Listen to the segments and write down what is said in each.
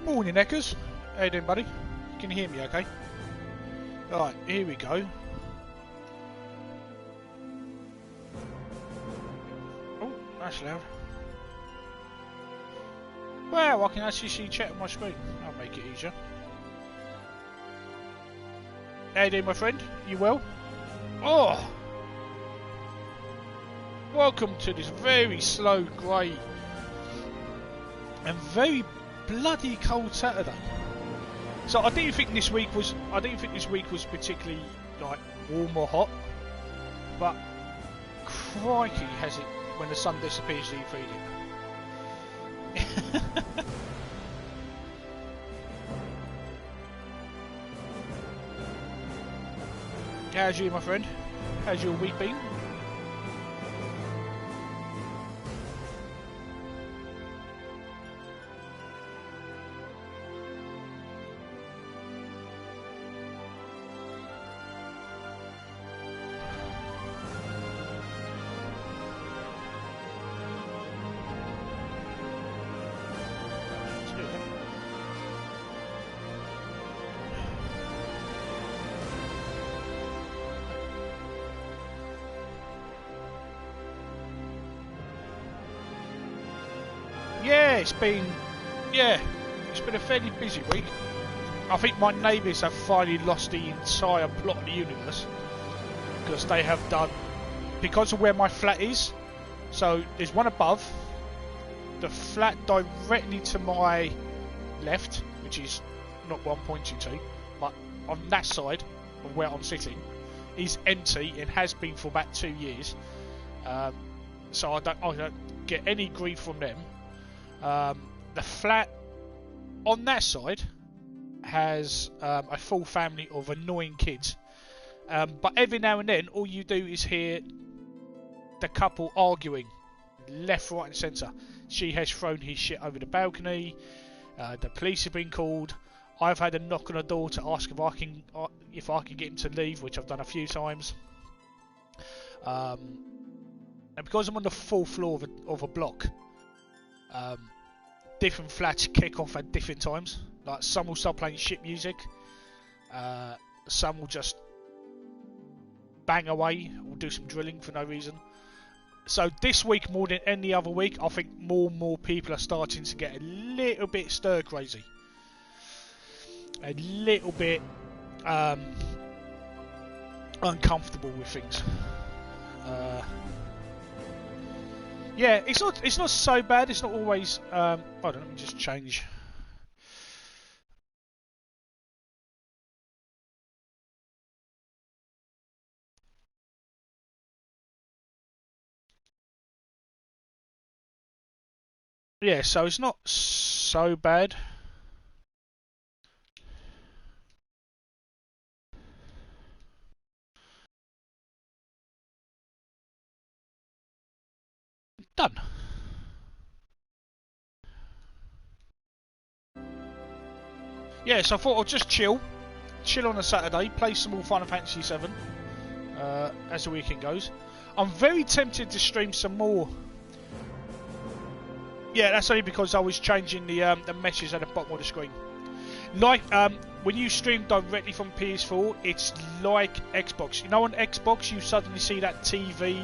Morning, Eckers. How you doing, buddy? Can you hear me okay? Right, here we go. Oh, that's loud. Wow, I can actually see chat on my screen. That'll make it easier. How you doing, my friend? You well? Oh! Welcome to this very slow, grey, and very bloody cold Saturday. So I didn't think this week was particularly like warm or hot, but crikey has it when the sun disappears do you feel it. How's you, my friend? How's your week been? It's been a fairly busy week. I think my neighbours have finally lost the entire plot of the universe because they have done, because of where my flat is. So there's one above, the flat directly to my left, which is not what I'm pointing to, but on that side of where I'm sitting, is empty and has been for about 2 years. So I don't get any grief from them. The flat on that side has a full family of annoying kids, but every now and then all you do is hear the couple arguing left, right and centre. She has thrown his shit over the balcony, the police have been called, I've had a knock on the door to ask if I can get him to leave, which I've done a few times, and because I'm on the 4th floor of a block, different flats kick off at different times. Like some will start playing shit music, some will just bang away or do some drilling for no reason. So this week, more than any other week, I think more and more people are starting to get a little bit stir crazy, a little bit uncomfortable with things. Yeah, it's not so bad. It's not always. Hold on, let me just change. Yeah, so it's not so bad. Done. Yeah, so I thought I'd just chill on a Saturday, play some more Final Fantasy VII as the weekend goes. I'm very tempted to stream some more. Yeah, that's only because I was changing the messages at the bottom of the screen. Like when you stream directly from PS4, it's like Xbox. You know, on Xbox you suddenly see that TV,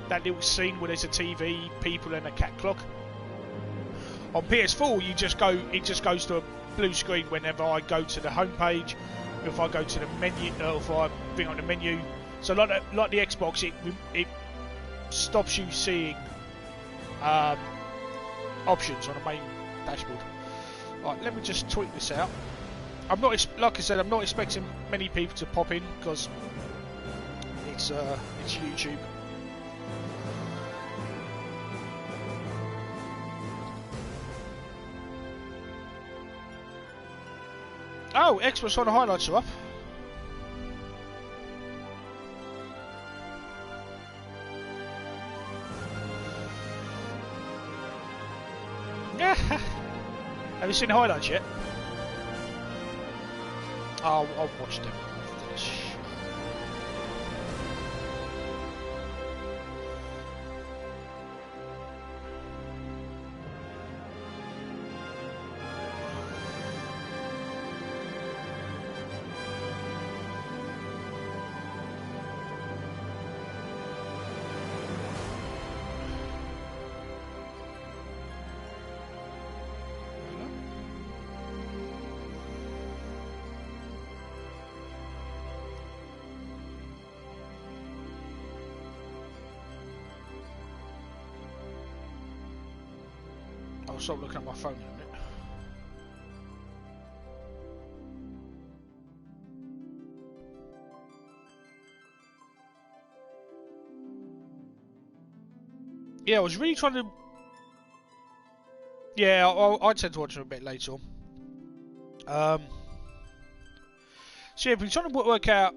that little scene where there's a TV, people, and a cat clock. On PS4, it just goes to a blue screen whenever I go to the home page, if I go to the menu, or if I bring on the menu. So like the Xbox, it stops you seeing options on the main dashboard. Right, let me just tweak this out. I'm not, like I said, I'm not expecting many people to pop in because it's YouTube. Oh, Xbox on the highlights are up. Yeah. Have you seen the highlights yet? I'll watch them after this. I'll stop looking at my phone in a minute. Yeah, I was really trying to... Yeah, I tend to watch them a bit later on. So yeah, we're trying to work out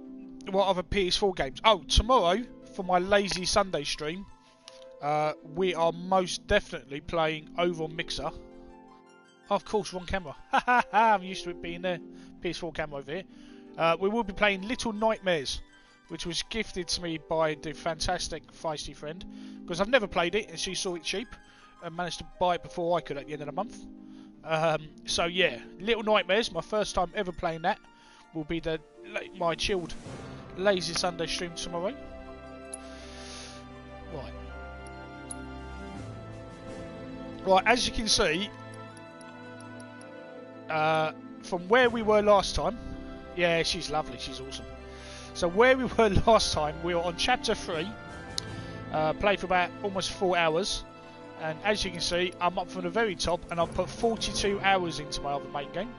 what other PS4 games. Oh, tomorrow, for my lazy Sunday stream, we are most definitely playing over on Mixer. Oh, of course, wrong camera. I'm used to it being there. PS4 camera over here. We will be playing Little Nightmares, which was gifted to me by the fantastic Feisty friend, because I've never played it and she saw it cheap and managed to buy it before I could at the end of the month. So yeah, Little Nightmares, my first time ever playing that, will be my chilled lazy Sunday stream tomorrow. Right, as you can see, from where we were last time, yeah, she's lovely, she's awesome. So where we were last time, we were on chapter 3, played for about almost 4 hours, and as you can see, I'm up from the very top, and I've put 42 hours into my other main game.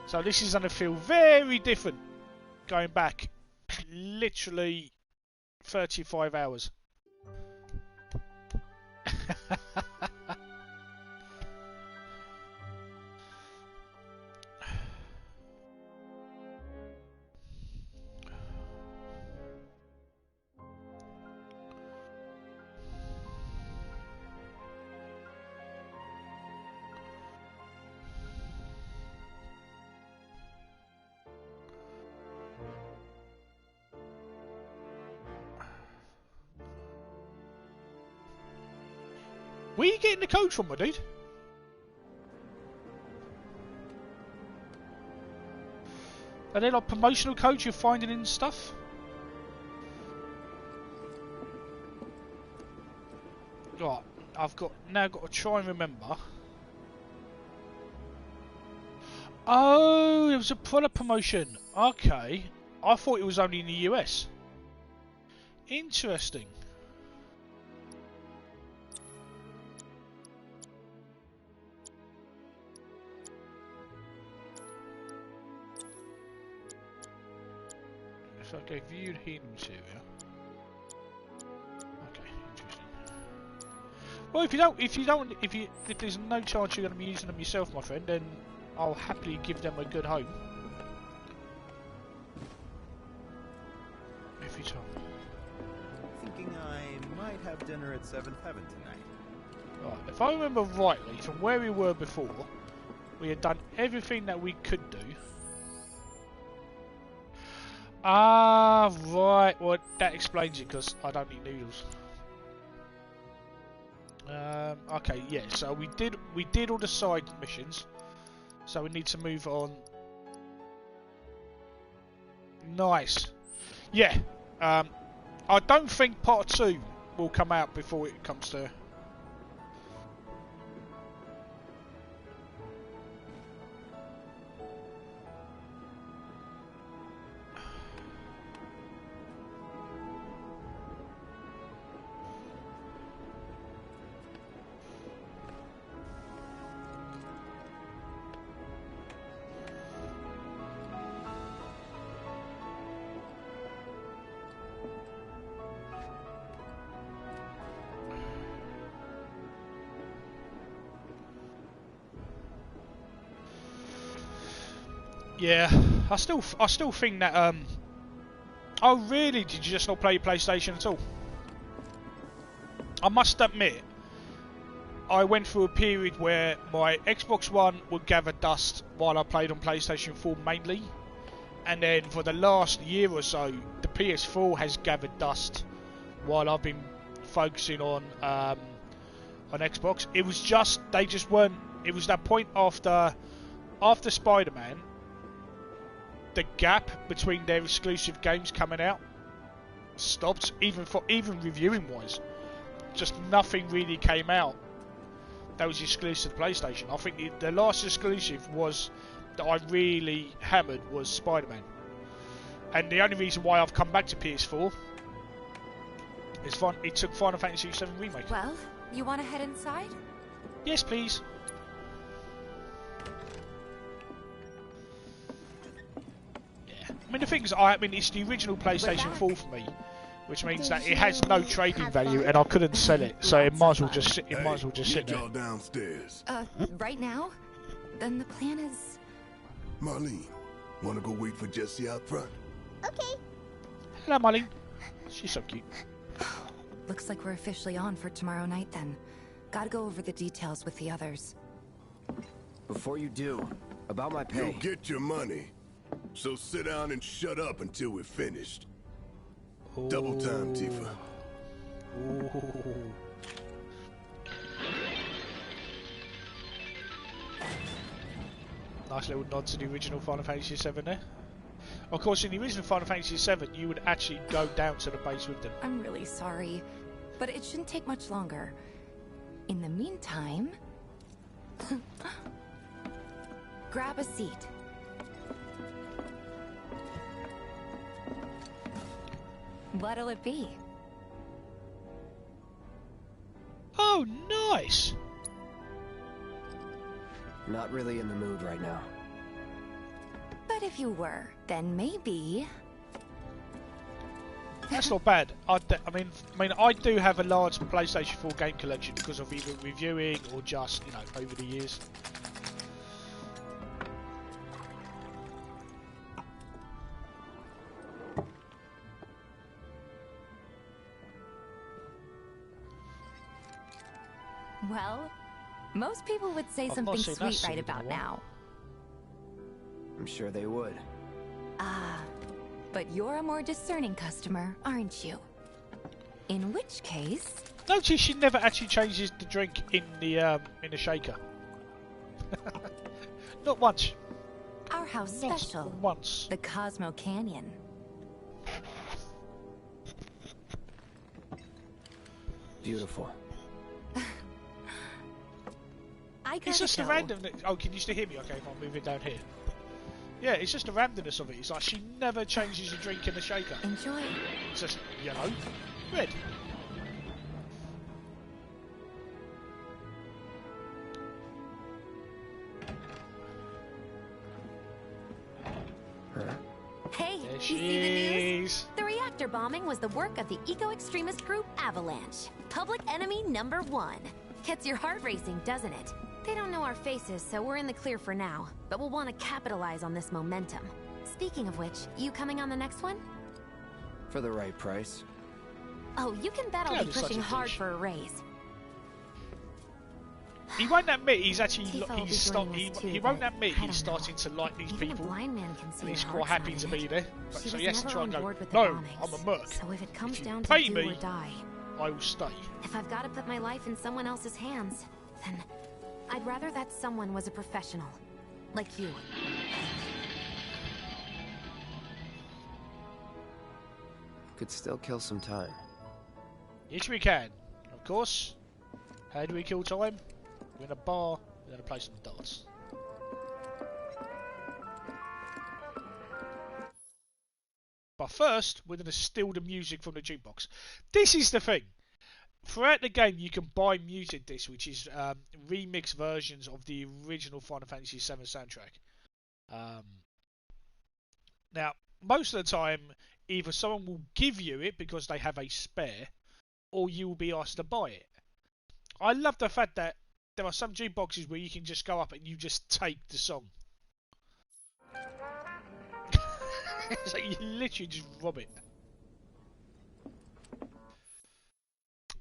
So this is going to feel very different, going back literally 35 hours. Where are you getting the code from, my dude? Are they like promotional codes you're finding in stuff? Right, I've now got to try and remember. Oh, it was a product promotion. Okay, I thought it was only in the US. Interesting. Okay, viewed hidden material. Okay, interesting. Well, if there's no chance you're going to be using them yourself, my friend, then I'll happily give them a good home. Every time. Thinking I might have dinner at 7th Heaven tonight. Right, if I remember rightly, from where we were before, we had done everything that we could do. Ah, right. Well, that explains it, because I don't eat noodles. Okay, yeah. So we did all the side missions. So we need to move on. Nice. Yeah. I don't think part 2 will come out before it comes to. Yeah, I still think that oh really, did you just not play your PlayStation at all? I must admit, I went through a period where my Xbox One would gather dust while I played on PlayStation 4 mainly, and then for the last year or so, the PS4 has gathered dust while I've been focusing on Xbox. It was just, they just weren't. It was that point after Spider-Man. The gap between their exclusive games coming out stopped, even reviewing wise. Just nothing really came out that was exclusive to PlayStation. I think the last exclusive was that I really hammered was Spider-Man, and the only reason why I've come back to PS4 is it took Final Fantasy VII Remake. Well, you want to head inside? Yes, please. Yeah. I mean, the thing is, I mean, it's the original PlayStation 4 for me, which means that it has no trading value, and I couldn't sell it, so it might as well just sit. It might as well just sit there. Downstairs. Right now? Then the plan is... Marlene, wanna go wait for Jesse out front? Okay. Hello, Marlene. She's so cute. Looks like we're officially on for tomorrow night then. Gotta go over the details with the others. Before you do, about my pay. You'll get your money. So sit down and shut up until we're finished. Double time, Tifa. Ooh. Nice little nod to the original Final Fantasy VII there. Of course, in the original Final Fantasy VII, you would actually go down to the base with them. I'm really sorry, but it shouldn't take much longer. In the meantime... grab a seat. What'll it be? Oh, nice! Not really in the mood right now. But if you were, then maybe... That's not bad. I mean, I do have a large PlayStation 4 game collection because of either reviewing or just, you know, over the years. Well, most people would say I've something not seen that sweet scene right in a about while. now. I'm sure they would. Ah, but you're a more discerning customer, aren't you? In which case... Notice she never actually changes the drink in the shaker. Not once. Our house Not special. once. The Cosmo Canyon. Beautiful. I gotta It's just the go. randomness. Oh, can you still hear me? Okay, if I'm moving down here. Yeah, it's just the randomness of it. It's like she never changes the drink in the shaker. Enjoy. It's just yellow, red. Hey, There you she see the news? is. The reactor bombing was the work of the eco-extremist group Avalanche. Public enemy #1. Gets your heart racing, doesn't it? They don't know our faces, so we're in the clear for now. But we'll want to capitalize on this momentum. Speaking of which, you coming on the next one? For the right price. Oh, you can bet I'll God, be he's such pushing a hard douche. for a raise. He won't admit he's actually Tifa will be joining us too, he won't but admit I he's don't know. starting to like these Even people. a blind man can see And he's her quite heart's happy not to in be it. there. But, She so was he has to never try on and go, board with the no, bombings, I'm a merc. So if it comes you down pay to do me- or die, I will stay. if I've got to put my life in someone else's hands, then I'd rather that someone was a professional, like you. Could still kill some time. Yes, we can. Of course. How do we kill time? We're in a bar. We're going to play some darts. But first, we're going to steal the music from the jukebox. This is the thing. Throughout the game, you can buy music discs, which is remix versions of the original Final Fantasy VII soundtrack. Now, most of the time, either someone will give you it because they have a spare, or you will be asked to buy it. I love the fact that there are some jukeboxes where you can just go up and you just take the song. So you literally just rob it.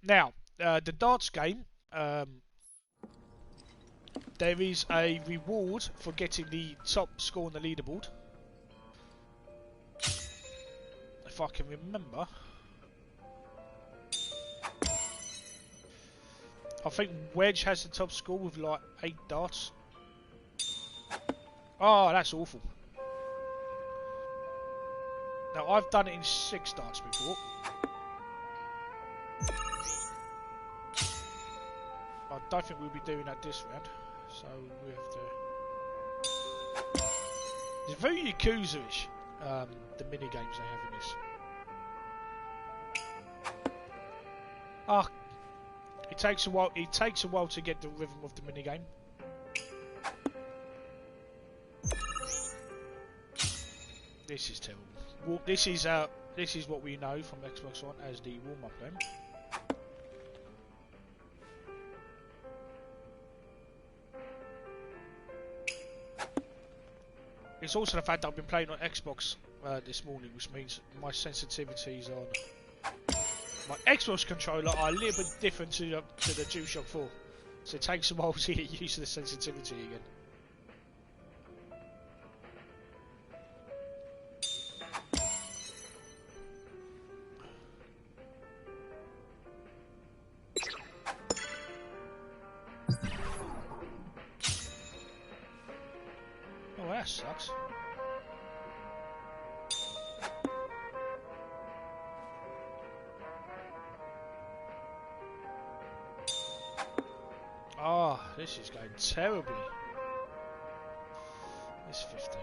Now, the darts game, there is a reward for getting the top score on the leaderboard. If I can remember. I think Wedge has the top score with like 8 darts. Oh, that's awful. Now, I've done it in 6 darts before. I don't think we'll be doing that this round. So we have to... It's very Yakuza-ish, the mini-games they have in this. Ah, it takes a while. It takes a while to get the rhythm of the minigame. This is terrible. Well, this is what we know from Xbox One as the warm-up game. It's also the fact that I've been playing on Xbox this morning, which means my sensitivities on my Xbox controller are a little bit different to the DualShock 4. So it takes a while to get used to the sensitivity again. Oh, that sucks. Oh, this is going terribly. It's 15.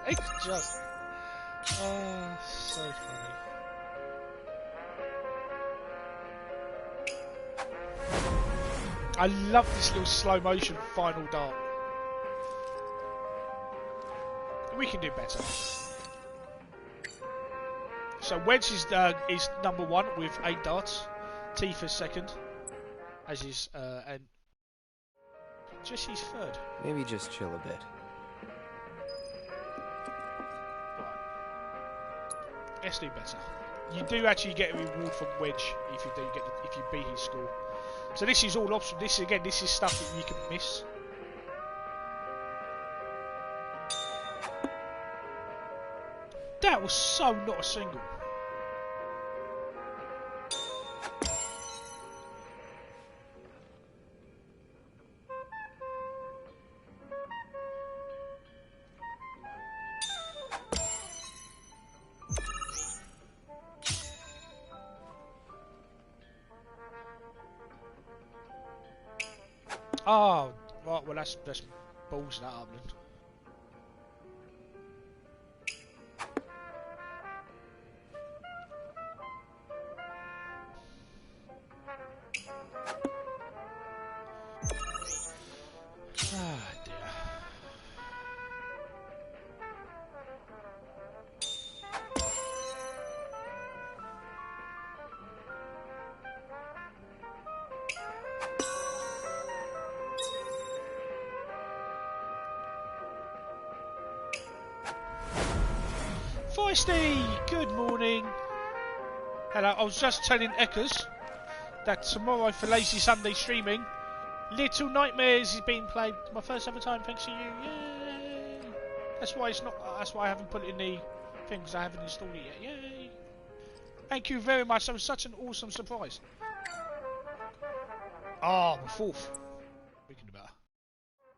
It's just... Oh, so funny. I love this little slow motion final dart. We can do better. So Wedge is number 1 with 8 darts. Tifa's second, as is and Jesse's third. Maybe just chill a bit. Right. Let's do better. You do actually get a reward from Wedge if you if you beat his score. So this is all optional. This is stuff that you can miss. That was so not a single. Oh, right, well that's balls that up then. Ah, dear. Feisty, good morning. Hello, I was just telling Eckers that tomorrow for Lazy Sunday streaming, Little Nightmares is being played. My first ever time, thanks to you. Yay! That's why it's not. That's why I haven't put it in the thing, because I haven't installed it yet. Yay! Thank you very much. That was such an awesome surprise. Oh, the 4th. Thinking about.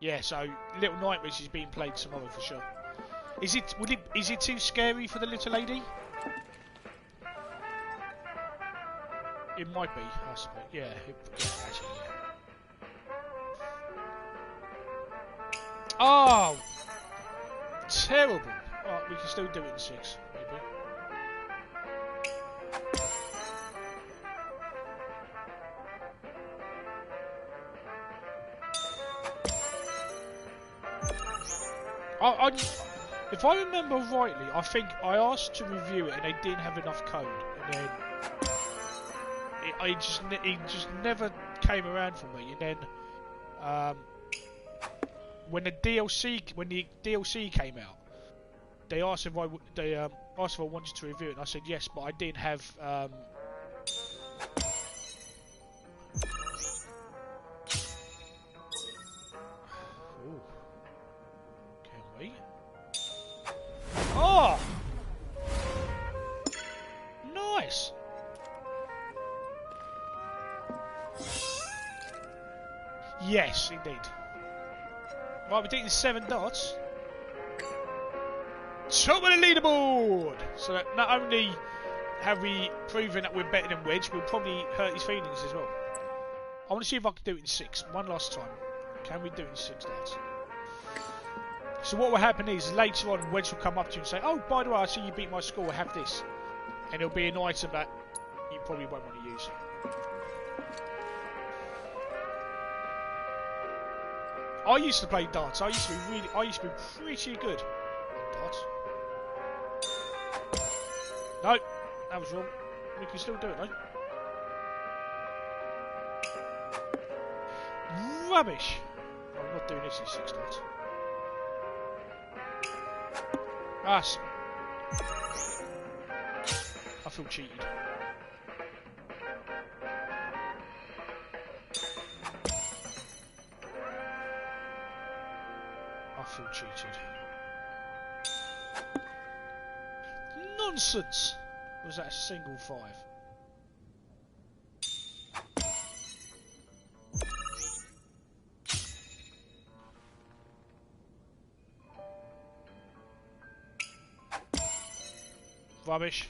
Yeah, so Little Nightmares is being played tomorrow for sure. Is it too scary for the little lady? It might be, I suppose. Yeah, actually, yeah. Oh! Terrible! Alright, we can still do it in 6, maybe. If I remember rightly, I think I asked to review it and they didn't have enough code, and then it just never came around for me. And then when the DLC came out, they asked if I wanted to review it, and I said yes, but I didn't have Ooh. Can we? Oh! Nice! Yes, indeed. Right, we're taking 7 dots. Top of the leaderboard! So that not only have we proven that we're better than Wedge, we'll probably hurt his feelings as well. I want to see if I can do it in 6. One last time. Can we do it in 6 dots? So what will happen is, later on, Wedge will come up to you and say, oh, by the way, I see you beat my score, have this. And it'll be an item that probably won't want to use. I used to play darts. I used to be pretty good at darts. No, that was wrong. We can still do it though. Rubbish. I'm not doing this in 6 darts. I feel cheated. I feel cheated. Nonsense! Was that a single 5? Rubbish.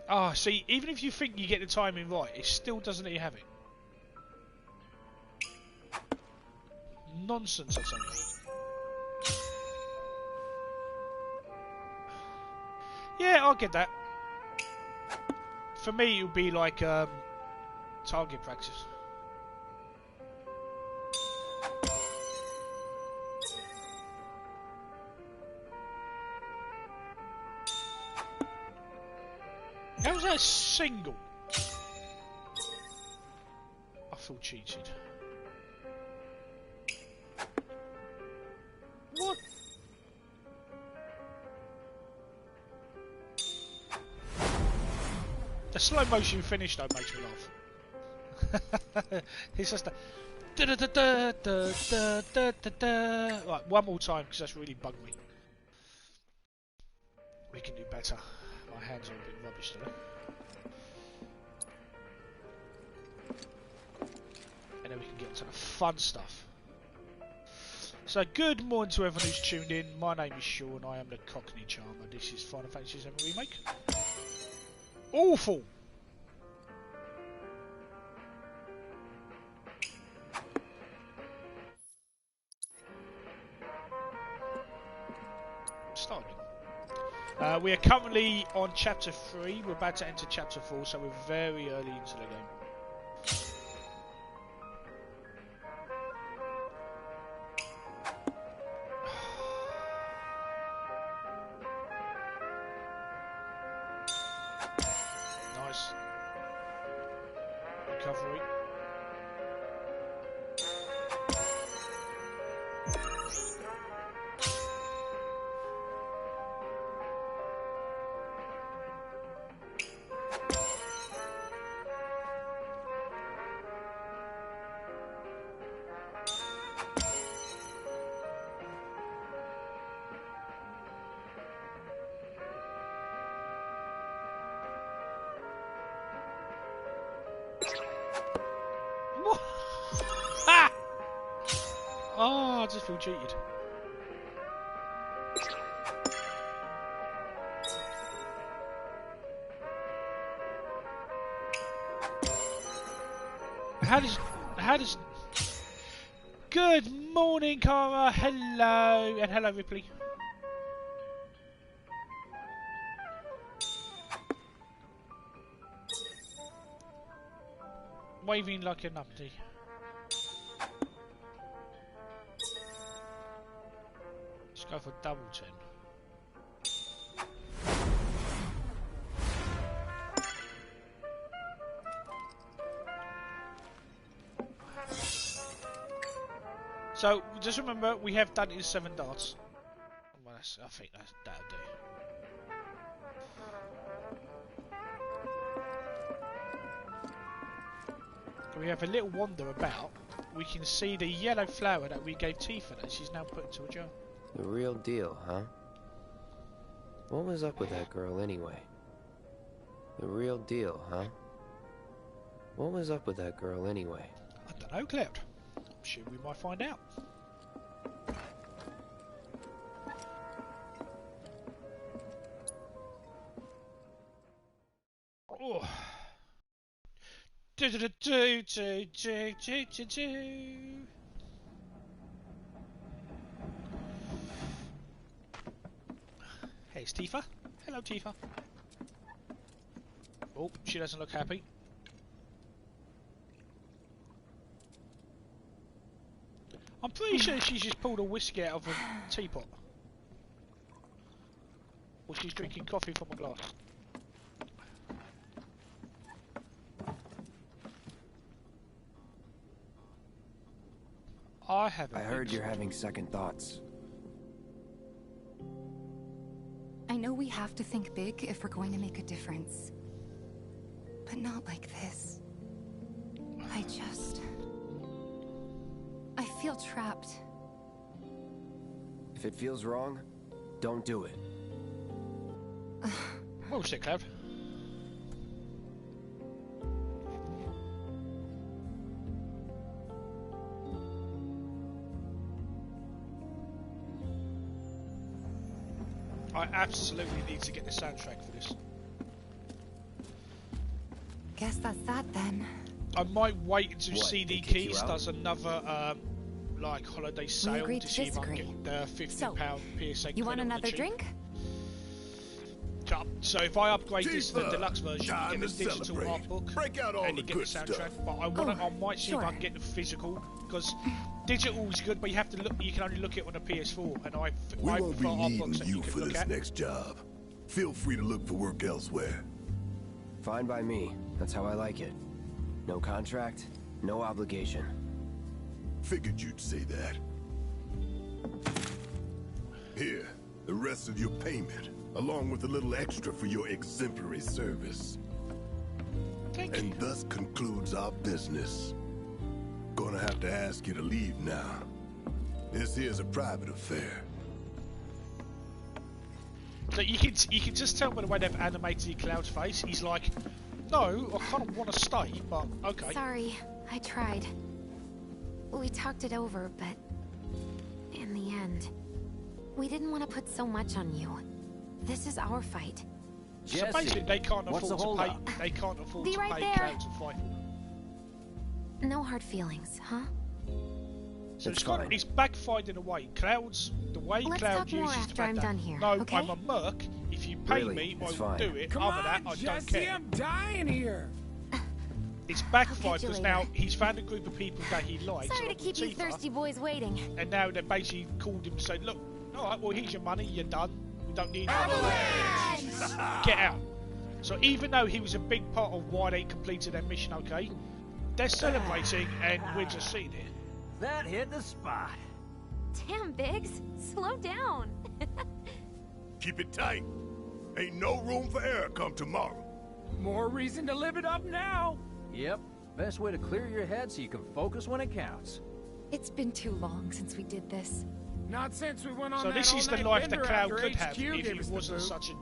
Ah, see, even if you think you get the timing right, it still doesn't let you have it. Nonsense, I tell you. Yeah, I'll get that. For me, it would be like target practice. How was that single? I feel cheated. What? The slow motion finish though makes me laugh. It's just a da da da da da da da da. Right, one more time because that's really bugged me. We can do better. My hands are a bit rubbish today. And then we can get into the fun stuff. So, good morning to everyone who's tuned in. My name is Sean, I am the Cockney Charmer. This is Final Fantasy VII Remake. Awful! Starting. We are currently on chapter 3. We're about to enter chapter 4, so we're very early into the game. Nice. Recovery. Oh, I just feel cheated. How does... Good morning, Cara. Hello. And hello, Ripley. Waving like a numpty. Let's go for double 10. So, just remember, we have done it in 7 darts. Well, I think that'll do. We have a little wander about. We can see the yellow flower that we gave Tifa that she's now put into a jar. The real deal, huh? What was up with that girl anyway? The real deal, huh? What was up with that girl anyway? I don't know, Cloud. I'm sure we might find out. Oh. Hey, it's Tifa. Hello, Tifa. Oh, she doesn't look happy. I'm pretty sure she's just pulled a whiskey out of a teapot. Or she's drinking coffee from a glass. I heard you're having second thoughts. I know we have to think big if we're going to make a difference. But not like this. I feel trapped. If it feels wrong, don't do it. Well said, Cloud. I absolutely need to get the soundtrack for this. Guess that's that then. I might wait until CD Keys does another like holiday sale to see if I can get the £50 PSA. You want another drink? So if I upgrade this to the deluxe version, you get the digital art book and you get the soundtrack. But I might see if I can get the physical, because digital is good, but you have to look. You can only look at it on a PS4, and we won't be needing you for this next job. Feel free to look for work elsewhere. Fine by me. That's how I like it. No contract, no obligation. Figured you'd say that. Here, the rest of your payment, along with a little extra for your exemplary service. And thus concludes our business. Gonna have to ask you to leave now. This here's a private affair. So you can just tell by the way they've animated Cloud's face. He's like, no, I kind of want to stay, but okay. Sorry, I tried. We talked it over, but in the end, we didn't want to put so much on you. This is our fight. Jesse, so basically, they can't afford to pay. They can't afford to pay Cloud to fight. No hard feelings, huh? So it's backfired in a way. The way Cloud uses the fact that, no, okay? I'm a merc. If you pay me, I will do it. Other than that, I don't care. I'm dying here. It's backfired because now he's found a group of people that he likes. Sorry to keep you thirsty boys waiting. And now they basically called him and said, look, alright, well here's your money, you're done. We don't need you. Get out. So even though he was a big part of why they completed their mission, okay, they're celebrating and we're just sitting here. That hit the spot. Damn, Biggs. Slow down. Keep it tight. Ain't no room for error come tomorrow. More reason to live it up now. Yep. Best way to clear your head so you can focus when it counts. It's been too long since we did this. Not since we went on so that this is the life that Cloud could have if he wasn't the such a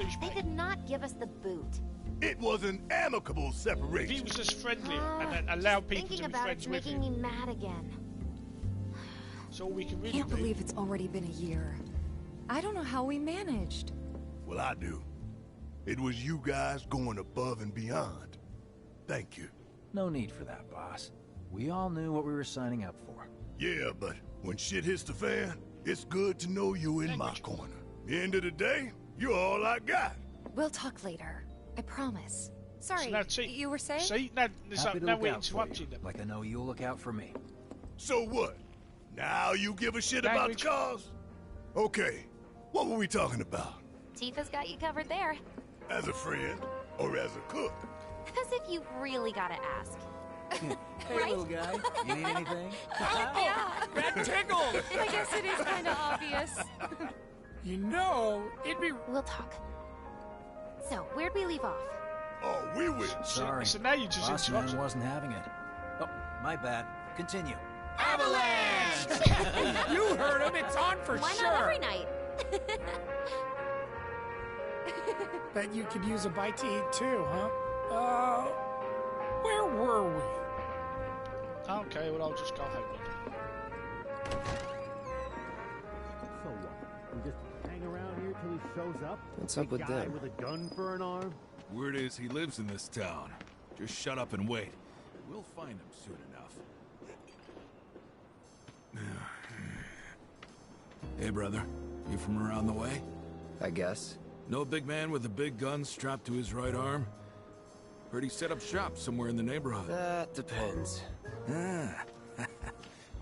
douchebag. They did not give us the boot. It was an amicable separation. If he was just friendly and allowed people to be friends with him. Thinking about it's making me mad again. So we can really Can't believe it's already been a year. I don't know how we managed. Well, I do. It was you guys going above and beyond. Thank you. No need for that, boss. We all knew what we were signing up for. Yeah, but when shit hits the fan, it's good to know you in my corner. End of the day, you're all I got. We'll talk later. I promise. Sorry, so you were saying? See, now we interrupted them. Like I know you'll look out for me. So what? Now you give a shit about the cause? Okay, what were we talking about? Tifa's got you covered there. As a friend or as a cook? As if you really gotta ask. Hey, right? Little guy, you need anything? Yeah, that tickled! I guess it is kind of obvious. You know, it'd be... We'll talk. So, where'd we leave off? Oh, we will. Sorry. So now you just Boss man wasn't having it. Oh, my bad. Continue. Avalanche! You heard him. It's on for Why sure. Why not every night? Bet you could use a bite to eat too, huh? Where were we? Okay, well I'll just go home then. So what? We just hang around here till he shows up? What's up with them? With a gun for an arm? Word is he lives in this town. Just shut up and wait. We'll find him soon enough. Hey, brother. You from around the way? I guess. No big man with a big gun strapped to his right arm? Heard he set up shop somewhere in the neighborhood. That depends. Ah,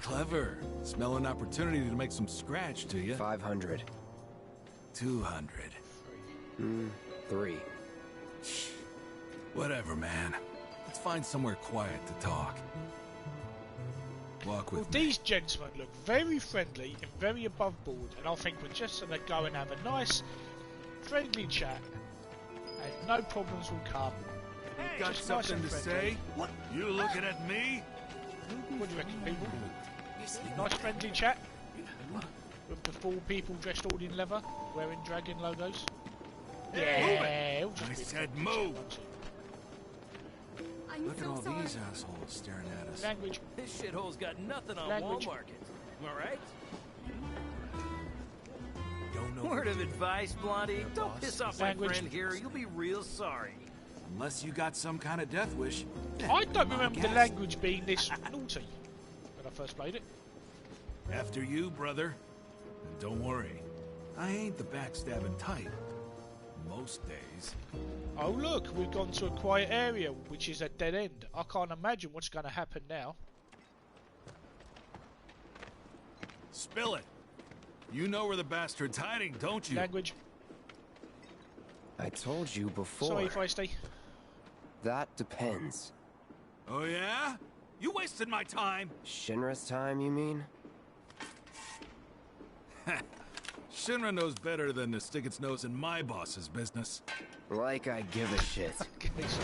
clever. Smell an opportunity to make some scratch, do you? 500. 200. 3. Whatever, man. Let's find somewhere quiet to talk. Walk with me. These gentlemen look very friendly and very above board, and I think we're just going to go and have a nice, friendly chat, and no problems will come. You got something to say? What? You looking at me? What do you reckon, people? Nice friendly chat? With the 4 people dressed all in leather, wearing dragon logos? Yeah, I said move! Look at all these assholes staring at us. Language. This shithole's got nothing on Language. Wall Market. Am I right? Word of advice, Blondie. Don't piss off my friend here. You'll be real sorry. Unless you got some kind of death wish. I don't remember the language being this naughty when I first played it. After you, brother. And don't worry, I ain't the backstabbing type. Most days. Oh look, we've gone to a quiet area, which is a dead end. I can't imagine what's going to happen now. Spill it. You know where the bastard's hiding, don't you? Language. I told you before. Sorry, Feisty. That depends. Oh yeah? You wasted my time. Shinra's time, you mean? Shinra knows better than to stick its nose in my boss's business. Like I give a shit. Okay, so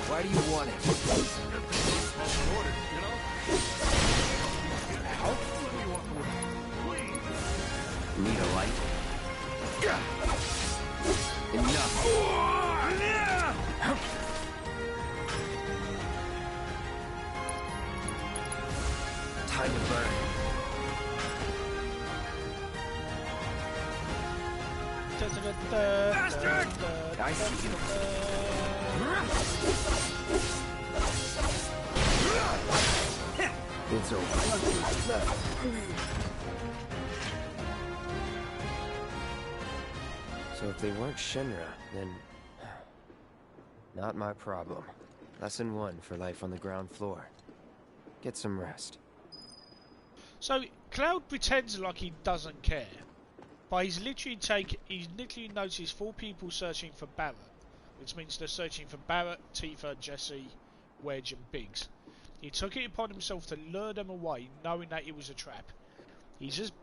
Why do you want it? Need a light? Enough. Time to burn. Bastard! I see you. It's over. So if they weren't Shinra, then... not my problem. Lesson 1 for life on the ground floor. Get some rest. So Cloud pretends like he doesn't care, but he's literally noticed 4 people searching for Barrett, which means they're searching for Barrett, Tifa, Jesse, Wedge, and Biggs. He took it upon himself to lure them away, knowing that it was a trap. He's just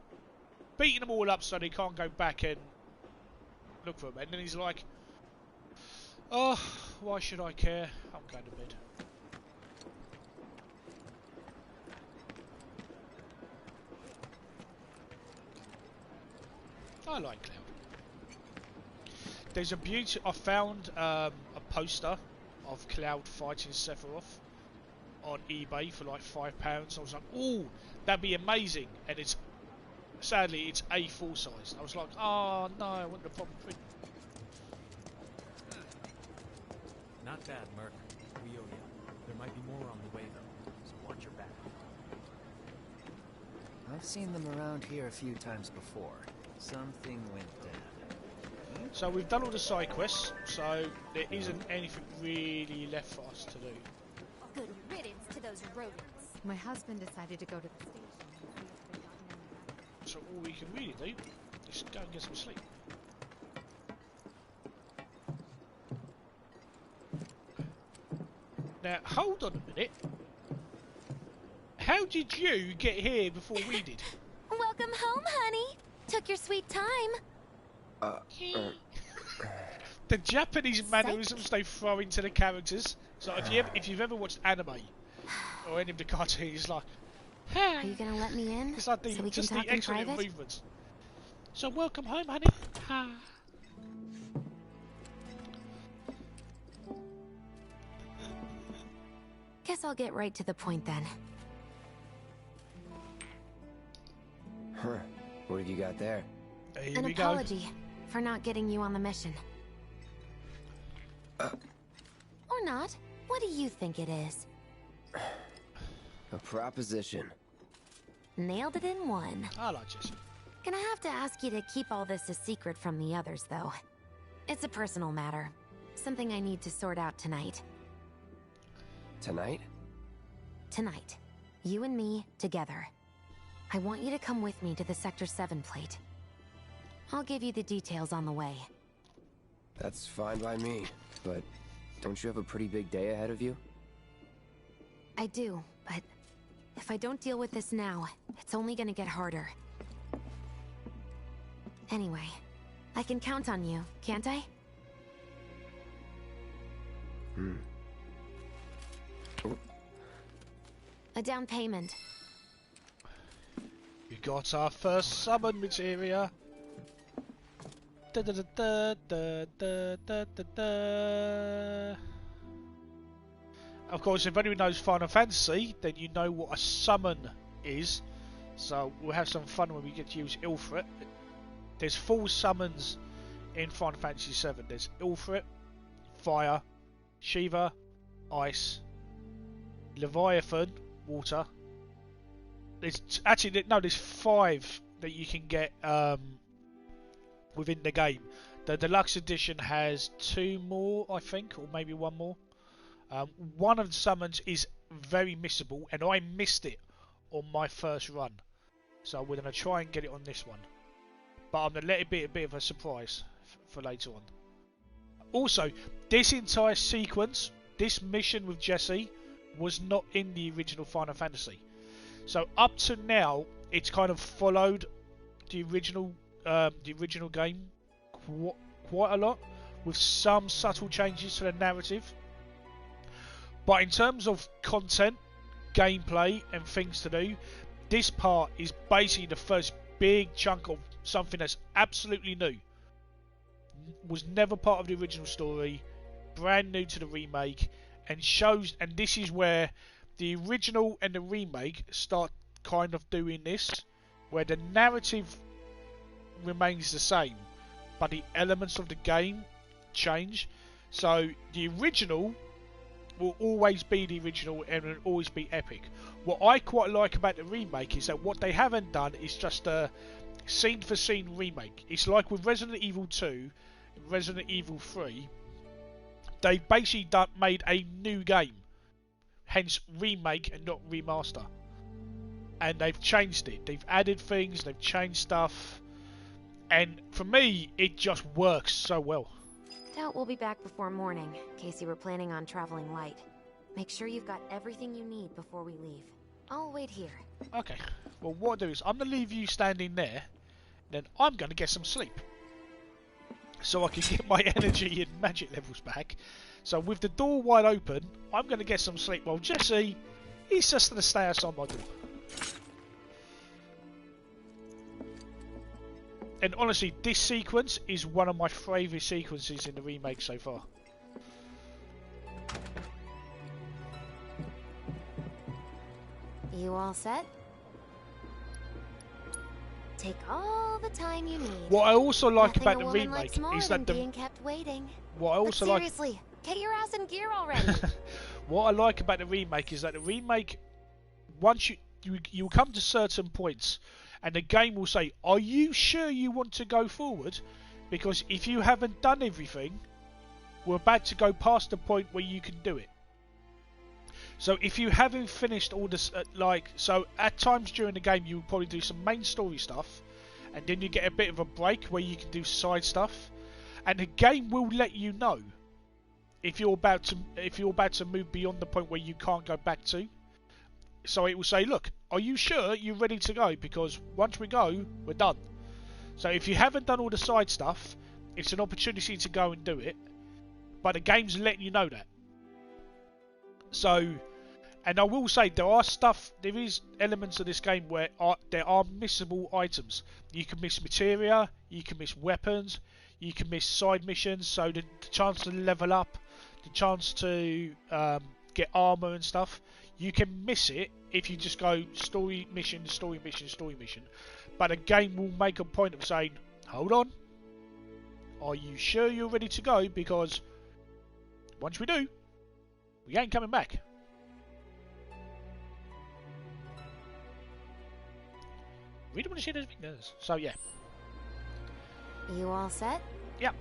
beating them all up so they can't go back and look for them. And then he's like, "Oh, why should I care? I'm going to bed." I like Cloud. There's a beauty. I found a poster of Cloud fighting Sephiroth on eBay for like £5. I was like, "Oh, that'd be amazing!" And it's sadly it's A4 size. I was like, "Oh no, I want the proper print." Not bad, Merc. We owe you. There might be more on the way, though, so watch your back. I've seen them around here a few times before. Something went down. So we've done all the side quests, so there isn't anything really left for us to do. Good riddance to those rodents. My husband decided to go to the station and see if they got any. So all we can really do is go and get some sleep. Now, hold on a minute. How did you get here before we did? Welcome home, honey. Took your sweet time. The Japanese mannerisms they throw into the characters. So if you've ever watched anime or any of the cartoons, it's like, Are you gonna let me in? it's like the, so we just can the talk in excellent private? movements. So welcome home, honey. Ha. Guess I'll get right to the point then. Huh. What have you got there? Here An we apology for not getting you on the mission. Or not. What do you think it is? A proposition. Nailed it in one. I like Jesse. Gonna have to ask you to keep all this a secret from the others, though. It's a personal matter. Something I need to sort out tonight. Tonight? Tonight. You and me, together. I want you to come with me to the Sector 7 plate. I'll give you the details on the way. That's fine by me, but don't you have a pretty big day ahead of you? I do, but if I don't deal with this now, it's only gonna get harder. Anyway, I can count on you, can't I? A down payment. We got our first summon materia. Da, da, da, da, da, da, da, da, da. Of course, if anyone knows Final Fantasy, then you know what a summon is. So we'll have some fun when we get to use Ilfret. There's 4 summons in Final Fantasy VII. There's Ilfret, Fire, Shiva, Ice, Leviathan, Water. There's actually there's 5 that you can get within the game. The deluxe edition has 2 more, I think, or maybe 1 more. One of the summons is very missable, and I missed it on my first run. So we're going to try and get it on this one. But I'm going to let it be a bit of a surprise for later on. Also, this entire sequence, this mission with Jesse, was not in the original Final Fantasy. So up to now, it's kind of followed the original game quite a lot, with some subtle changes to the narrative. But in terms of content, gameplay, and things to do, this part is basically the first big chunk of something that's absolutely new. Was never part of the original story, brand new to the remake, and shows. And this is where the original and the remake start kind of doing this, where the narrative remains the same, but the elements of the game change. So the original will always be the original and will always be epic. What I quite like about the remake is that what they haven't done is just a scene for scene remake. It's like with Resident Evil 2 and Resident Evil 3, they've basically made a new game, hence remake and not remaster. And they've changed it, they've added things, they've changed stuff, and for me it just works so well. Doubt we'll be back before morning, in case you were planning on traveling light. Make sure you've got everything you need before we leave. I'll wait here. Okay, well what I'll do is I'm going to leave you standing there, then I'm going to get some sleep. So I can get my energy and magic levels back. So with the door wide open, I'm going to get some sleep while Jesse, he's just going to stay outside my door. And honestly, this sequence is one of my favourite sequences in the remake so far. You all set? Take all the time you need. What I also like Nothing about a the woman remake likes more is than that being kept waiting. What I also but seriously, get your ass in gear already. What I like about the remake is that the remake, once you come to certain points, and the game will say, "Are you sure you want to go forward? Because if you haven't done everything, we're about to go past the point where you can do it." So if you haven't finished all this, so at times during the game you will probably do some main story stuff, and then you get a bit of a break where you can do side stuff, and the game will let you know if you're about to move beyond the point where you can't go back to. So it will say, "Look, are you sure you're ready to go? Because once we go, we're done." So if you haven't done all the side stuff, it's an opportunity to go and do it. But the game's letting you know that. So, and I will say there is elements of this game where there are missable items. You can miss materia, you can miss weapons, you can miss side missions. So the chance to level up, the chance to get armor and stuff, you can miss it if you just go story mission, story mission, story mission. But the game will make a point of saying, hold on, are you sure you're ready to go? Because once we do, we ain't coming back. Really want to see those fingers. So yeah. You all set? Yep.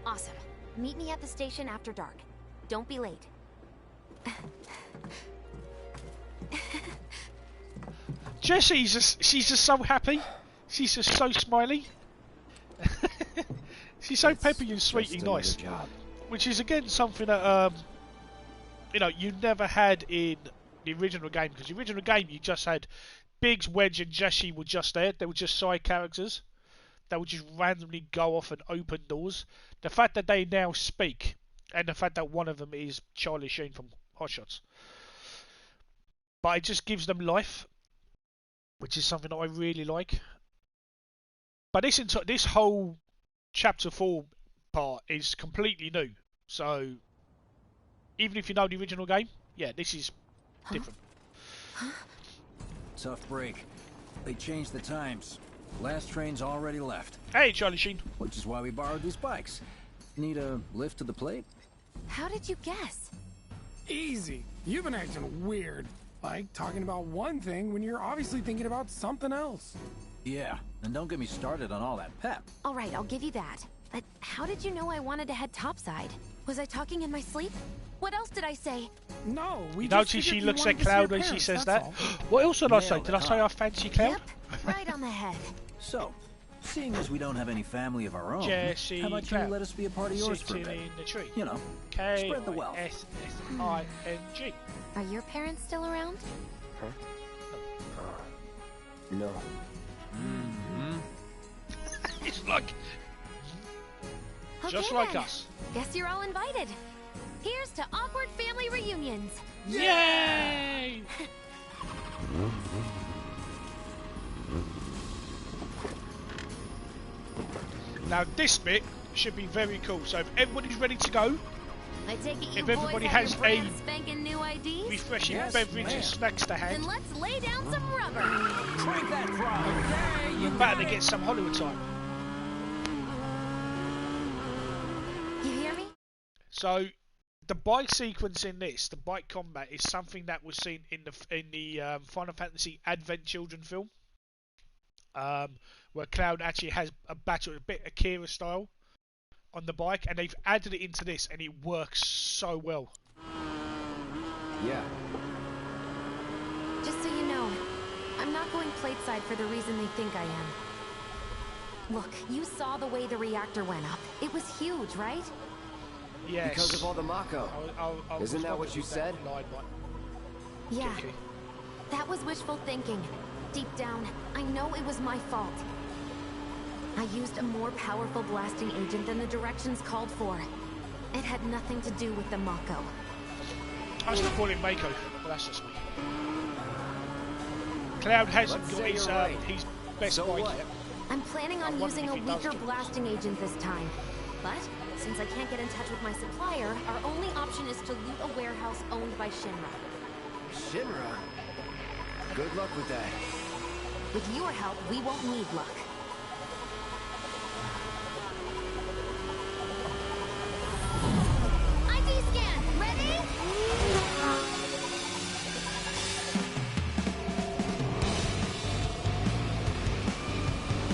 Awesome. Meet me at the station after dark. Don't be late. Jessie's she's just so happy. She's just so smiley. She's so peppy and sweet and nice. Which is again something that you know, you never had in the original game, because the original game you just had Biggs, Wedge and Jessie were just there. They were just side characters. They would just randomly go off and open doors. The fact that they now speak, and the fact that one of them is Charlie Sheen from Hot Shots. But it just gives them life, which is something that I really like. But this whole Chapter 4 part is completely new. So, even if you know the original game, yeah, this is different. Tough break. They changed the times. Last train's already left. Hey, Charlie Sheen. Which is why we borrowed these bikes. Need a lift to the plate? How did you guess? Easy. You've been acting weird. Like talking about one thing when you're obviously thinking about something else. Yeah, and don't get me started on all that pep. All right, I'll give you that. But how did you know I wanted to head topside? Was I talking in my sleep? What else did I say? No, we just notice she looks at Cloud when she says that. What else did I say? Did I say I fancy Cloud? Yep, right on the head. So, seeing as we don't have any family of our own, Jessie, how about you let us be a part of yours for a bit? in the tree. You know, spread the wealth. K-S-S-I-N-G. Are your parents still around? Huh? No. It's like... Okay, just like then. us. Guess you're all invited. Here's to awkward family reunions. Yay! Now this bit should be very cool. So if everybody's ready to go, I take it you if boys everybody have has your brand spanking new IDs? refreshing beverage and snacks to hand, Then let's lay down some rubber. Crank that drum. Okay, we're about to get some Hollywood time. You hear me? So the bike sequence in this, the bike combat, is something that was seen in the Final Fantasy Advent Children film, where Cloud actually has a battle, a bit Akira style, on the bike, and they've added it into this, and it works so well. Yeah. Just so you know, I'm not going plateside for the reason they think I am. Look, you saw the way the reactor went up. It was huge, right? Yes. Because of all the Mako. Isn't that what you said? Yeah. That was wishful thinking. Deep down, I know it was my fault. I used a more powerful blasting agent than the directions called for. It had nothing to do with the Mako. I was calling Mako, but that's just me. Cloud hasn't got his best bike yet. I'm planning on using a weaker blasting agent this time. But, since I can't get in touch with my supplier, our only option is to loot a warehouse owned by Shinra. Shinra? Good luck with that. With your help, we won't need luck. ID scan, ready?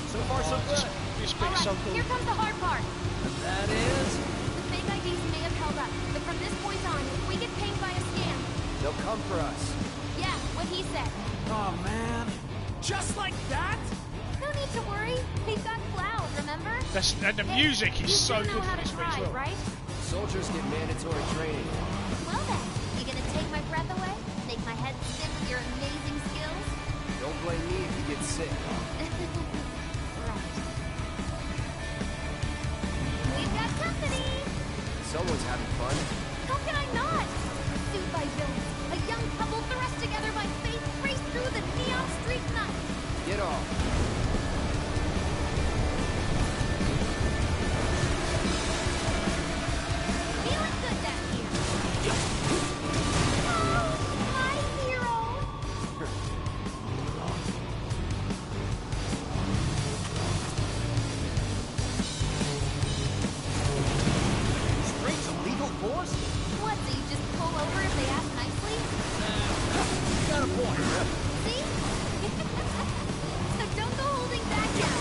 So far, so good. Alright, so cool. Here comes the hard part. That is... The fake IDs may have held up, but from this point on, we get pinged by a scan. They'll come for us. Yeah, what he said. Oh, man. Just like that? No need to worry. We've got Cloud, remember? And the music is so good for this ride, as well. Right? Soldiers get mandatory training. Well then, you gonna take my breath away? Make my head spin with your amazing skills? Don't blame me if you get sick. Someone's having fun. How can I not? Pursued by villains, a young couple thrust together by fate race through the neon street night. Get off. Feeling good down here. Oh, my hero. Straight to legal force? What, do you just pull over if they ask nicely? Got a point. See? So don't go holding back now.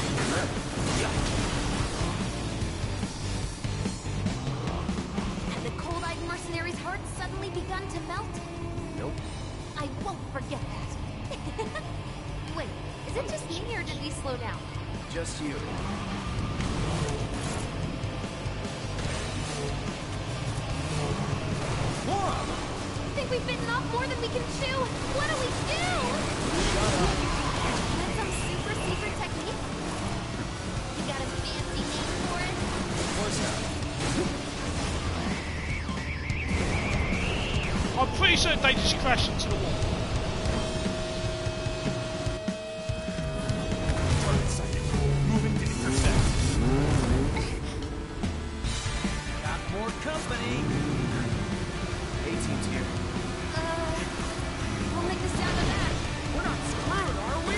Have the cold-eyed mercenary's heart suddenly begun to melt? Nope. I won't forget that. Wait, is it just me or did we slow down? Just you. Think we've bitten off more than we can chew? What do we do? That's some super secret technique? You got a fancy name for it? Of course not. I'm pretty certain they just crashed into the wall. Target sighted. Moving to intercept. Got more company. 18's here. We'll make this down to that. We're not screwed, are we?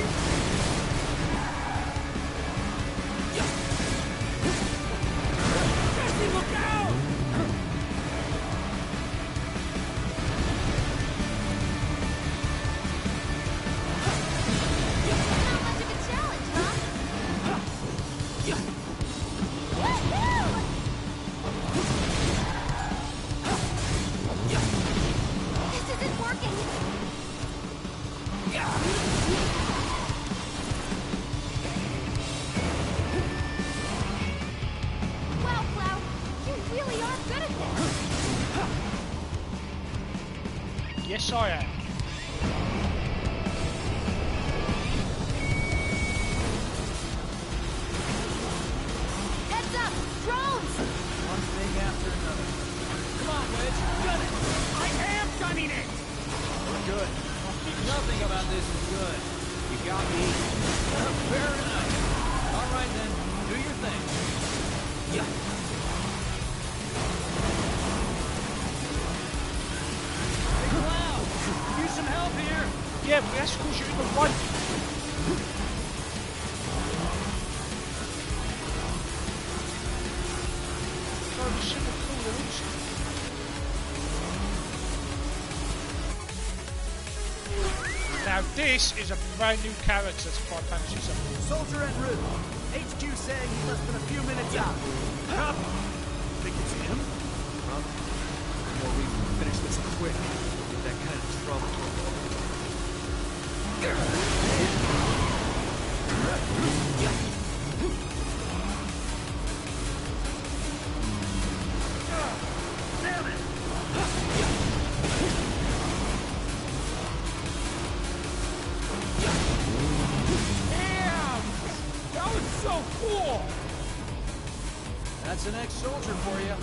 Jesse, look out! Not much of a challenge, huh? Woohoo! This isn't working. Wow, Cloud, you really are good at this. Yes, I am. Heads up, drones! One thing after another. Come on, Wedge. Gun it. I am gunning it! We're good. Nothing about this is good. You got me. Fair enough. All right, then. Do your thing. Yeah. Hey, Cloud. Use some help here. Yeah, but that's because you're in the right. So we should have called it also. Now this is a brand new character to Final Fantasy VII. Soldier en route. HQ saying he's less than a few minutes out. Copy. Think it's him? Well, the more we finish this quick, get that kind of trouble. Damn it! Damn! That was so cool! That's an ex-soldier for you.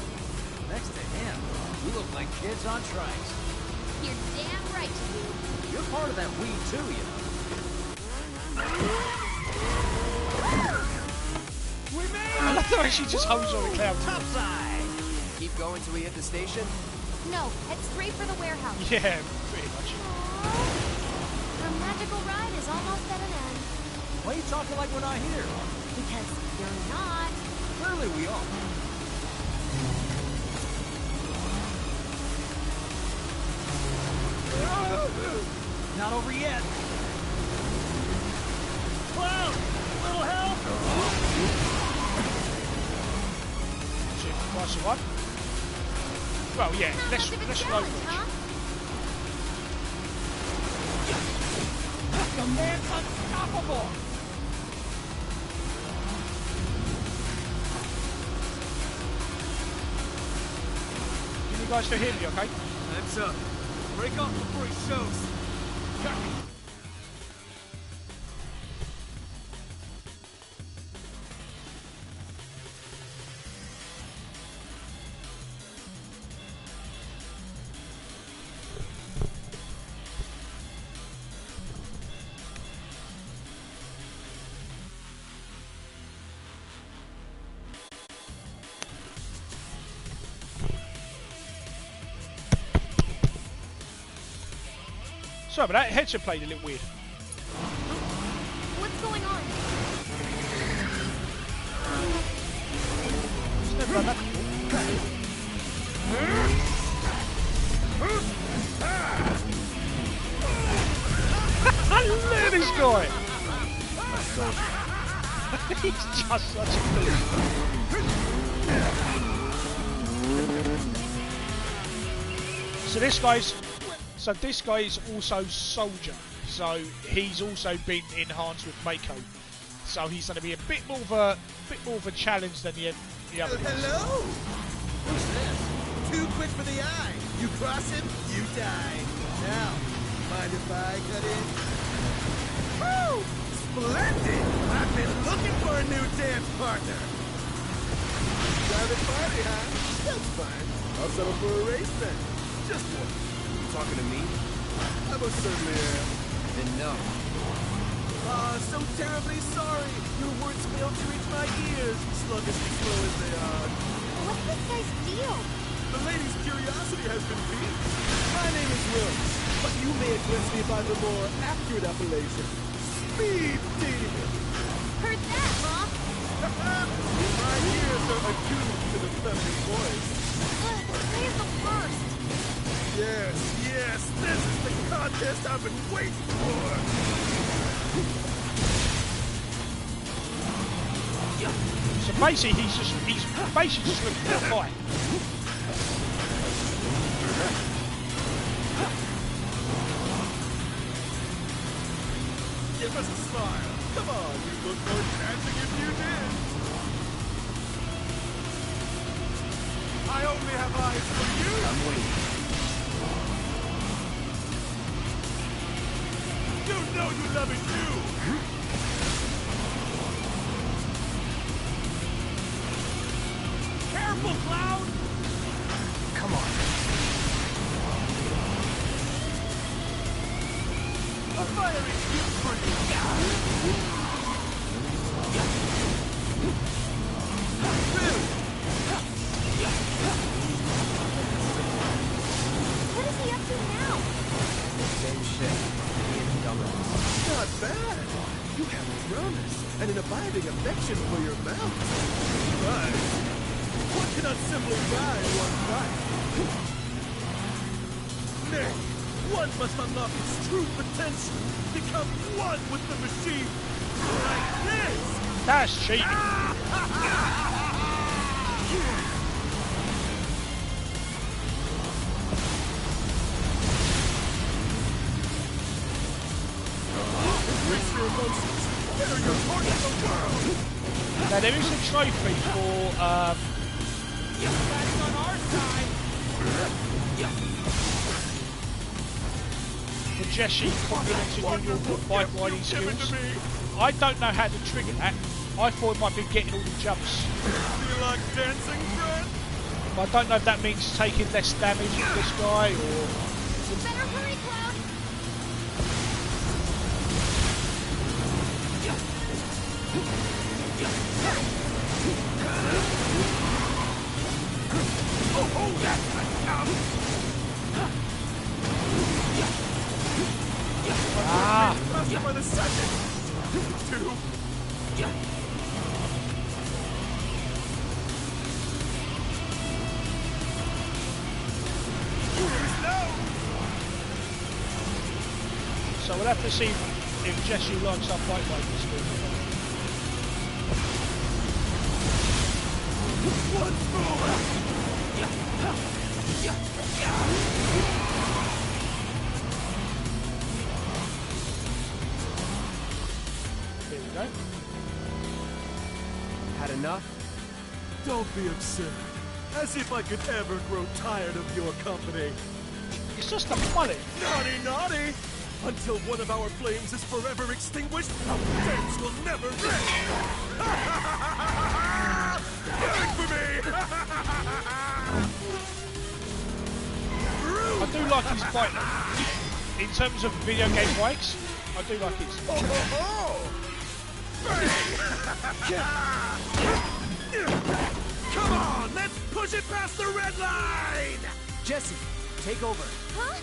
Next to him, we look like kids on trikes. You're damn right you do. You're part of that we too, you know. We made I love the way she just holds on the cloud. Topside! Keep going till we hit the station? No, head straight for the warehouse. Yeah, pretty much. Aww. Our magical ride is almost at an end. Why are you talking like we're not here? Because you're not. Clearly we are. Not over yet. Cloud! Little help! So, price of one. Well, yeah, Not let's much of a road challenge, rage. huh? the man's unstoppable! Can you guys still hear me, okay? Heads up. Break off before he shows. Copy. Sorry, but that headset played a little weird. What's going on? It's never done that Look at this guy! He's just such a fool. So this guy is also Soldier. So he's also been enhanced with Mako. So he's going to be a bit more of a challenge than the other ones. Hello! Who's this? Too quick for the eye. You cross him, you die. Now, mind if I cut in? Woo! Splendid! I've been looking for a new dance partner. Private party, huh? That's fine. I'll settle for a race then. Just one. You talking to me? I most certainly am. Then no. So terribly sorry. Your words failed to reach my ears, sluggish and slow as they are. What's this guy's deal? The lady's curiosity has been piqued. My name is Will, but you may address me by the more accurate appellation, Speed Demon. Heard that, Mom? My ears are attuned to the feminine voice. He's the worst. Yes, this is the contest I've been waiting for. So basically, he's basically just looking for a fight. Give us a smile. Come on, you look more dancing if you did. I only have eyes for you. I'm waiting. You know you love it too. Careful, Cloud! Come on. A fiery gift for you! What is he up to now? Same shit. Being dumbass. Not bad. You have promise and an abiding affection for your mouth. But one cannot simply buy one life. Nay, one must unlock its true potential, become one with the machine, like this! That's cheating. Embrace your emotions. Enter your part of the world. Now there is a trophy for That's on our side. for Jesse complimenting your bike riding skills. I don't know how to trigger that. I thought it might be getting all the jumps. Do you like dancing, friend? But I don't know if that means taking less damage from this guy or... You better hurry, Cloud. Oh, that's Ah! faster by the second. 2. So we'll have to see if Jesse likes our bike riding skills. Once more. Here we go. Had enough? Don't be absurd. As if I could ever grow tired of your company. It's just a mullet. Naughty, naughty! Until one of our flames is forever extinguished, our dance will never end! Yelling for me! I do like his bike. In terms of video game bikes, I do like his. Come on, let's push it past the red line! Jesse, take over. Huh?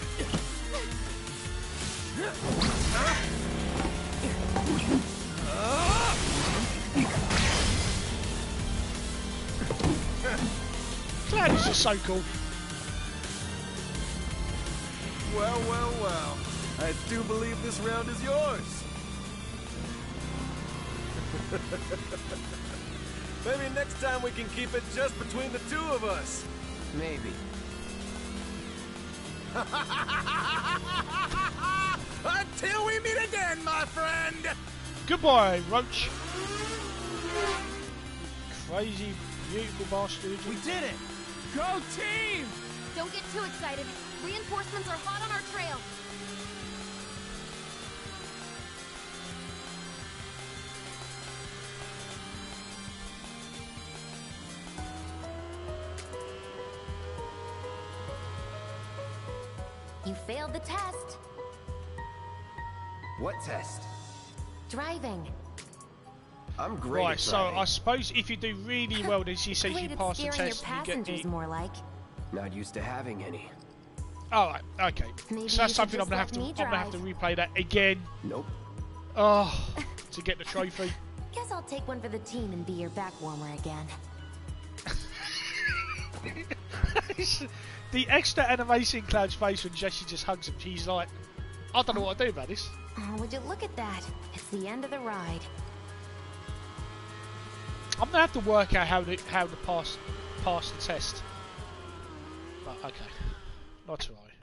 Cloud is just so cool. Well, well, well. I do believe this round is yours. Maybe next time we can keep it just between the two of us. Maybe. Until we meet again, my friend! Goodbye, Roach. Crazy, beautiful bastard. We did it! Go team! Don't get too excited. Reinforcements are hot on our trail. You failed the test. What test? Driving. I'm great Right, at so driving. I suppose if you do really well, then she says Great you at pass the scaring test your and you get passengers, the... more like. Not used to having any. Alright, okay. Maybe So that's you something could I'm just gonna let me have to drive. replay that again. Nope. Oh, to get the trophy. Guess I'll take one for the team and be your back warmer again. The extra animation in Cloud's face when Jesse just hugs him, she's like, I don't know what to do about this. Oh, would you look at that? It's the end of the ride. I'm gonna have to work out how to pass the test. But okay, not to worry.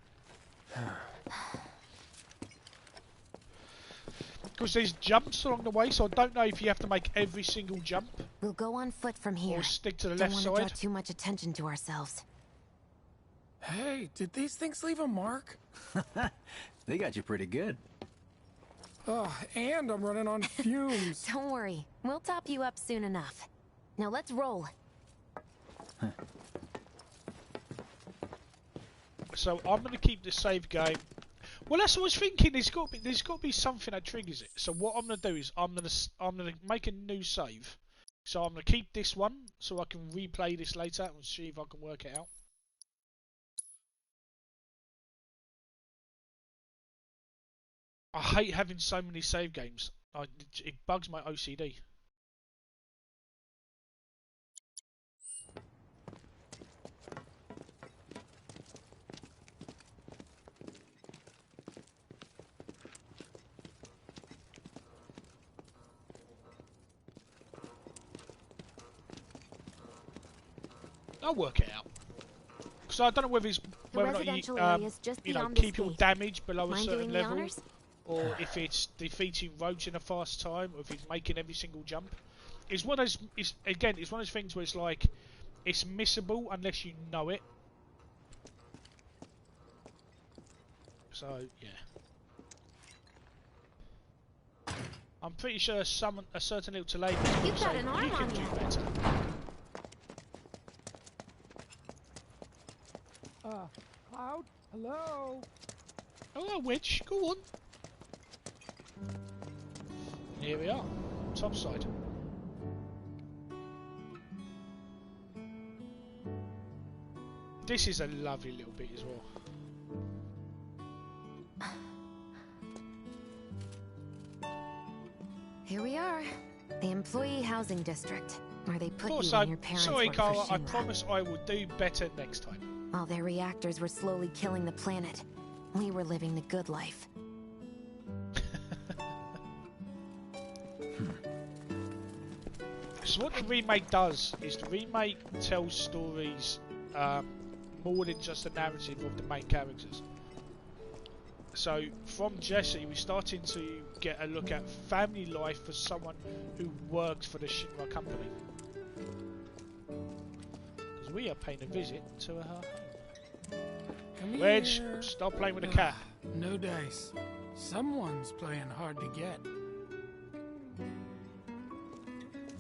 Because there's jumps along the way, so I don't know if you have to make every single jump. We'll go on foot from here. Or stick to the Don't left want to draw side. too much attention to ourselves. Hey, did these things leave a mark? They got you pretty good. Oh, and I'm running on fumes. Don't worry, we'll top you up soon enough. Now let's roll. So I'm gonna keep the save game. Well, that's what I was thinking. There's got to be something that triggers it. So what I'm gonna do is I'm gonna make a new save. So I'm gonna keep this one so I can replay this later and see if I can work it out. I hate having so many save games. It bugs my OCD. I'll work it out. So I don't know whether it's whether or not you know, keep your damage below a certain level, or if it's defeating roads in a fast time, or if it's making every single jump. It's one of those. It's one of those things where it's like it's missable unless you know it. So yeah, I'm pretty sure a certain little lady will say you can do better. Cloud? Hello? Hello, Witch. Go on. Here we are. Top side. This is a lovely little bit as well. Here we are. The employee housing district, where they put you Also, when your parents sorry, worked for Carla. I Shinra. promise I will do better next time. While their reactors were slowly killing the planet, we were living the good life. So what the remake does is the remake tells stories more than just the narrative of the main characters. So from Jesse, we're starting to get a look at family life for someone who works for the Shinra company. Because we are paying a visit to her home. Come Wedge, here. stop playing with the cat. No dice. Someone's playing hard to get.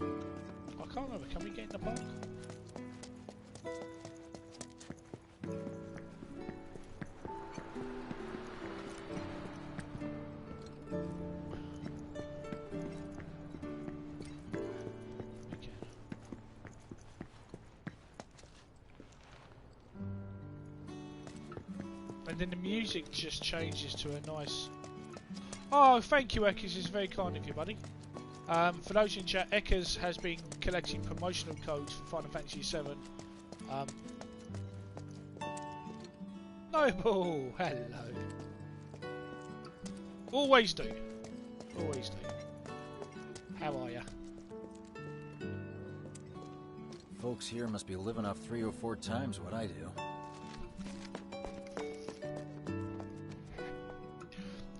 I can't remember, can we get in the park? Okay. And then the music just changes to a nice Oh, thank you, Eckers. It's very kind of you, buddy. For those in chat, Eckers has been collecting promotional codes for Final Fantasy VII. Noble, hello. Always do. Always do. How are ya? Folks here must be living off 3 or 4 times what I do.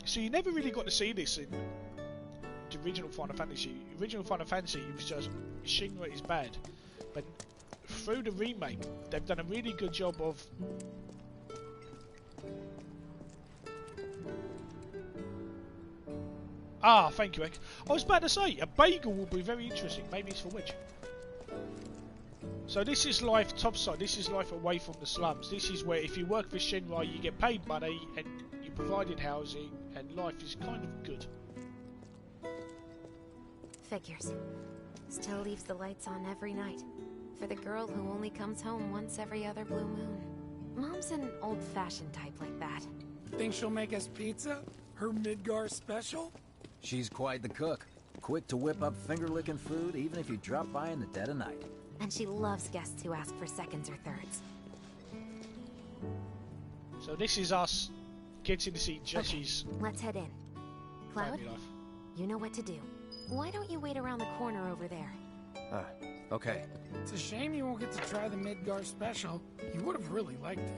So you never really got to see this in the original Final Fantasy. The original Final Fantasy was just Shinra is bad, but through the remake, they've done a really good job of thank you, Ek. I was about to say, a bagel will be very interesting. Maybe it's for which. So this is life topside. This is life away from the slums. This is where if you work for Shinra, you get paid money and you provided housing, and life is kind of good. Figures. Still leaves the lights on every night. For the girl who only comes home once every other blue moon. Mom's an old-fashioned type like that. Think she'll make us pizza? Her Midgar special? She's quite the cook. Quick to whip up finger-licking food, even if you drop by in the dead of night. And she loves guests who ask for seconds or thirds. So this is us getting to see Jesse's... Okay, let's head in. Cloud, you know what to do. Why don't you wait around the corner over there? Okay. It's a shame you won't get to try the Midgar special. You would have really liked it.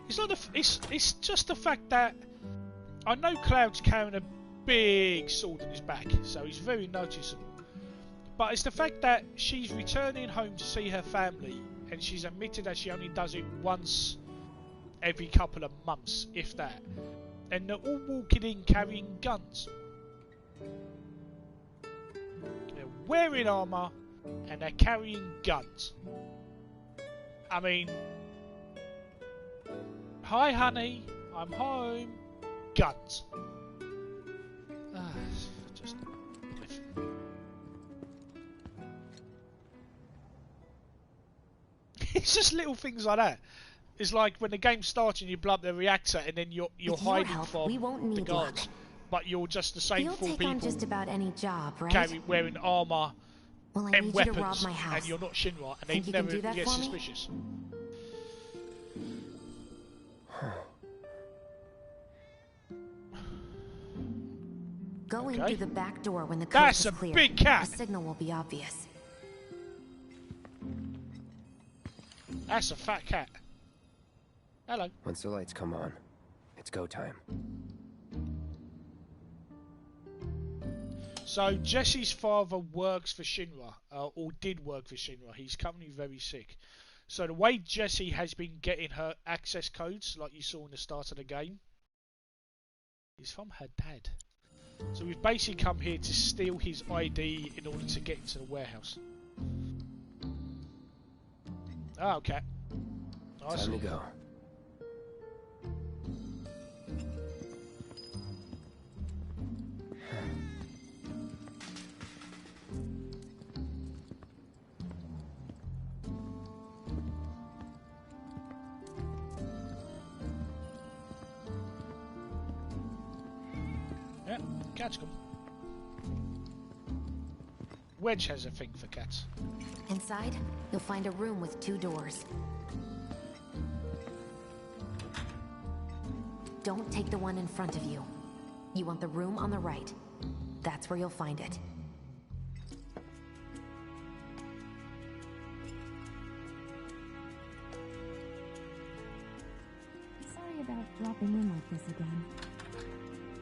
It's not it's just the fact that I know Cloud's carrying a big sword in his back, so he's very noticeable. But it's the fact that she's returning home to see her family, and she's admitted that she only does it once every couple of months, if that. And they're all walking in carrying guns. They're wearing armour and they're carrying guns. I mean, hi honey, I'm home. Guns. Just it's just little things like that. It's like when the game starts and you blow up the reactor and then you're hiding from the guards, but you're just the same 4 people on just about any job, right? wearing armour and weapons, to rob my house. and you're not Shinra, and they never get suspicious. Go in through the back door when the coast is clear. That's a big cat. The signal will be obvious. That's a fat cat. Hello. Once the lights come on, it's go time. So Jesse's father works for Shinra, or did work for Shinra. He's currently very sick. So the way Jessie has been getting her access codes, like you saw in the start of the game, is from her dad. So we've basically come here to steal his ID in order to get into the warehouse. Ah, okay. Nice. Time to go. Yeah, cats come. Wedge has a thing for cats. Inside, you'll find a room with 2 doors. Don't take the one in front of you. You want the room on the right. That's where you'll find it. Sorry about dropping in like this again.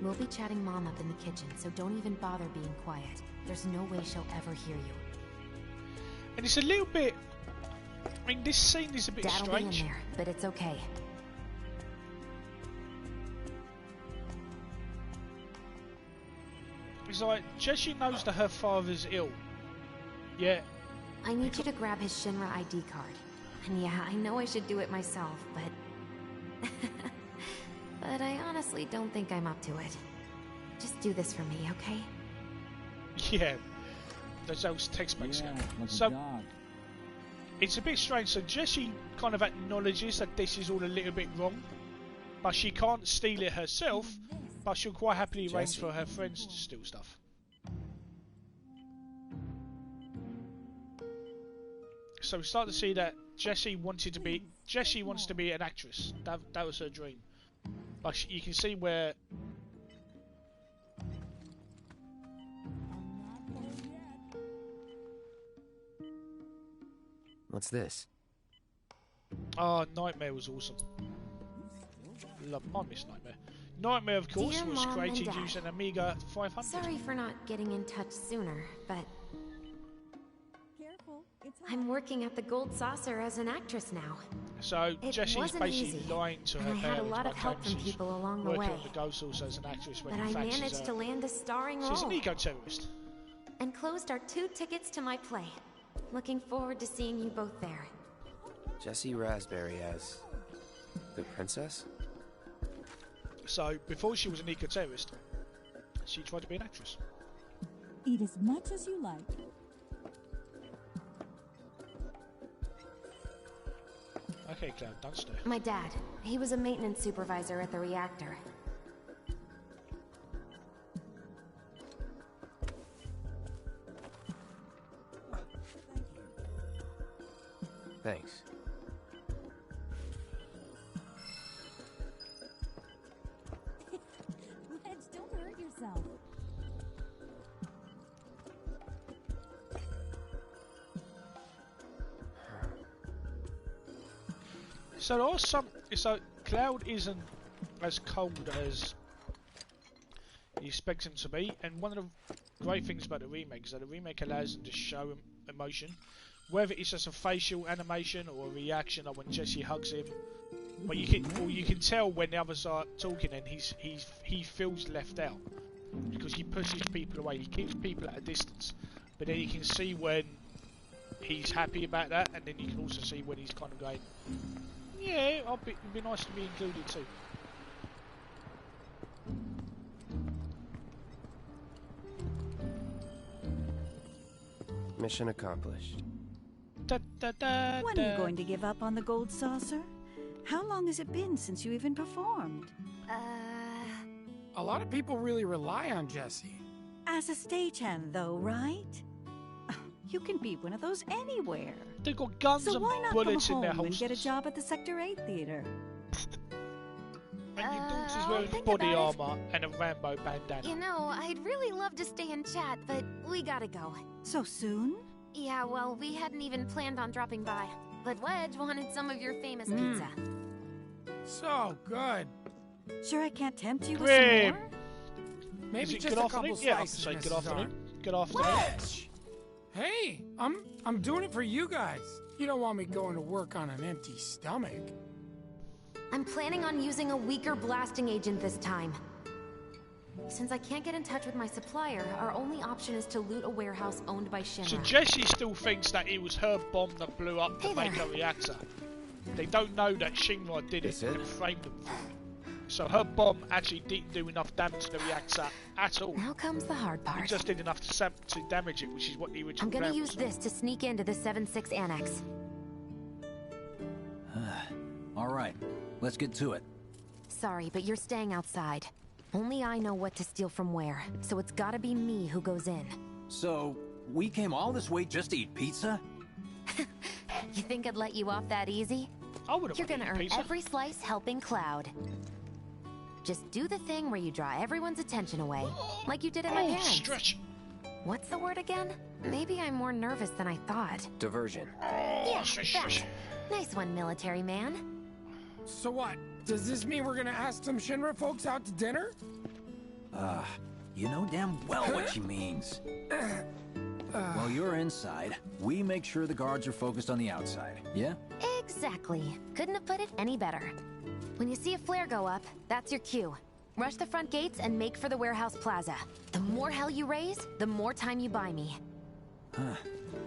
We'll be chatting Mom up in the kitchen, so don't even bother being quiet. There's no way she'll ever hear you. And it's a little bit... I mean, this scene is a bit Dad'll strange. be in there, but it's okay. It's like, Jessie knows that her father's ill. Yeah. I need you to grab his Shinra ID card. And yeah, I know I should do it myself, but... but I honestly don't think I'm up to it. Just do this for me, okay? Yeah. Those text backs. So, it's a bit strange. So Jessie kind of acknowledges that this is all a little bit wrong. but she can't steal it herself, but she'll quite happily arrange Jesse. for her friends to steal stuff. So we start to see that Jessie wants to be an actress. That was her dream. But you can see where What's this? oh, Nightmare was awesome. Love my Miss Nightmare. Nightmare, of course, Dear was Mom and created Dad, using Amiga 500. Sorry for not getting in touch sooner, but I'm working at the Gold Saucer as an actress now. So It Jessie's wasn't basically easy, lying to her and I had a parents lot by of help claiming from she's people along the working way. at the Gold Saucer as an actress when But in I fact managed to land a starring she's an role eco-terrorist. and closed our 2 tickets to my play. Looking forward to seeing you both there. Jessie Raspberry as the princess? So before she was an eco-terrorist, she tried to be an actress. Eat as much as you like. Okay, Cloud, don't stare. My dad, he was a maintenance supervisor at the reactor. Thanks. Ledge, don't hurt yourself. So there are some. So Cloud isn't as cold as you expect him to be, and one of the great things about the remake is that the remake allows him to show emotion, whether it's just a facial animation or a reaction, or when Jessie hugs him. But you can tell when the others are talking, and he feels left out because he pushes people away. He keeps people at a distance, but then you can see when he's happy about that, and then you can also see when he's kind of going, yeah, it'd be nice to be included too. Mission accomplished. Da, da, da, When are you going to give up on the Gold Saucer? How long has it been since you even performed? A lot of people really rely on Jessie. As a stagehand, though, right? You can be one of those anywhere. They've got guns so and why not bullets come in their home and holsters. get a job at the Sector 8 theater? And your daughter's wearing think body about it. armor and a Rambo bandana. You know, I'd really love to stay and chat, but we gotta go. So soon? Yeah, well, we hadn't even planned on dropping by. But Wedge wanted some of your famous pizza. So good. Sure I can't tempt you with Grim. some more? Maybe Is it just good a afternoon? couple Yeah, I can slices, say good Mrs. afternoon. Arn. Good afternoon. Wedge! Hey, I'm doing it for you guys. You don't want me going to work on an empty stomach. I'm planning on using a weaker blasting agent this time. Since I can't get in touch with my supplier, our only option is to loot a warehouse owned by Shinra. So Jessie still thinks that it was her bomb that blew up the Hey there. Maker reactor. They don't know that Shinra did it That's it? and framed them for it. So her bomb actually didn't do enough damage to the reactor at all. Now comes the hard It part. just did enough to damage it, which is what the original I'm gonna plan use was. this to sneak into the 7-6 annex. All right, let's get to it. Sorry, but you're staying outside. Only I know what to steal from where, so it's gotta be me who goes in. So, we came all this way just to eat pizza? You think I'd let you off that easy? I would've You're wanted gonna earn pizza. every slice helping Cloud. Just do the thing where you draw everyone's attention away, like you did at my Oh, parents. stretch. What's the word again? Maybe I'm more nervous than I thought. Diversion. Yeah, shush, that. shush. Nice one, military man. So what? Does this mean we're gonna ask some Shinra folks out to dinner? You know damn well what she means. While you're inside, we make sure the guards are focused on the outside, yeah? Exactly. Couldn't have put it any better. When you see a flare go up, that's your cue. Rush the front gates and make for the warehouse plaza. The more hell you raise, the more time you buy me.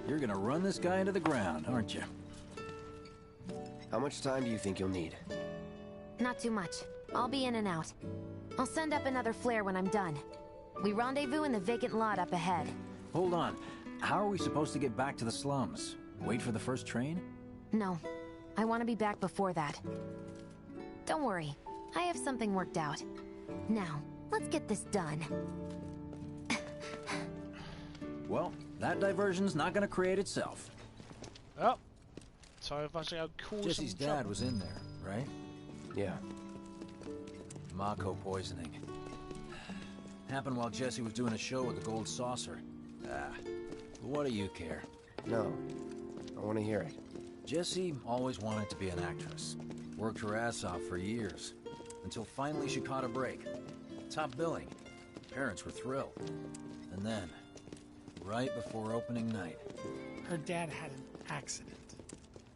You're gonna run this guy into the ground, aren't you? How much time do you think you'll need? Not too much. I'll be in and out. I'll send up another flare when I'm done. We rendezvous in the vacant lot up ahead. Hold on. How are we supposed to get back to the slums? Wait for the first train? No, I want to be back before that. Don't worry. I have something worked out. Now, let's get this done. Well, that diversion's not gonna create itself. Oh. So if I say I'll call Jesse's some dad trouble. was in there, right? Yeah. Mako poisoning. Happened while Jesse was doing a show with the Gold Saucer. Ah, what do you care? No. I want to hear it. Jessie always wanted to be an actress. Worked her ass off for years. Until finally she caught a break. Top billing. Parents were thrilled. And then, right before opening night, Her dad had an accident.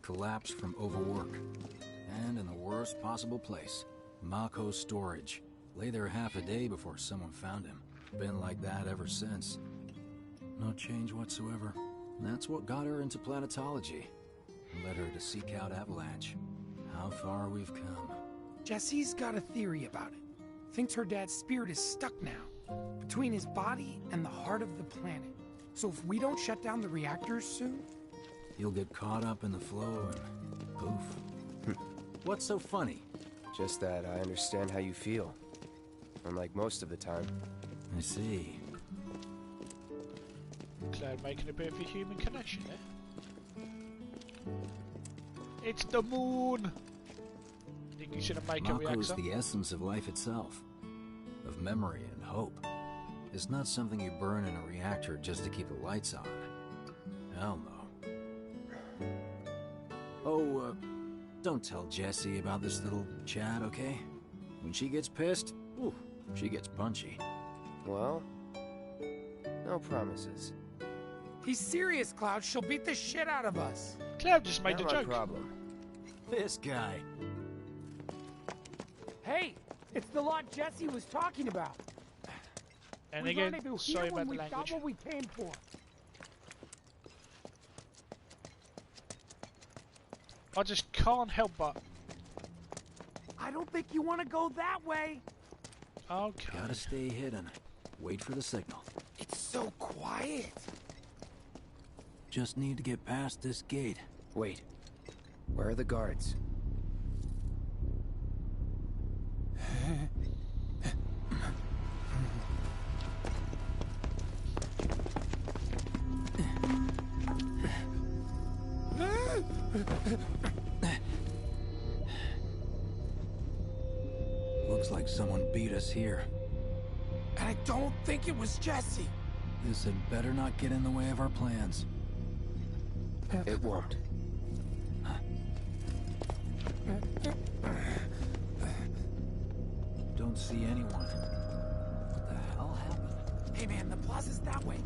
collapsed from overwork. And in the worst possible place, Mako's storage. Lay there half a day before someone found him. Been like that ever since. No change whatsoever. And that's what got her into planetology. Led her to seek out Avalanche. How far we've come. Jesse's got a theory about it. Thinks her dad's spirit is stuck now, between his body and the heart of the planet. So if we don't shut down the reactors soon... You'll get caught up in the flow and poof. What's so funny? Just that I understand how you feel. Unlike most of the time. I see. Cloud making a bit of a human connection there. It's the moon! Think you shouldn't make a Mako's reactor? the essence of life itself. Of memory and hope. It's not something you burn in a reactor just to keep the lights on. Hell no. Oh, don't tell Jessie about this little chat, okay? When she gets pissed, ooh, she gets punchy. Well, no promises. He's serious, Cloud. She'll beat the shit out of us. Cloud just made Not a my joke. problem. This guy. Hey, it's the lot Jesse was talking about. And we again, rendezvous sorry here when about the we language. got what we came for. I just can't help but... I don't think you want to go that way. Okay. Gotta stay hidden. Wait for the signal. It's so quiet. Just need to get past this gate. Wait. Where are the guards? Looks like someone beat us here. And I don't think it was Jesse. This had better not get in the way of our plans. It won't. Don't see anyone. What the hell happened? Hey man, the plaza's that way.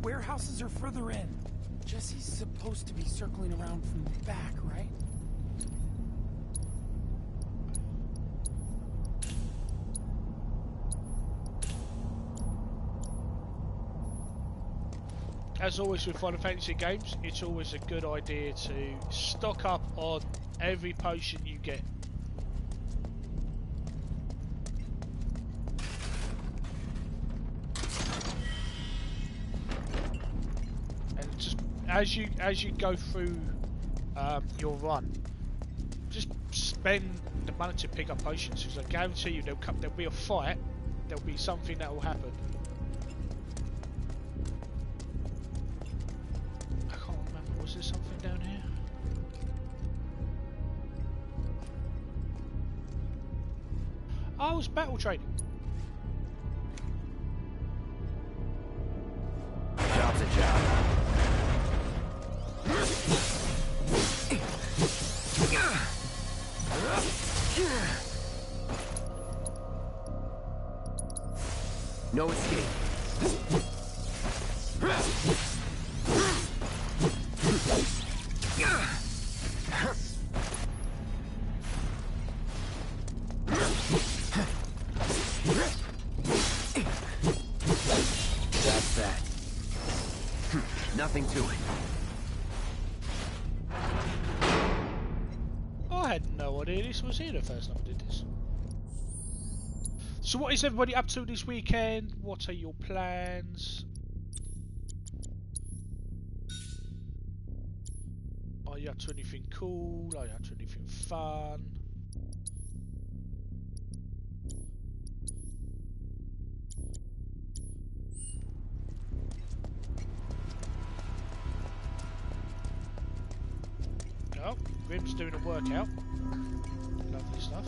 Warehouses are further in. Jesse's supposed to be circling around from the back, right? As always with Final Fantasy games, it's always a good idea to stock up on every potion you get. And just as you go through your run, just spend the money to pick up potions, because I guarantee you there'll be a fight, there'll be something that will happen. Was there something down here? Oh, it's battle training. Job's a job. No escape. That's that. Nothing to it. I had no idea this was here the first time I did this. So what is everybody up to this weekend? What are your plans? Are you up to anything cool? Are you up to anything fun? Oh, Grim's doing a workout. Lovely stuff.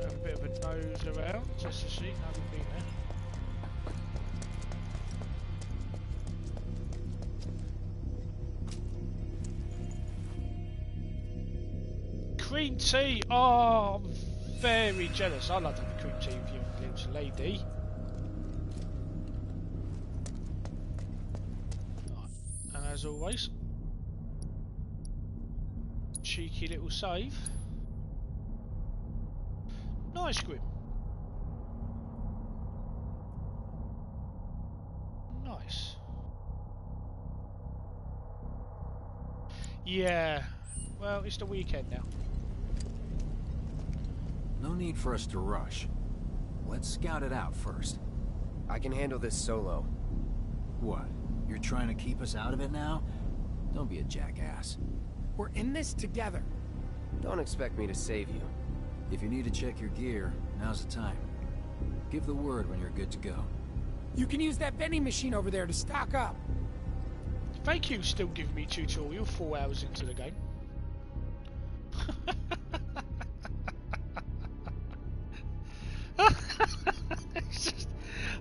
Have a bit of a nose around just to see. No, we've been there. Cream tea! Oh, I'm very jealous. I'd love to have a cream tea with you and Glitch Lady. Right. And as always, cheeky little save. Nice, Grim. Nice. Yeah. Well, it's the weekend now. No need for us to rush. Let's scout it out first. I can handle this solo. What? You're trying to keep us out of it now? Don't be a jackass. We're in this together. Don't expect me to save you. If you need to check your gear, now's the time. Give the word when you're good to go. You can use that vending machine over there to stock up. Thank you, still giving me tutorial 4 hours into the game.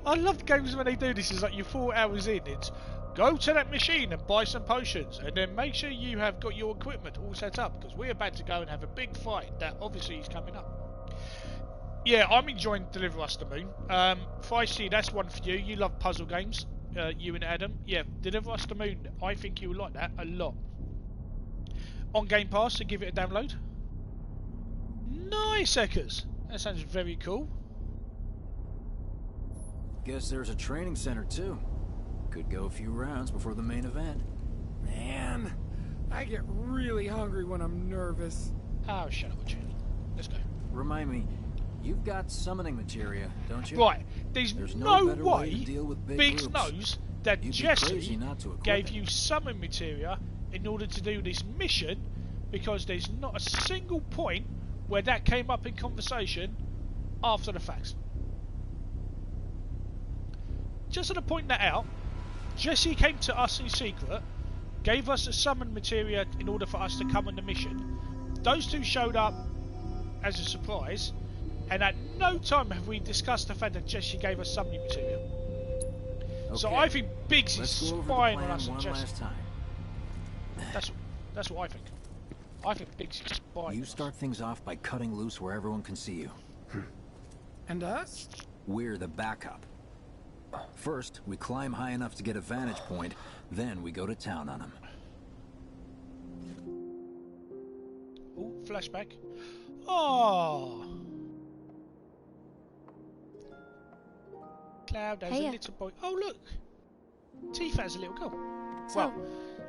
I love games when they do this. It's like you're 4 hours in. It's go to that machine and buy some potions, and then make sure you have got your equipment all set up because we're about to go and have a big fight that obviously is coming up. Yeah, I'm enjoying Deliver Us the Moon. Feisty, that's one for you. You love puzzle games, you and Adam. Yeah, Deliver Us the Moon. I think you will like that a lot. On Game Pass, so give it a download. Nice, Eckers. That sounds very cool. Guess there's a training center too. Could go a few rounds before the main event. Man, I get really hungry when I'm nervous. Oh, shut up, you. Let's go. Remind me, you've got summoning materia, don't you? Right, there's no way to deal with Biggs groups. knows that You'd be Jesse crazy not to equip gave it. you summon materia in order to do this mission, because there's not a single point where that came up in conversation after the facts. Just to point that out, Jesse came to us in secret, gave us a summon materia in order for us to come on the mission. Those two showed up as a surprise, and at no time have we discussed the fact that Jesse gave us summoning materia. Okay. So I think Biggs is Let's go over the spying on plan us and one Jesse. last time. That's what I think. I think Biggs is spying. You start things off by cutting loose where everyone can see you. And us? We're the backup. First, we climb high enough to get a vantage point, then we go to town on them. Oh, flashback. Oh. Cloud has a little boy. Oh, look. Tifa has a little girl. So, well,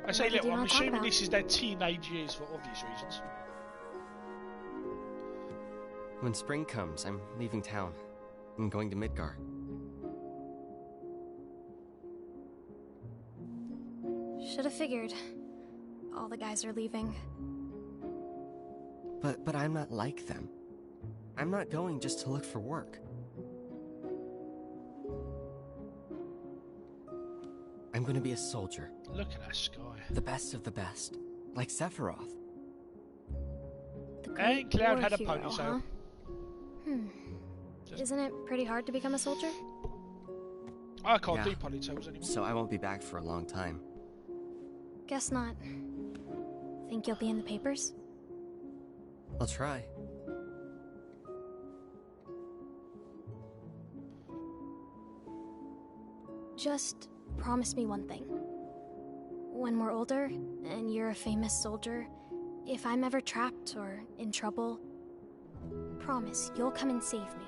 I say what did little, you I'm wanna talk assuming about? this is their teenage years for obvious reasons. When spring comes, I'm leaving town. I'm going to Midgar. Should have figured. All the guys are leaving. But I'm not like them. I'm not going just to look for work. I'm going to be a soldier. Look at that sky. The best of the best. Like Sephiroth. And Cloud War had a hero, ponytail. huh? Isn't it pretty hard to become a soldier? I can't Yeah. do ponytails anymore. So I won't be back for a long time. Guess not. Think you'll be in the papers? I'll try. Just promise me one thing. When we're older, and you're a famous soldier, if I'm ever trapped or in trouble, promise you'll come and save me.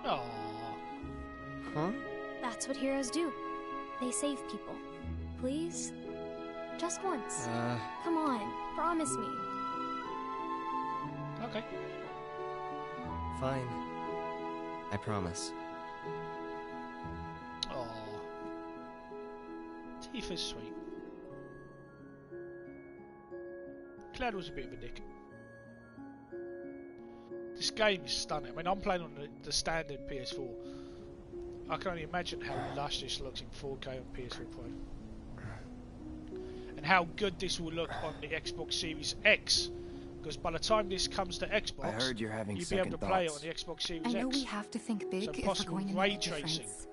Aww. Huh? That's what heroes do. They save people. Please? Just once. Come on, promise me. Okay. Fine. I promise. Aww. Tifa's sweet. Cloud was a bit of a dick. This game is stunning. I mean, I'm playing on the standard PS4. I can only imagine how lush this looks in 4K on PS4 Pro. And how good this will look on the Xbox Series X. Because by the time this comes to Xbox, I heard you're having you'll be able to play it on the Xbox Series X. I know we have to think big so if we're going to ray make a tracing. difference.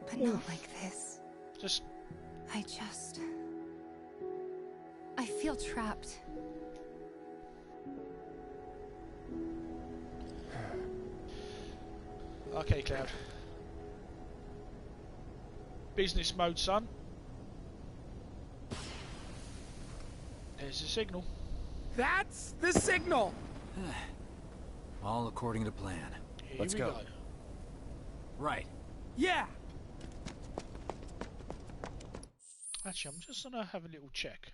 But not like this. I feel trapped. Okay, Cloud. Business mode, son. There's the signal. That's the signal! All according to plan. Let's go. Right. Yeah! Actually, I'm just gonna have a little check.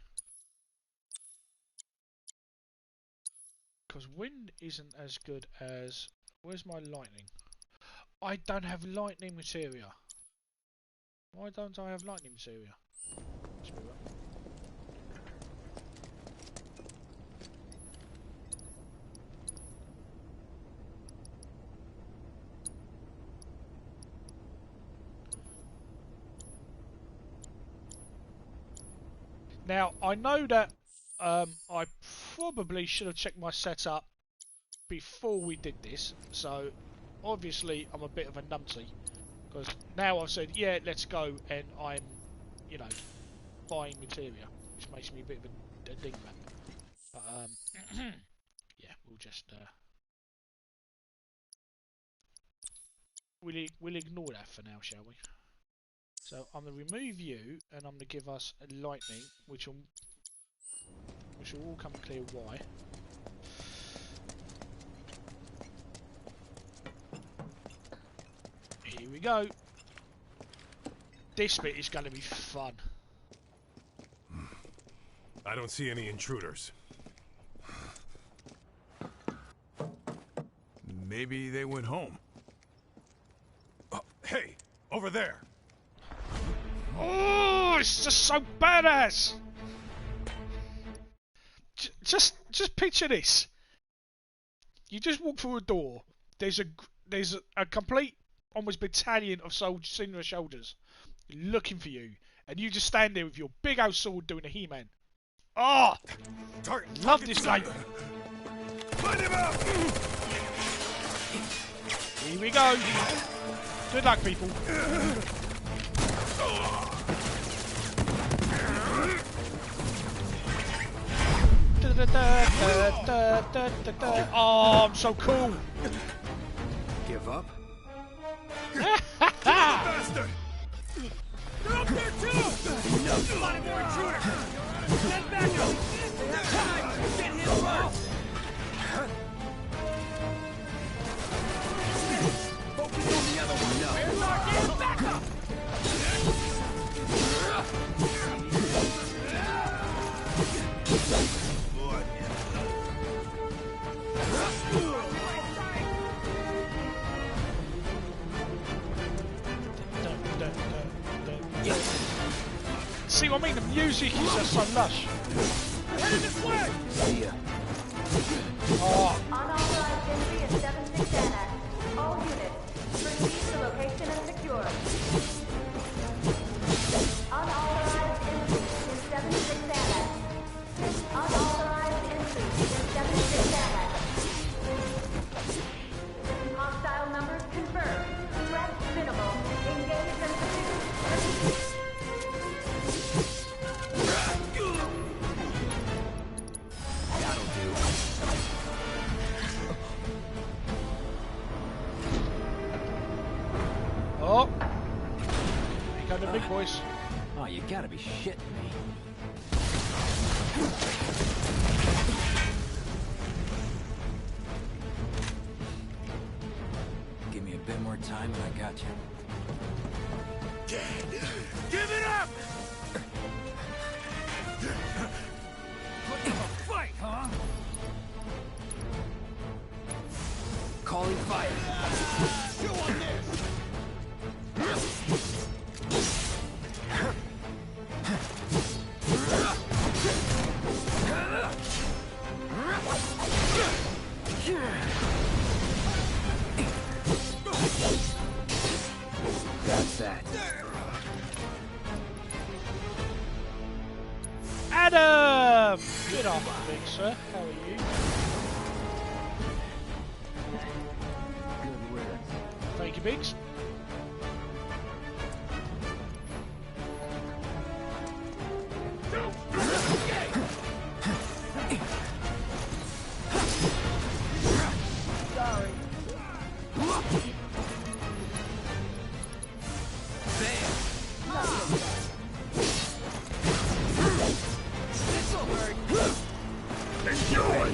Because wind isn't as good as... Where's my lightning? I don't have lightning materia. Why don't I have lightning materia? Now, I know that I probably should have checked my setup before we did this, so obviously I'm a bit of a numpty, because now I've said, yeah, let's go, and I'm, you know, buying materia, which makes me a bit of a dingbat. But, yeah, we'll just, we'll ignore that for now, shall we? So I'm going to remove you, and I'm going to give us a lightning, which will all come clear why. Here we go. This bit is going to be fun. I don't see any intruders. Maybe they went home. Oh, hey, over there. Oh, it's just so badass. Just picture this. You just walk through a door. There's a complete, almost battalion of soldiers sitting on your shoulders, looking for you, and you just stand there with your big old sword doing a He-Man. Oh, love this game. Find him out. Here we go. Good luck, people. Oh, I'm so cool. Give up? Bastard! They're up there too! No. Spotted more intruders! Send back up! They have time! Get him off! Focus on the other one! No. Where's our damn backup? See what I mean? The music is just so lush. Headed this way! See ya. Oh. Unauthorized entry in 7-6 Annex. All units, proceed to location and secure. Unauthorized entry in 7-6 Annex. Unauthorized entry in 7-6 Annex. Hostile numbers confirmed. Threat minimal. Engage and pursue. That'll do. Oh. Here come the big boys. Oh, you gotta be shitting me. Give me a bit more time and I got you. Give it up! Fight, huh? Calling fire. Chew on this! that. Adam! Good afternoon, sir. How are you? Good riddance. Thank you, Biggs. Sorry. This'll hurt. Enjoy.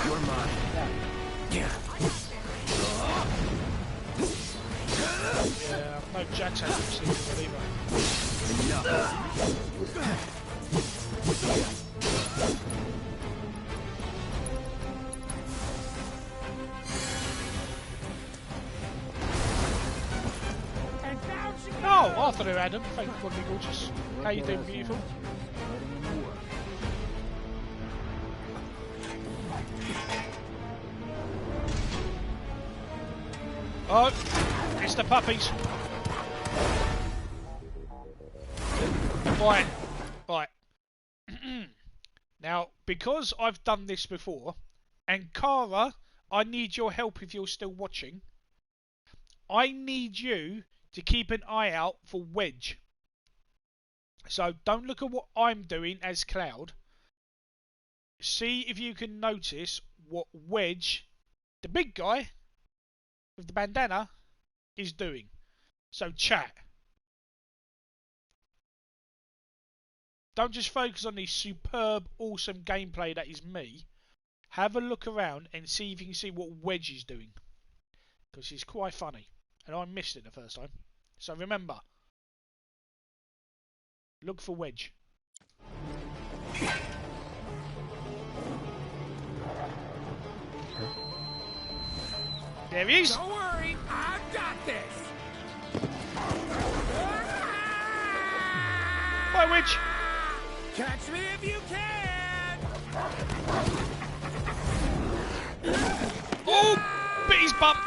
You're mine. Yeah, no Jack's had to see it either. Oh, afternoon, Adam. Thank you for being gorgeous. How you doing, beautiful? Oh, it's the puppies. Right, right. Now, because I've done this before, and Kara, I need your help if you're still watching. I need you to keep an eye out for Wedge. So don't look at what I'm doing as Cloud. See if you can notice what Wedge, the big guy with the bandana, is doing. So chat. Don't just focus on the superb, awesome gameplay that is me. Have a look around and see if you can see what Wedge is doing. Because he's quite funny. And I missed it the first time. So remember. Look for Wedge. There he is. Don't worry, I've got this. Bye, Wedge. Catch me if you can. Oh, bit his bum.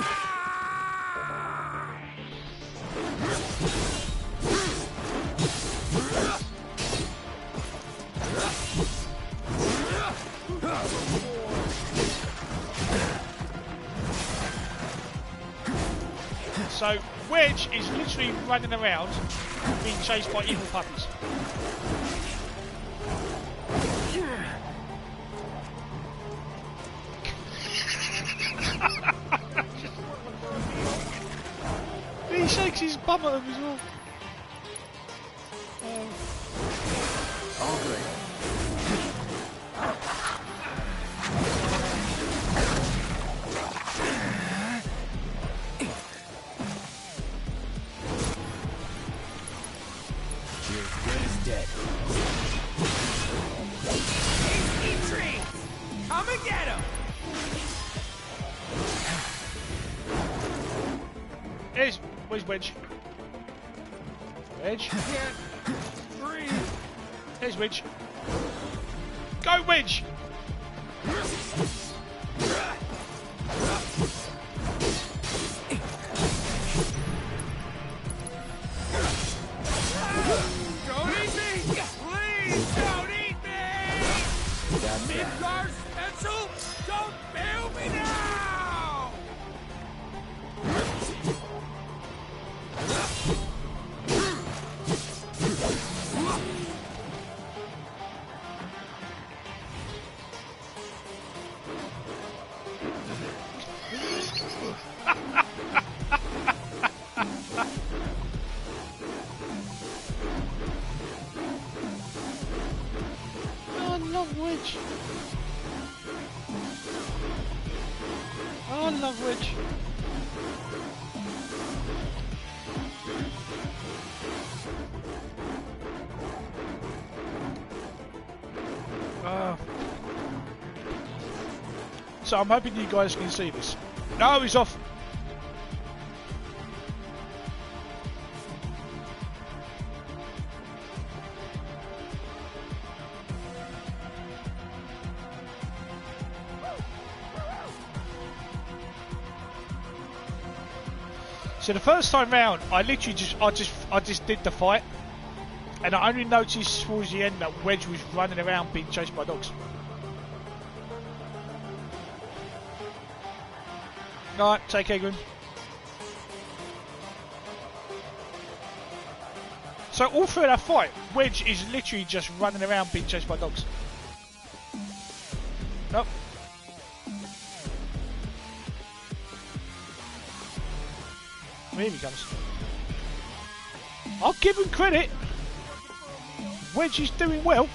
So, Wedge is literally running around being chased by evil puppies. He shakes his bum at him as well. All good. You're as good as dead. Eat trees. Come and get him. Where's Wedge? Wedge? Can't breathe. There's Wedge. Go, Wedge! Don't eat me! Please don't eat me! Midgar special? Don't fail me now! I love Wedge. I love Wedge. So I'm hoping you guys can see this. No, he's off. So the first time round, I literally just did the fight, and I only noticed towards the end that Wedge was running around being chased by dogs. Alright, take care, Grim. So all through that fight, Wedge is literally just running around being chased by dogs. Nope. Here he comes. I'll give him credit. Wedge is doing well.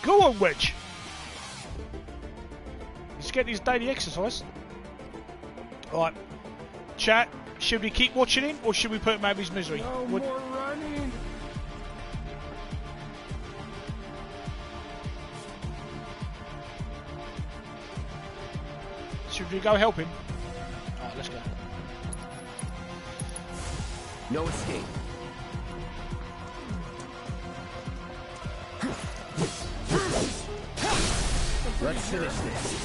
Go on, Wedge. He's getting his daily exercise. Alright. Chat, should we keep watching him or should we put him out of his misery? No more running. Should we go help him? Alright, let's go. No escape. Let's finish this.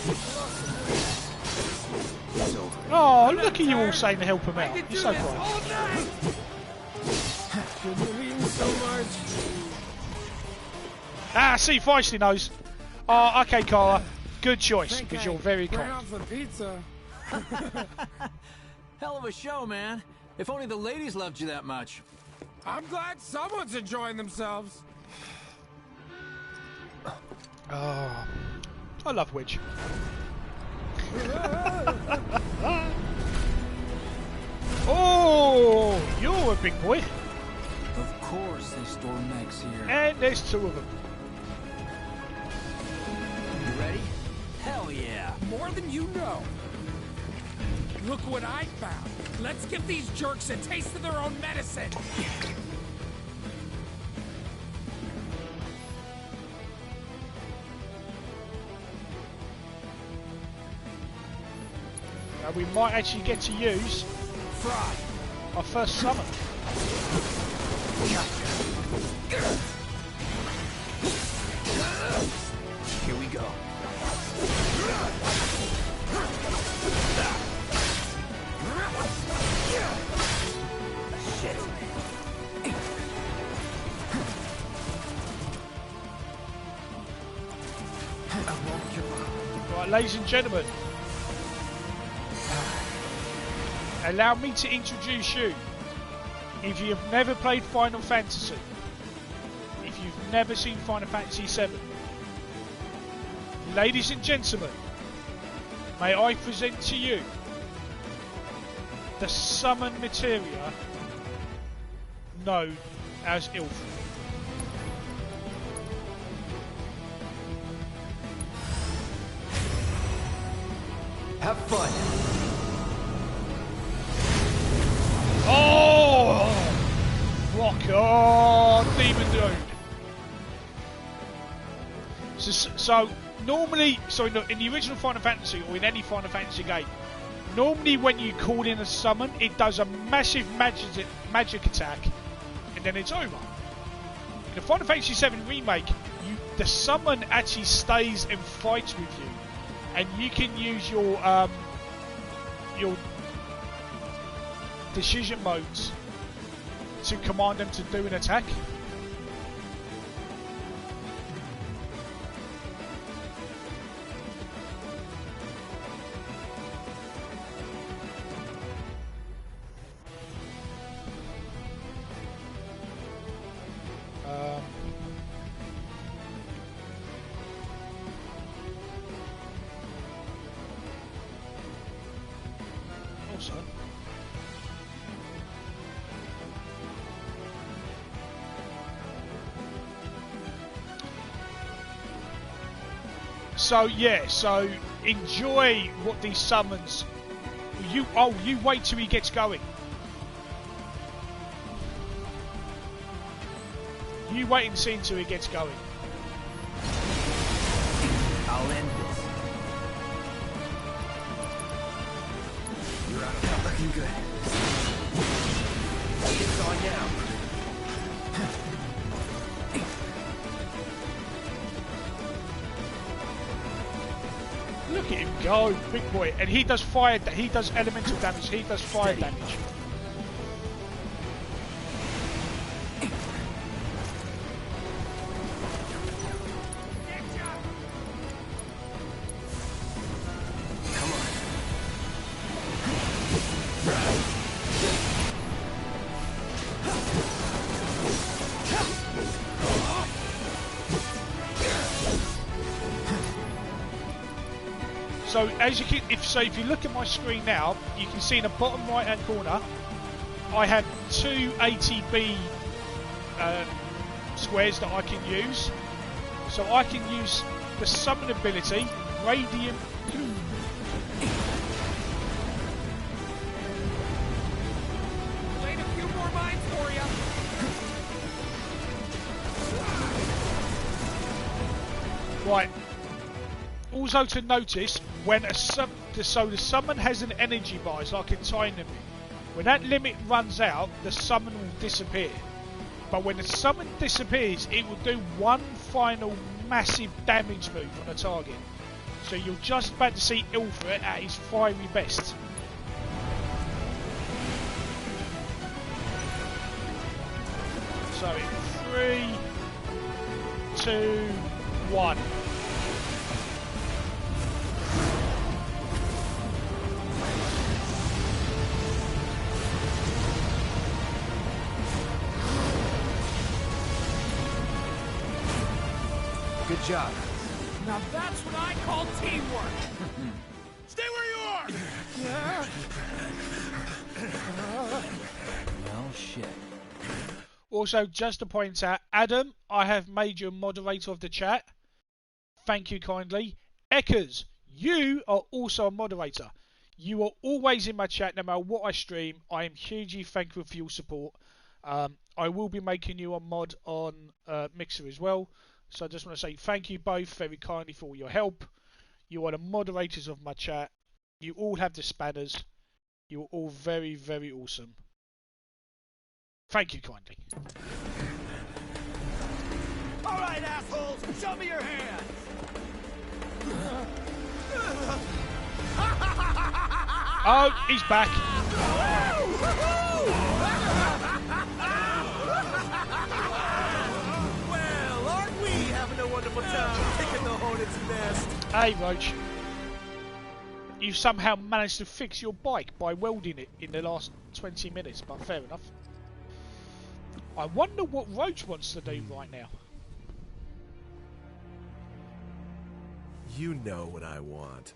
It's over. Oh, look at you all saying to help him out. You're so kind. You're eating so much. Ah, see, Feisty knows. Oh, okay, Cara. Good choice, because you're very Burn kind. off the pizza. Hell of a show, man. If only the ladies loved you that much. I'm glad someone's enjoying themselves. Oh, I love Wedge. Oh, you're a big boy. Of course they store mechs here. And there's two of them. You ready? Hell yeah. More than you know. Look what I found. Let's give these jerks a taste of their own medicine. Now we might actually get to use our first summon. Here we go. Shit. Right, ladies and gentlemen, allow me to introduce you. If you have never played Final Fantasy, if you've never seen Final Fantasy VII, ladies and gentlemen, may I present to you the summon materia known as Ilf. Have fun. Oh! Rock on, Demon Dude. So normally, in the original Final Fantasy or in any Final Fantasy game, normally when you call in a summon, it does a massive magic attack, and then it's over. In the Final Fantasy VII Remake, the summon actually stays and fights with you, and you can use your decision modes to command them to do an attack. Also, so enjoy what these summons. You wait till he gets going. You wait and see until he gets going. I'll end this. You're out of luck. Looking good. It's on now. Look at him go, big boy, and he does fire. He does elemental damage. He does fire damage. So as you can, if you look at my screen now, you can see in the bottom right hand corner, I have two ATB squares that I can use. So I can use the summon ability, Radiant. Laid a few more mines for you. Right. Also to notice, when the summon has an energy bar, it's like a time limit. When that limit runs out, the summon will disappear. But when the summon disappears, it will do one final massive damage move on a target. So you're just about to see Ilfra at his fiery best. So in 3, 2, 1. Good job. Now that's what I call teamwork. Stay where you are. Well, shit. Also, just to point out, Adam, I have made you a moderator of the chat. Thank you kindly. Eckers, you are also a moderator. You are always in my chat no matter what I stream. I am hugely thankful for your support. I will be making you a mod on Mixer as well. So I just want to say thank you both very kindly for all your help. You are the moderators of my chat. You all have the spanners. You are all very, very awesome. Thank you kindly. All right, assholes, show me your hands. Oh, he's back. Well, aren't we having a wonderful time kicking the hornet's nest? Hey, Roach. You somehow managed to fix your bike by welding it in the last 20 minutes, but fair enough. I wonder what Roach wants to do right now. You know what I want.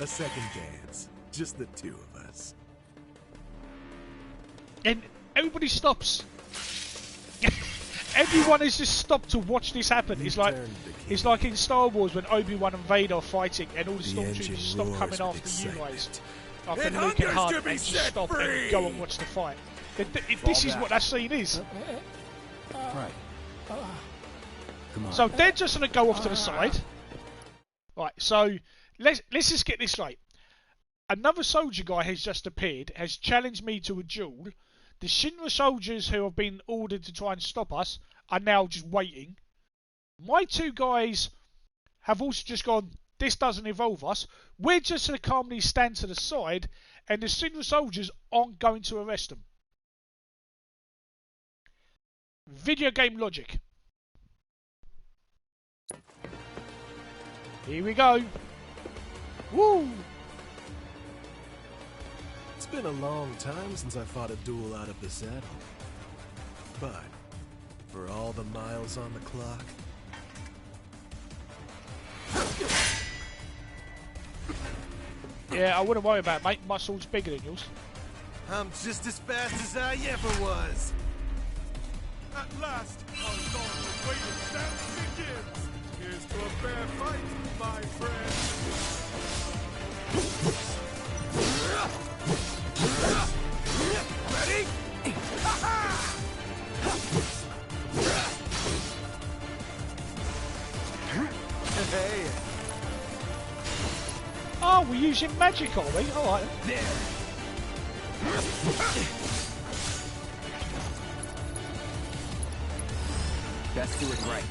A second dance. Just the two of us. And everybody stops. Everyone has just stopped to watch this happen. It's like in Star Wars when Obi-Wan and Vader are fighting and all the stormtroopers stop coming after you guys. After Luke and Han, and just stop and go and watch the fight. This is what that scene is. Right. Come on. So they're just going to go off to the side. Right, so let's just get this straight. Another soldier guy has just appeared, has challenged me to a duel. The Shinra soldiers who have been ordered to try and stop us are now just waiting. My two guys have also just gone, this doesn't involve us. We're just going to calmly stand to the side and the Shinra soldiers aren't going to arrest them. Video game logic. Here we go. Woo! It's been a long time since I fought a duel out of the saddle. But for all the miles on the clock... Yeah, I wouldn't worry about it, mate. My sword's bigger than yours. I'm just as fast as I ever was. At last, our long-awaited dance begins. Here's to a fair fight, my friend. Ready? Hey. Oh, we're using magic, are we? Alright. Best do it right.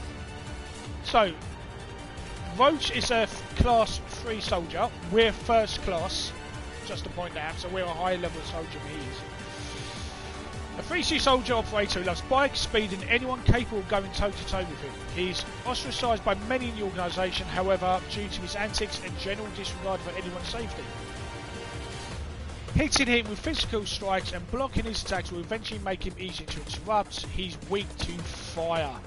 So, Roach is a class 3 soldier. We're first class, just to point out, so we're a higher level soldier than he is. A 3C soldier operator who loves bike, speed and anyone capable of going toe to toe with him. He's ostracised by many in the organisation, however, due to his antics and general disregard for anyone's safety. Hitting him with physical strikes and blocking his attacks will eventually make him easy to interrupt. He's weak to fire.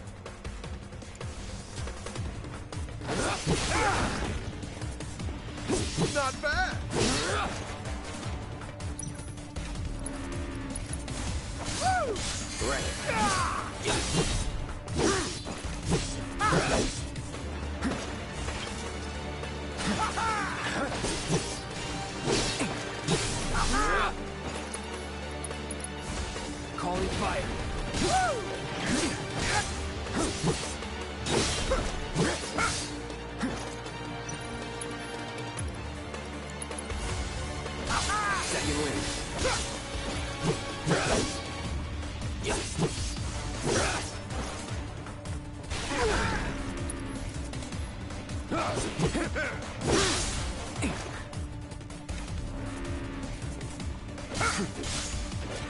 Not bad. Calling fire. Second wind.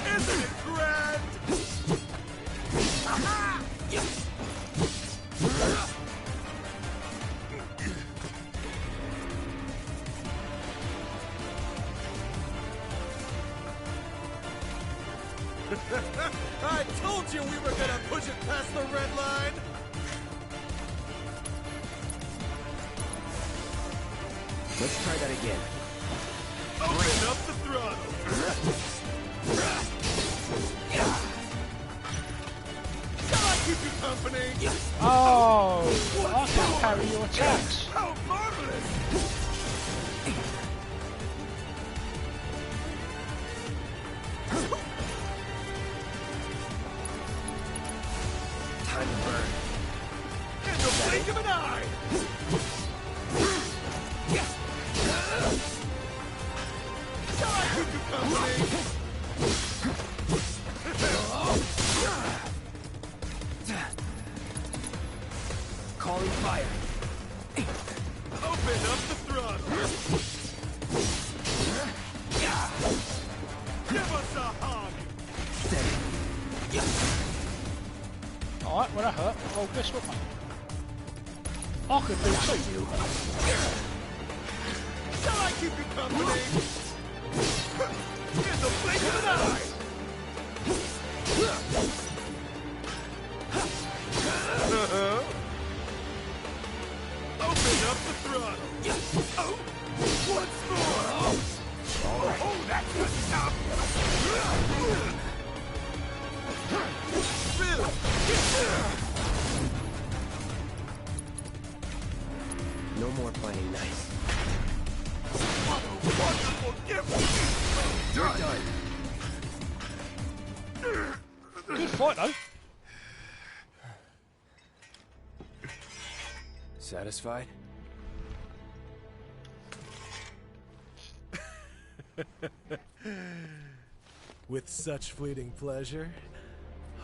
Isn't it grand? I told you we were gonna push it past the red line. Let's try that again. Open up the throttle. Shall I keep you company? Oh, I can parry your attacks. How marvelous! Time to burn. In the blink of an eye! Shall I keep you company? Calling fire. Open up the throttle. Give us a hug. Alright, well that hurt. Well, guess what, mate? I could do too. Shall I keep you company? In the blink of an eye. Open up the throttle. Oh, once more. Oh, that's good stuff. Really? No more playing nice. What a wonderful gift. You're done. Good fight, though. Satisfied? With such fleeting pleasure?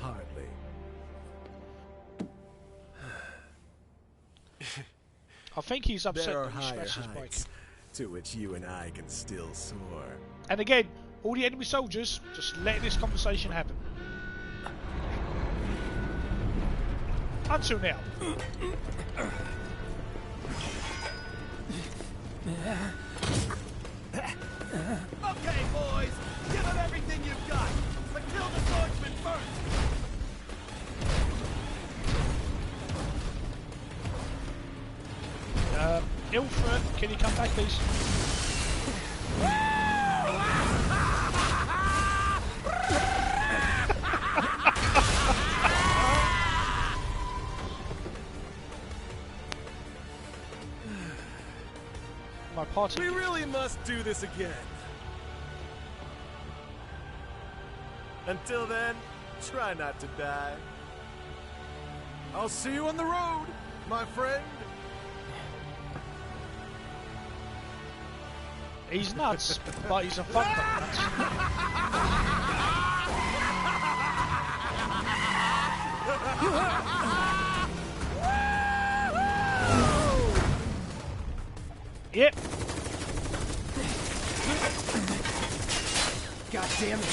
Hardly. I think he's upset There are that he higher smashed his bike. heights to which you and I can still soar. And again, all the enemy soldiers, just letting this conversation happen. Until now. Okay, boys, give them everything you've got, but kill the swordsman first. Ilford, can you come back, please? My party. We really must do this again. Until then, try not to die. I'll see you on the road, my friend. He's nuts, but he's a fucked up nuts. Yep. God damn it.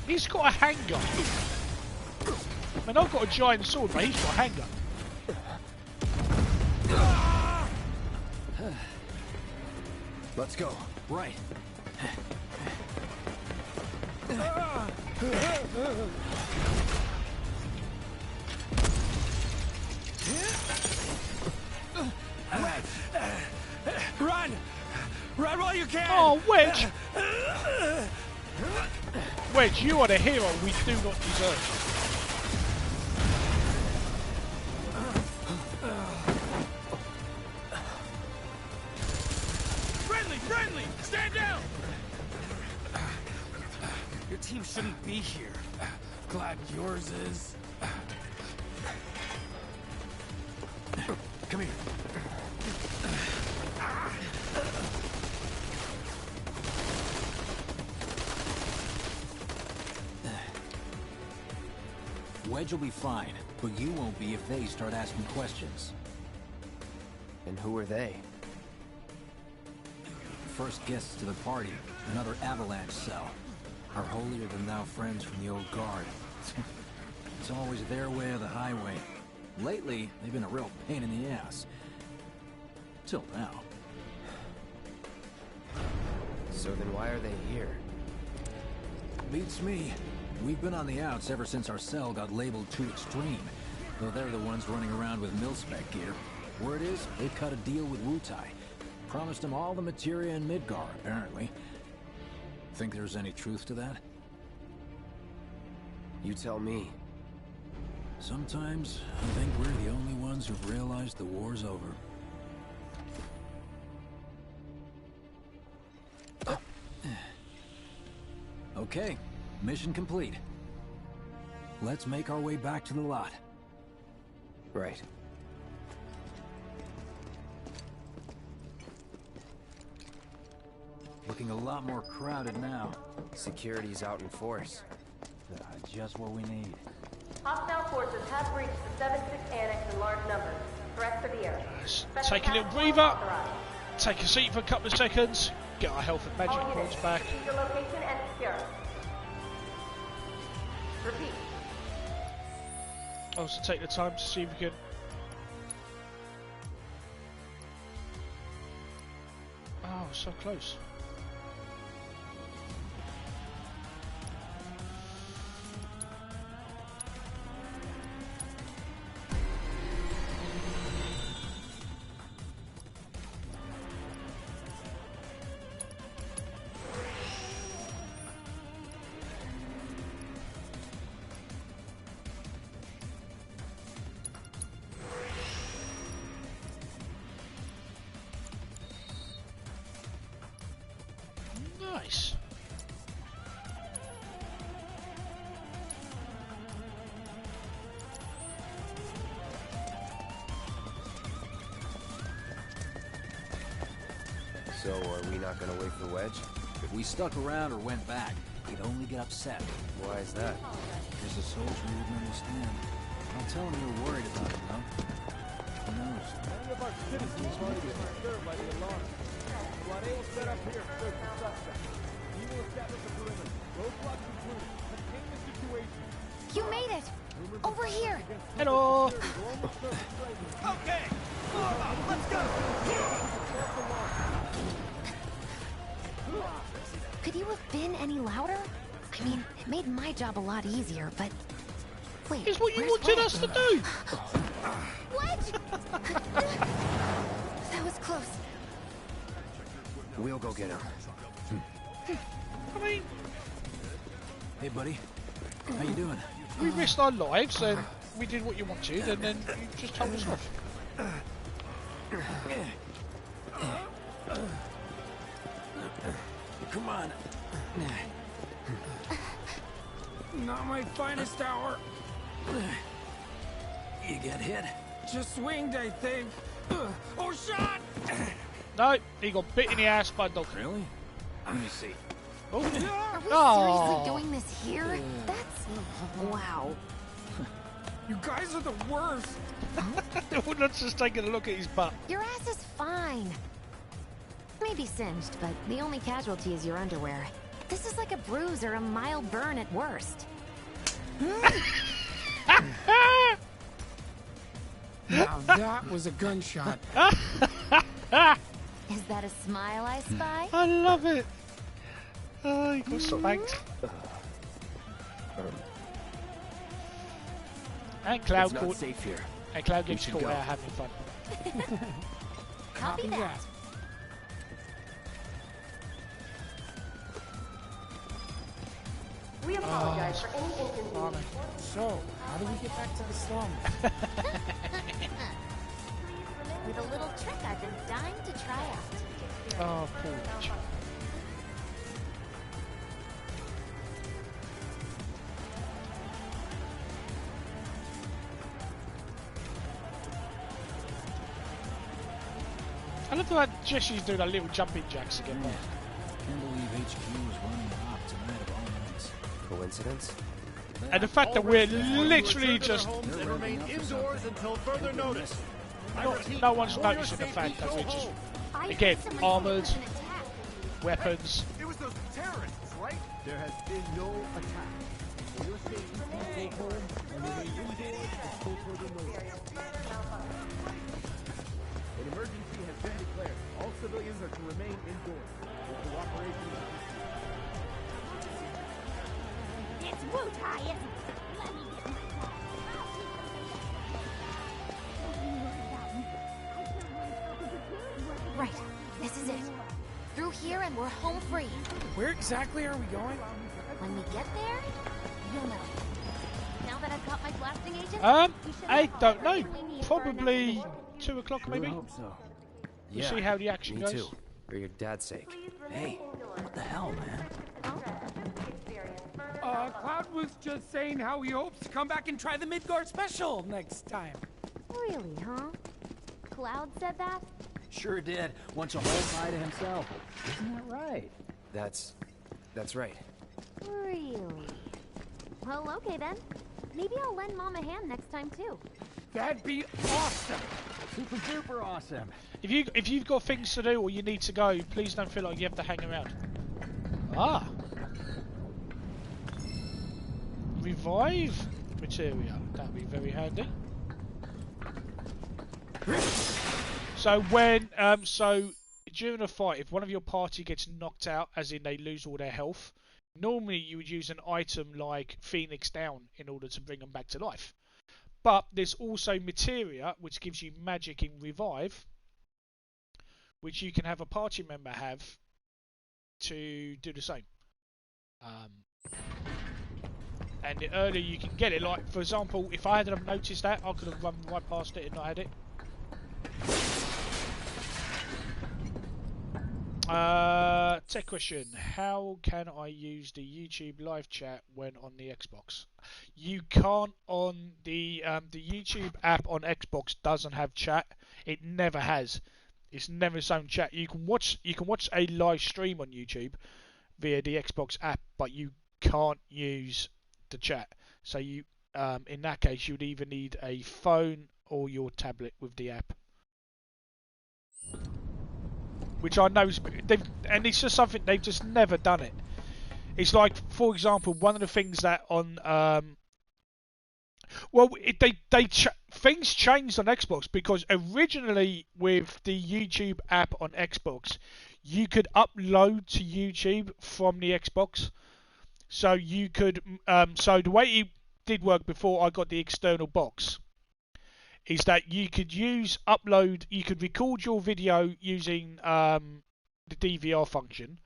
He's got a handgun. I mean, I've got a giant sword, but he's got a handgun. Let's go. Right. Run! Run while you can! Oh, Wedge! Wedge, you are the hero we do not deserve. Friendly! Stand down! Your team shouldn't be here. Glad yours is. Come here. Wedge will be fine, but you won't be if they start asking questions. And who are they? First guests to the party, another Avalanche cell. Our holier-than-thou friends from the old guard. It's always their way or the highway. Lately, they've been a real pain in the ass. Till now. So then why are they here? Beats me. We've been on the outs ever since our cell got labeled too extreme. Though they're the ones running around with mil-spec gear. Word is, they cut a deal with Wutai. Promised them all the materia in Midgar, apparently. Think there's any truth to that? You tell me. Sometimes, I think we're the only ones who've realized the war's over. Okay, mission complete. Let's make our way back to the lot. Right. Looking a lot more crowded now. Security's out in force. Just what we need. Hostile forces have breached the 7-6 annex in large numbers. Threat severe. Take a little breather. Take a seat for a couple of seconds. Get our health and magic points back. Seize your location and secure it. Repeat. Also take the time to see if we can... Oh, so close. Nice. So, are we not gonna wait for Wedge? If we stuck around or went back, he'd only get upset. Why is that? There's a soldier you wouldn't understand. I'll tell him you're worried about him, though. Who knows? Many of our citizens are disturbed by the alarm. Squad A will set up here to search the suspect. We will establish a perimeter. Roadblocks included. Contain the situation. You made it! Over here! Hello! Okay! Let's go! Could you have been any louder? I mean, it made my job a lot easier, but... Wait, It's what you where's wanted Wedge? us to do! Wedge! That was close. We'll go get him. I mean... Hey, buddy. How you doing? We risked our lives and we did what you wanted and then you just told us off. Come on. Not my finest hour. You get hit? Just swinged, I think. Oh, shot! No, he got bit in the ass by a dog. Really? Let me see. Oh. Are we Oh. seriously doing this here? That's... wow. You guys are the worst. Let's just take a look at his butt. Your ass is fine. Maybe singed, but the only casualty is your underwear. This is like a bruise or a mild burn at worst. Now that was a gunshot. Is that a smile I spy? I love it. Oh, he got spanked. And Cloud It's not caught, safe here. and Cloud We gets should caught go. out having fun. Copy that. We apologize for any inconvenience. So, how do we get back to the slum? With a little trick I've been dying to try out. Oh, poor Rich. I love that Jesse's doing a little jumping jacks again. Can't believe HQ is running the op tonight of all nights. Coincidence? And the fact that we're literally just... And remain indoors until further notice. No one's noticing the fact that we're just, again, armoured, weapons. It was those terrorists, right? There has been no attack. For your safety, please go home and remain indoors until further notice. An emergency has been declared. All civilians are to remain indoors. With cooperation of It's Wu-Tai, isn't it? Let me get my Right, this is it. Through here and we're home free. Where exactly are we going? When we get there, you'll know. Now that I've got my blasting agent, I don't know. Probably 2 o'clock maybe. I hope so. We'll see how the action me goes. too. For your dad's sake. Hey, what the hell, man? Cloud was just saying how he hopes to come back and try the Midgard special next time. Really, huh? Cloud said that? Sure did. Wants a whole pie to himself. Isn't that right? That's right. Really? Well, okay then. Maybe I'll lend Mom a hand next time too. That'd be awesome. Super duper awesome. If you've got things to do or you need to go, please don't feel like you have to hang around. Ah. Revive materia. That'd be very handy. So when during a fight, if one of your party gets knocked out, as in they lose all their health, normally you would use an item like Phoenix Down in order to bring them back to life. But there's also materia which gives you magic in revive, which you can have a party member have to do the same. And the earlier you can get it, like for example, if I hadn't have noticed that, I could have run right past it and not had it. Tech question: how can I use the YouTube live chat when on the Xbox? You can't on the YouTube app on Xbox doesn't have chat. It never has. It's never its own chat. You can watch a live stream on YouTube via the Xbox app, but you can't use the chat. So you in that case you'd either need a phone or your tablet with the app. Which I know, and it's just something they've just never done it. It's like, for example, one of the things that on, things changed on Xbox because originally with the YouTube app on Xbox, you could upload to YouTube from the Xbox. So you could, so the way it did work before I got the external box, is that you could you could record your video using the DVR function.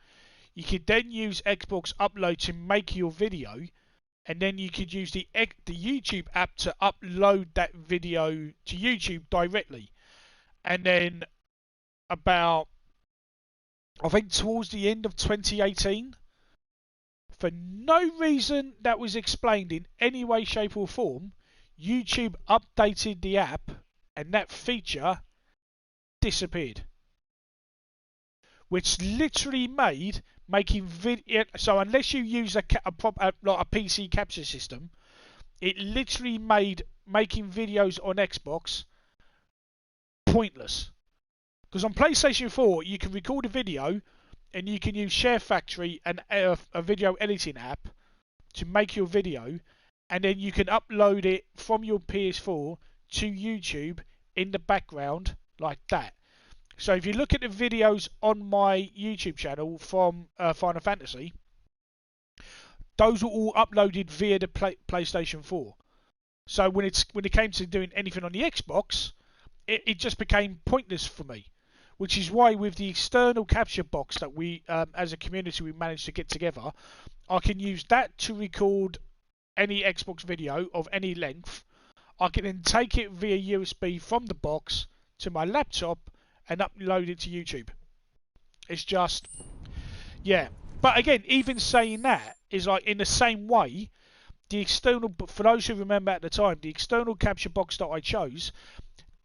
You could then use Xbox Upload to make your video, and then you could use the YouTube app to upload that video to YouTube directly. And then about, I think towards the end of 2018, for no reason that was explained in any way, shape or form, YouTube updated the app and that feature disappeared, which literally made making video. So unless you use like a PC capture system, it literally made making videos on Xbox pointless. Because on PlayStation 4 you can record a video and you can use Share Factory and a video editing app to make your video. And then you can upload it from your PS4 to YouTube in the background like that. So if you look at the videos on my YouTube channel from Final Fantasy, those are all uploaded via the PlayStation 4. So when it came to doing anything on the Xbox, it just became pointless for me. Which is why with the external capture box that we, as a community, we managed to get together, I can use that to record any Xbox video of any length. I can then take it via USB from the box to my laptop and upload it to YouTube. It's just, yeah. But again, even saying that is like in the same way, the external, for those who remember at the time, the external capture box that I chose,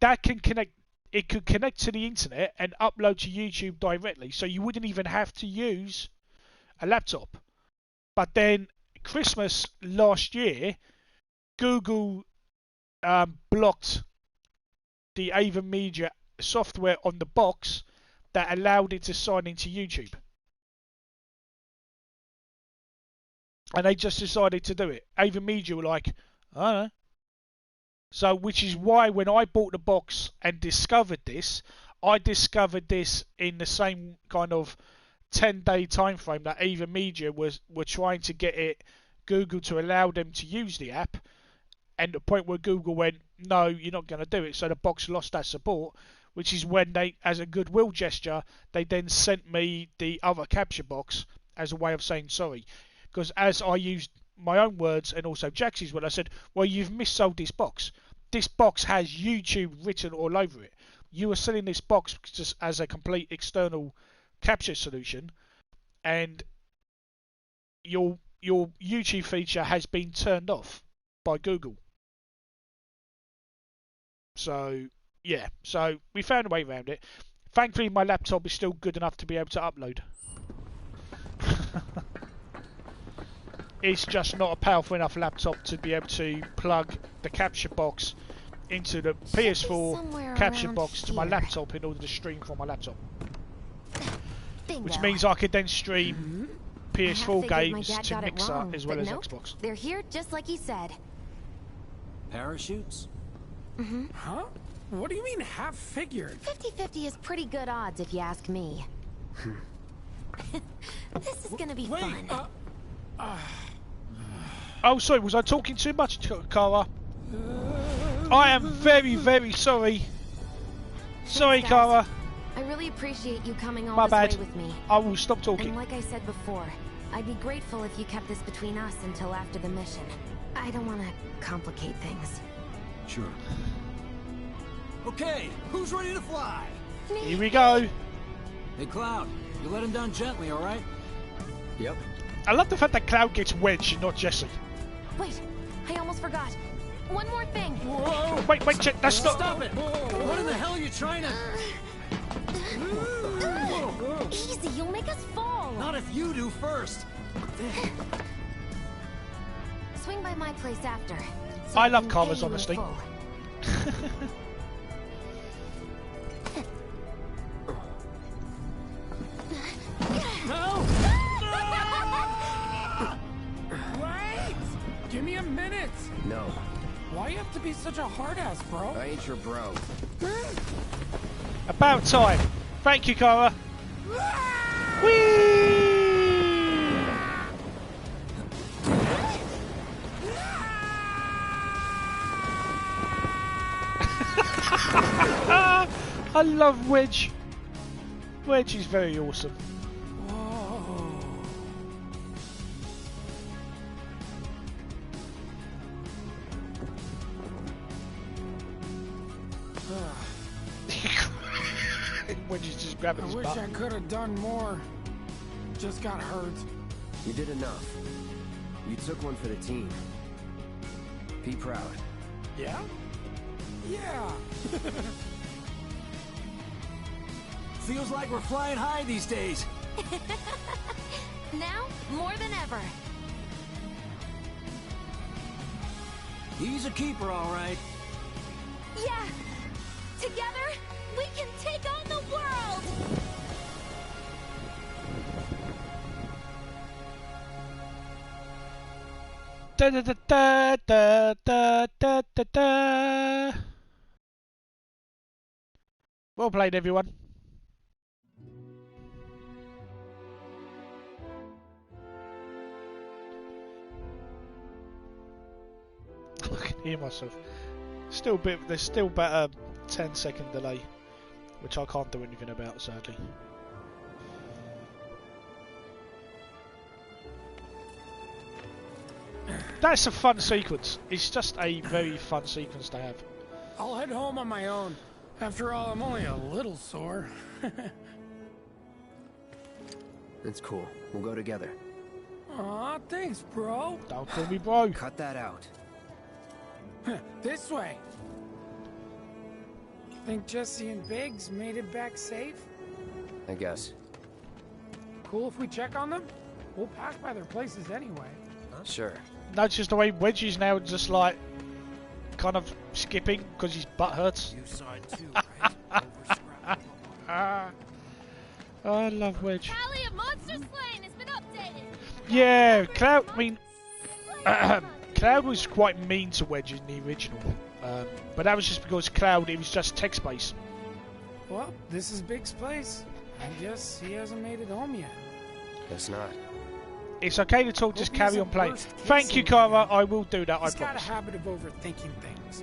that can connect. It could connect to the internet and upload to YouTube directly, so you wouldn't even have to use a laptop. But then Christmas last year, Google blocked the Ava Media software on the box that allowed it to sign into YouTube. And they just decided to do it. Ava Media were like, I don't know. So, which is why when I bought the box and discovered this, I discovered this in the same kind of 10-day time frame that Ava Media were trying to get it, Google to allow them to use the app, and the point where Google went, no, you're not going to do it. So the box lost that support, which is when they, as a goodwill gesture, they then sent me the other capture box as a way of saying sorry. Because as I used my own words and also Jax's word, I said, well, you've missold this box. This box has YouTube written all over it. You are selling this box just as a complete external capture solution, and your YouTube feature has been turned off by Google. So, yeah. So, we found a way around it. Thankfully, my laptop is still good enough to be able to upload. It's just not a powerful enough laptop to be able to plug the capture box into the PS4 capture box to my laptop in order to stream from my laptop. Bingo. Which means I could then stream PS4 games to Mixer as well as Xbox. They're here just like he said. Parachutes? Mm-hmm. Huh? What do you mean half figured? 50-50 is pretty good odds if you ask me. This is gonna be fun. Oh, sorry, was I talking too much, Kara? I am very, very sorry. Sorry, Thanks, Kara. I really appreciate you coming all My this bad. way with me. I will stop talking. And like I said before, I'd be grateful if you kept this between us until after the mission. I don't want to complicate things. Sure. Okay, who's ready to fly? Here we go. Hey, Cloud, you let him down gently, all right? Yep. I love the fact that Cloud gets wedged and not Jesse. Wait, I almost forgot. One more thing. Whoa! Wait, Chet, that's not... Stop it! What in the hell are you trying to... Easy, you'll make us fall. Not if you do first. Swing by my place after. I love Kara's honesty. No! Wait! Give me a minute! No. Why you have to be such a hard-ass, bro? I ain't your bro. About time. Thank you, Kara. Whee! I love Wedge. Wedge is very awesome. Wedge is just grabbing his I wish butt. I could have done more. Just got hurt. You did enough. You took one for the team. Be proud. Yeah? Yeah. Feels like we're flying high these days. Now, more than ever. He's a keeper, all right. Yeah. Together, we can take on the world. Da da da da da da da da da. Well played, everyone. Look at hear myself. Still a bit. There's still about a 10-second delay, which I can't do anything about, sadly. That's a fun sequence. It's just a very fun sequence to have. I'll head home on my own. After all, I'm only a little sore. It's cool. We'll go together. Aw, thanks, bro. Don't call me bro. Cut that out. This way. Think Jesse and Biggs made it back safe? I guess. Cool if we check on them? We'll pass by their places anyway. Sure. Notice the way Wedgie's now just like kind of skipping because his butt hurts. You saw it too, right? I love Wedge. Tally of monster slain has been updated. Yeah, Cloud. I mean, Cloud was quite mean to Wedge in the original, but that was just because Cloud. It was just text based. Well, this is Big's place. I guess he hasn't made it home yet. Guess not. It's okay to talk, just carry on playing. Thank you, Kara. I will do that, I He's got a promise. habit of overthinking things,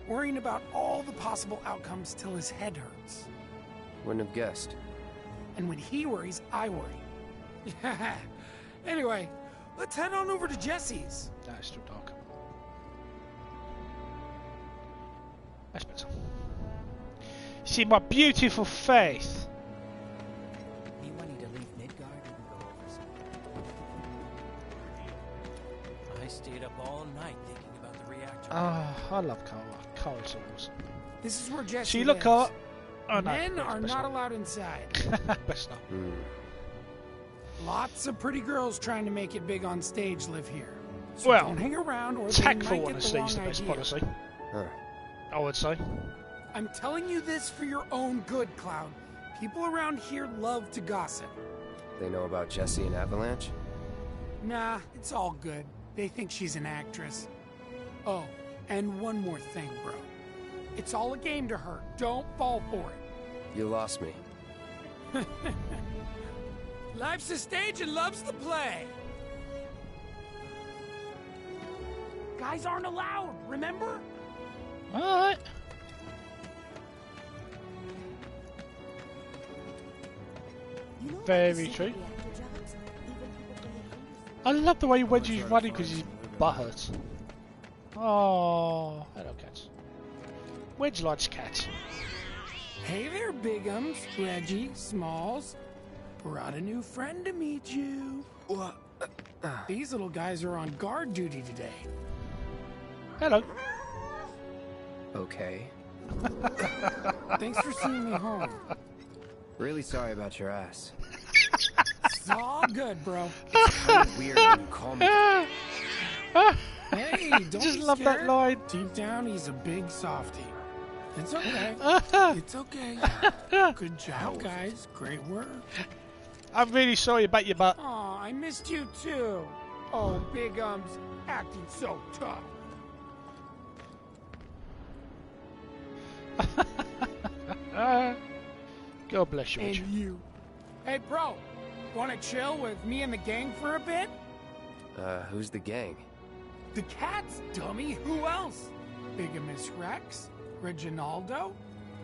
worrying about all the possible outcomes till his head hurts. Wouldn't have guessed. And when he worries, I worry. Anyway, let's head on over to Jesse's. That's too dark. That's better. See my beautiful face. Me wanting to leave Midgard didn't go over so well. I stayed up all night thinking about the reactor. Ah, I love Kara. Kara's so awesome. This is where Jesse See, look, lives. Kara. Oh, no, Men are best not not. allowed inside. Best not. Lots of pretty girls trying to make it big on stage live here. So Well, don't hang around or they tactful might get honesty the is the wrong best idea. policy. I would say. I'm telling you this for your own good, Cloud. People around here love to gossip. They know about Jesse and Avalanche? Nah, it's all good. They think she's an actress. Oh, and one more thing, bro. It's all a game to her. Don't fall for it. You lost me. Life's a stage and love's the play. Guys aren't allowed, remember? Alright. Very true. I love the way Wedgie's running because his butt hurts. Oh, hello, cats. Wedge likes cats. Hey there, Bigums, Reggie, Smalls. Brought a new friend to meet you. These little guys are on guard duty today. Hello. Okay. Thanks for seeing me home. Really sorry about your ass. It's all good, bro. It's kind of weird when you call me. Hey, don't Just be love that scared. line. Deep down, he's a big softie. It's okay. It's okay. Good job, guys. Great work. I'm really sorry about your butt. Aw, I missed you too. Oh, Bigums, acting so tough. God bless you, And Wedge. you. Hey, bro, wanna chill with me and the gang for a bit? Who's the gang? The cats, dummy. Who else? Bigamous Rex, Reginaldo,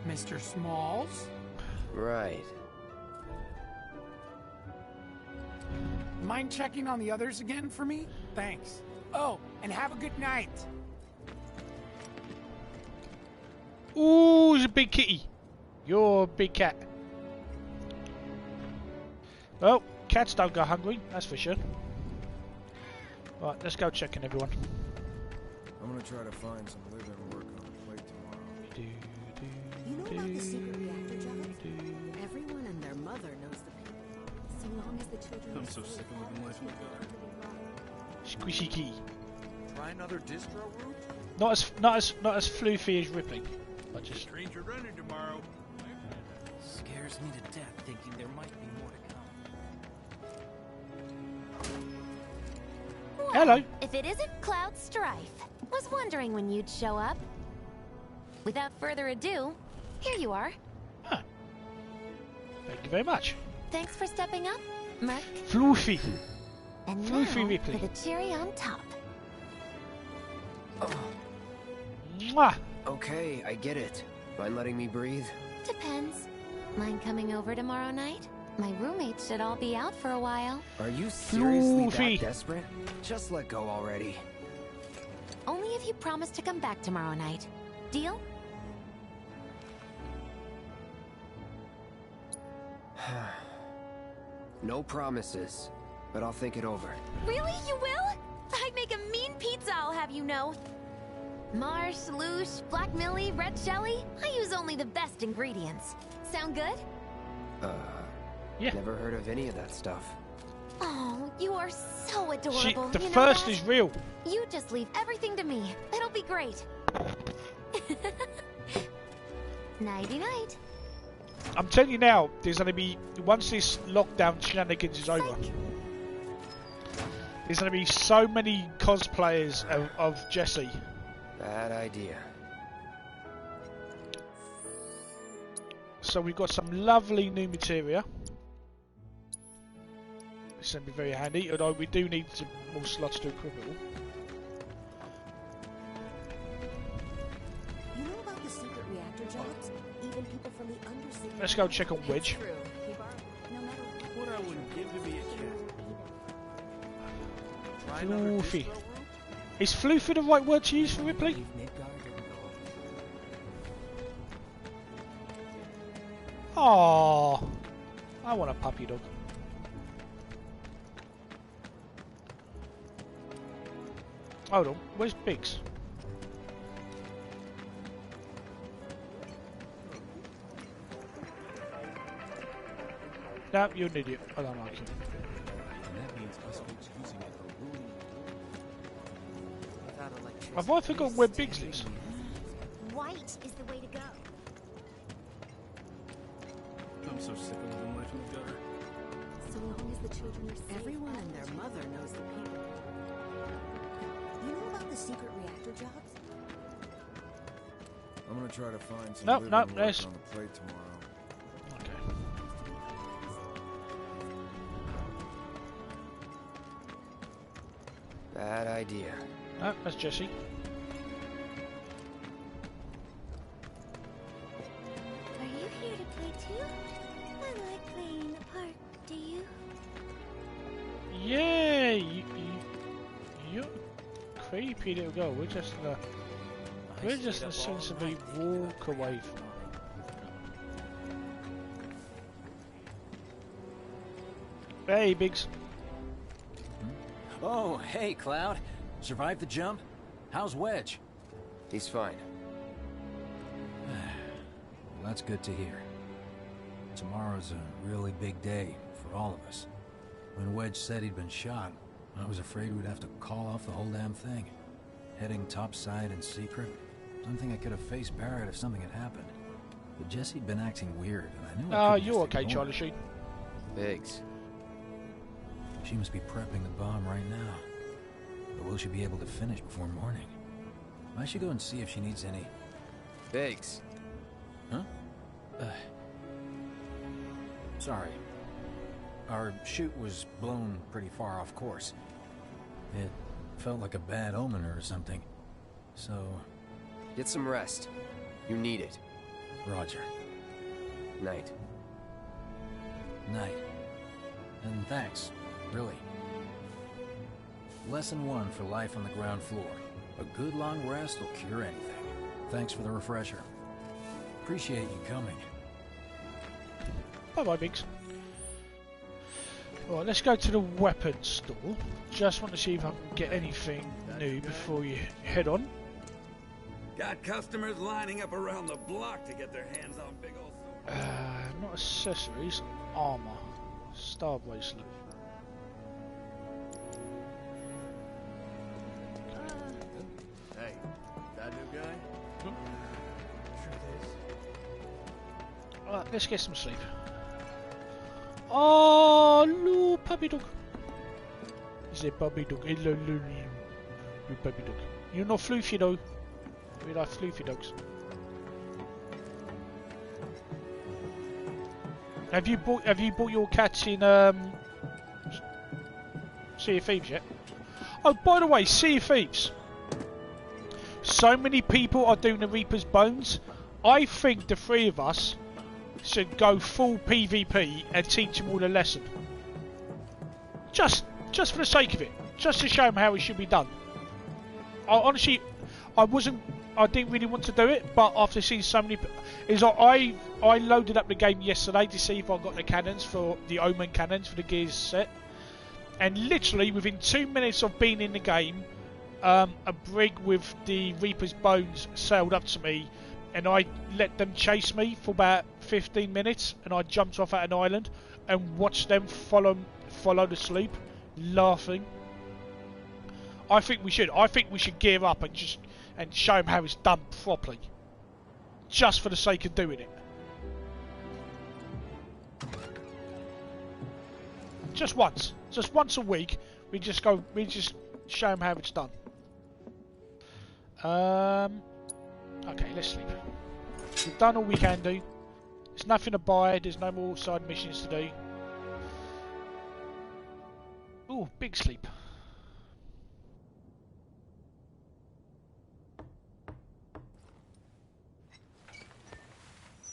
Mr. Smalls. Right. Mind checking on the others again for me? Thanks. Oh, and have a good night. Ooh, he's a big kitty. You're a big cat. Well, cats don't go hungry, that's for sure. Right, let's go checking everyone. I'm gonna try to find some live and work on the plate tomorrow. You know about the secret reactor jobs? Everyone and their mother knows the people. So long as the children... I'm so sick of living life like that. Squishy kitty. Try another distro route? Not as floofy as Ripley. But just Stranger running tomorrow. Scares me to death thinking there might be more to come. Well, Hello. If it isn't Cloud Strife. Was wondering when you'd show up. Without further ado, here you are. Thank you very much. Thanks for stepping up, Merc. Floofy. And Floofy now Ripley. for the cherry on top. Mwah. Okay, I get it. Mind letting me breathe? Depends. Mind coming over tomorrow night? My roommates should all be out for a while. Are you seriously Floofy. that desperate? Just let go already. Only if you promise to come back tomorrow night. Deal? No promises, but I'll think it over. Really? You will? I make a mean pizza, I'll have you know. Marsh, Loosh, Black Millie, Red Shelly. I use only the best ingredients. Sound good? Yeah. Never heard of any of that stuff. Oh, you are so adorable. The you know first that? is real. You just leave everything to me. It'll be great. Nighty night. I'm telling you now, there's going to be, once this lockdown shenanigans is over, there's going to be so many cosplayers of Jessie. Bad idea. So we've got some lovely new materia. It's going to be very handy, although we do need some more slots to equip it all. You know about the secret reactor jobs? Even people from the undersecret. Let's go check on Wedge. What I wouldn't give to be a cat. Floofy. Is floofy the right word to use for Ripley? Oh, I want a puppy dog. Hold on, where's Biggs? No, you're an idiot. I don't like you. That means us folks using it are ruining Have I forgotten where Biggs lives? White is the way to go. I'm so sick of living life in the gutter. So long as the children are safe. Everyone and their mother knows the people. You know about the secret reactor jobs? I'm gonna try to find some Nope, living nope, work there's- on the plate tomorrow. Bad idea. No, that's Jessie. Are you here to play too? I like playing in the park. Do you? Yeah, you're creepy little girl. We're just gonna sensibly walk away from her. Hey, Biggs. Oh, hey, Cloud. Survived the jump? How's Wedge? He's fine. Well, that's good to hear. Tomorrow's a really big day for all of us. When Wedge said he'd been shot, I was afraid we'd have to call off the whole damn thing. Heading topside in secret, something I could have faced Barrett if something had happened. But Jessie'd been acting weird, and I knew I couldn't You're just okay, ignore Charlie her. Sheen. Biggs. She must be prepping the bomb right now. But will she be able to finish before morning? I should go and see if she needs any... Biggs. Huh? Sorry. Our chute was blown pretty far off course. It felt like a bad omen or something. So... Get some rest. You need it. Roger. Night. Night. And thanks, really. Lesson 1 for life on the ground floor. A good long rest will cure anything. Thanks for the refresher. Appreciate you coming. Bye-bye, Biggs. Right, let's go to the weapons store. Just want to see if I can get anything new before you head on. Got customers lining up around the block to get their hands on big old... Not accessories, armor. Star bracelet. Hey, that new guy? Alright, let's get some sleep. Oh, no, puppy dog. Is a puppy dog? Hello, you puppy dog. You're not floofy though. We like floofy dogs. Have you bought your cats in Sea of Thieves yet? Oh, by the way, Sea of Thieves. so many people are doing the Reaper's Bones, I think the three of us should go full PvP and teach them all a lesson. Just for the sake of it. Just to show them how it should be done. Honestly, I didn't really want to do it, but after seeing so many... I loaded up the game yesterday to see if I got the cannons for the Omen cannons for the Gears set. And literally, within 2 minutes of being in the game, a brig with the Reaper's Bones sailed up to me, and I let them chase me for about 15 minutes, and I jumped off at an island and watched them follow the sloop, laughing. I think we should gear up and show them how it's done properly, just for the sake of doing it. Just once a week, we just show them how it's done. Okay, let's sleep. We've done all we can do. There's nothing to buy. There's no more side missions to do. Ooh, big sleep.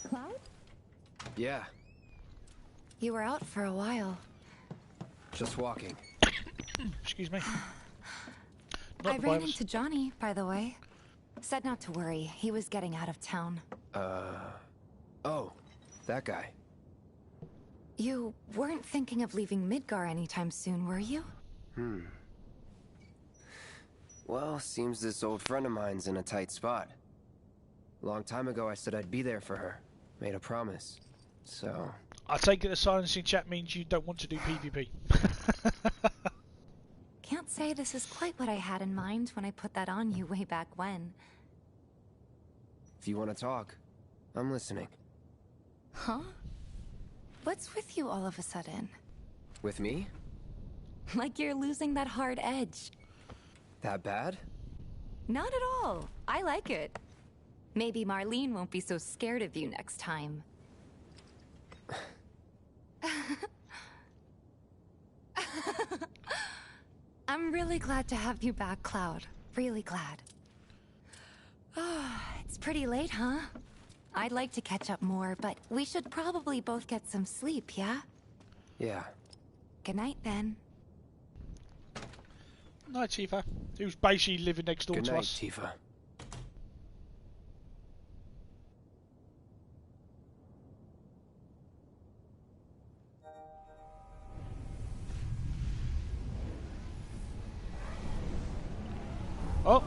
Cloud? Yeah. You were out for a while. Just walking. Excuse me. I ran into Johnny, by the way. Said not to worry. He was getting out of town. Oh, that guy. You weren't thinking of leaving Midgar anytime soon, were you? Well, seems this old friend of mine's in a tight spot. Long time ago I said I'd be there for her. Made a promise. So... I take it the silencing chat means you don't want to do PvP. Can't say this is quite what I had in mind when I put that on you way back when. If you want to talk, I'm listening. Huh? What's with you all of a sudden? With me? Like you're losing that hard edge. That bad? Not at all. I like it. Maybe Marlene won't be so scared of you next time. I'm really glad to have you back, Cloud. Really glad. It's pretty late, huh? I'd like to catch up more, but we should probably both get some sleep, yeah? Yeah. Good night, then. Night, Tifa. Who's basically living next door to us. Good night, Tifa. Oh,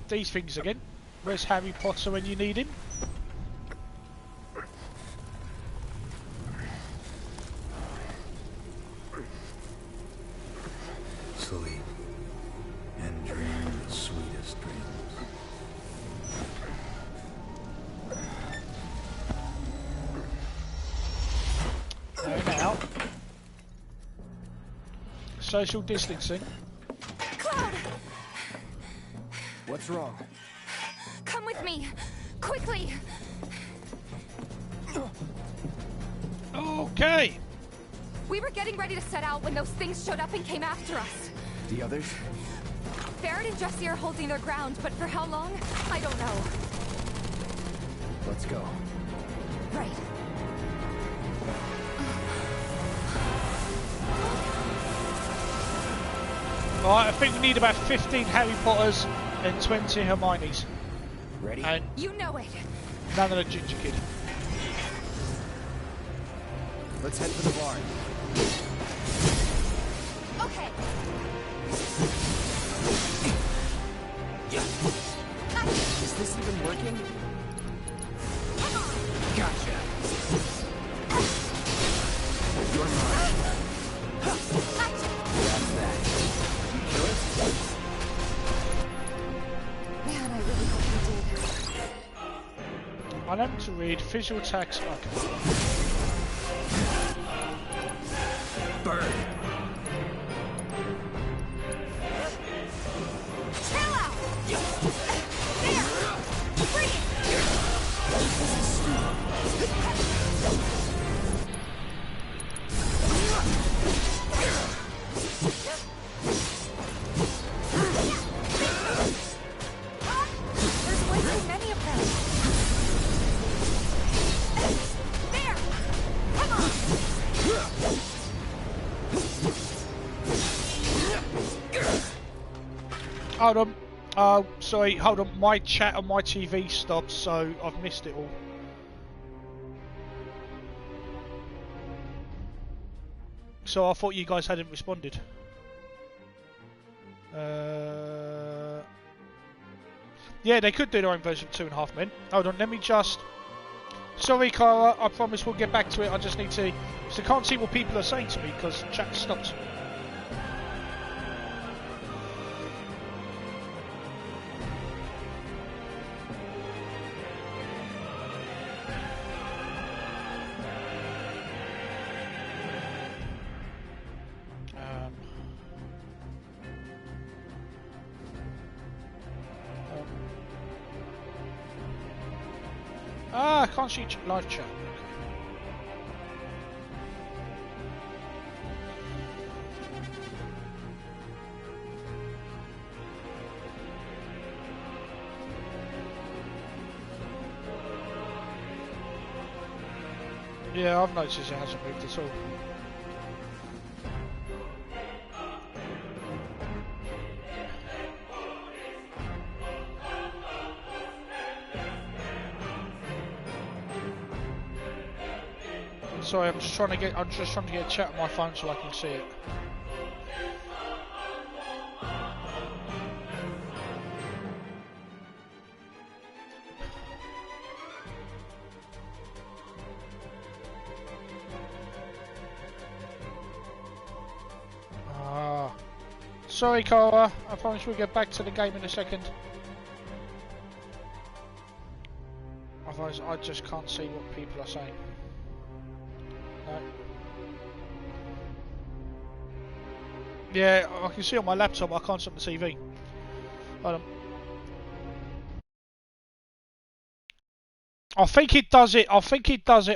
these things again. Where's Harry Potter when you need him? Sleep and dream the sweetest dreams. Now. Social distancing. Cloud! What's wrong? Come with me! Quickly! Okay! We were getting ready to set out when those things showed up and came after us. The others? Barrett and Jesse are holding their ground, but for how long? I don't know. Let's go. Right. Alright, I think we need about 15 Harry Potters and 20 Hermiones. Ready? And you know it. none of the Ginger Kid. Let's head for the barn. Okay. Is this even working? Gotcha. You're mine. That's that. You kill it? Man, I really hope you did. I learned to read visual text. Okay. Burn. Chill out! There! Free! hold on. Sorry, hold on. My chat on my TV stopped, so I've missed it all. So I thought you guys hadn't responded. Yeah, they could do their own version of 2.5 Men. Hold on, let me just... Sorry, Cara, I promise we'll get back to it. I just need to... So I can't see what people are saying to me because chat stopped. I can't see live chat. Yeah, I've noticed it hasn't moved at all. Sorry, I'm just trying to get a chat on my phone so I can see it. Sorry, Cara. I promise we'll get back to the game in a second. Otherwise, I just can't see what people are saying. No. Yeah, I can see on my laptop, I can't see on the TV. Hold on. I think it does it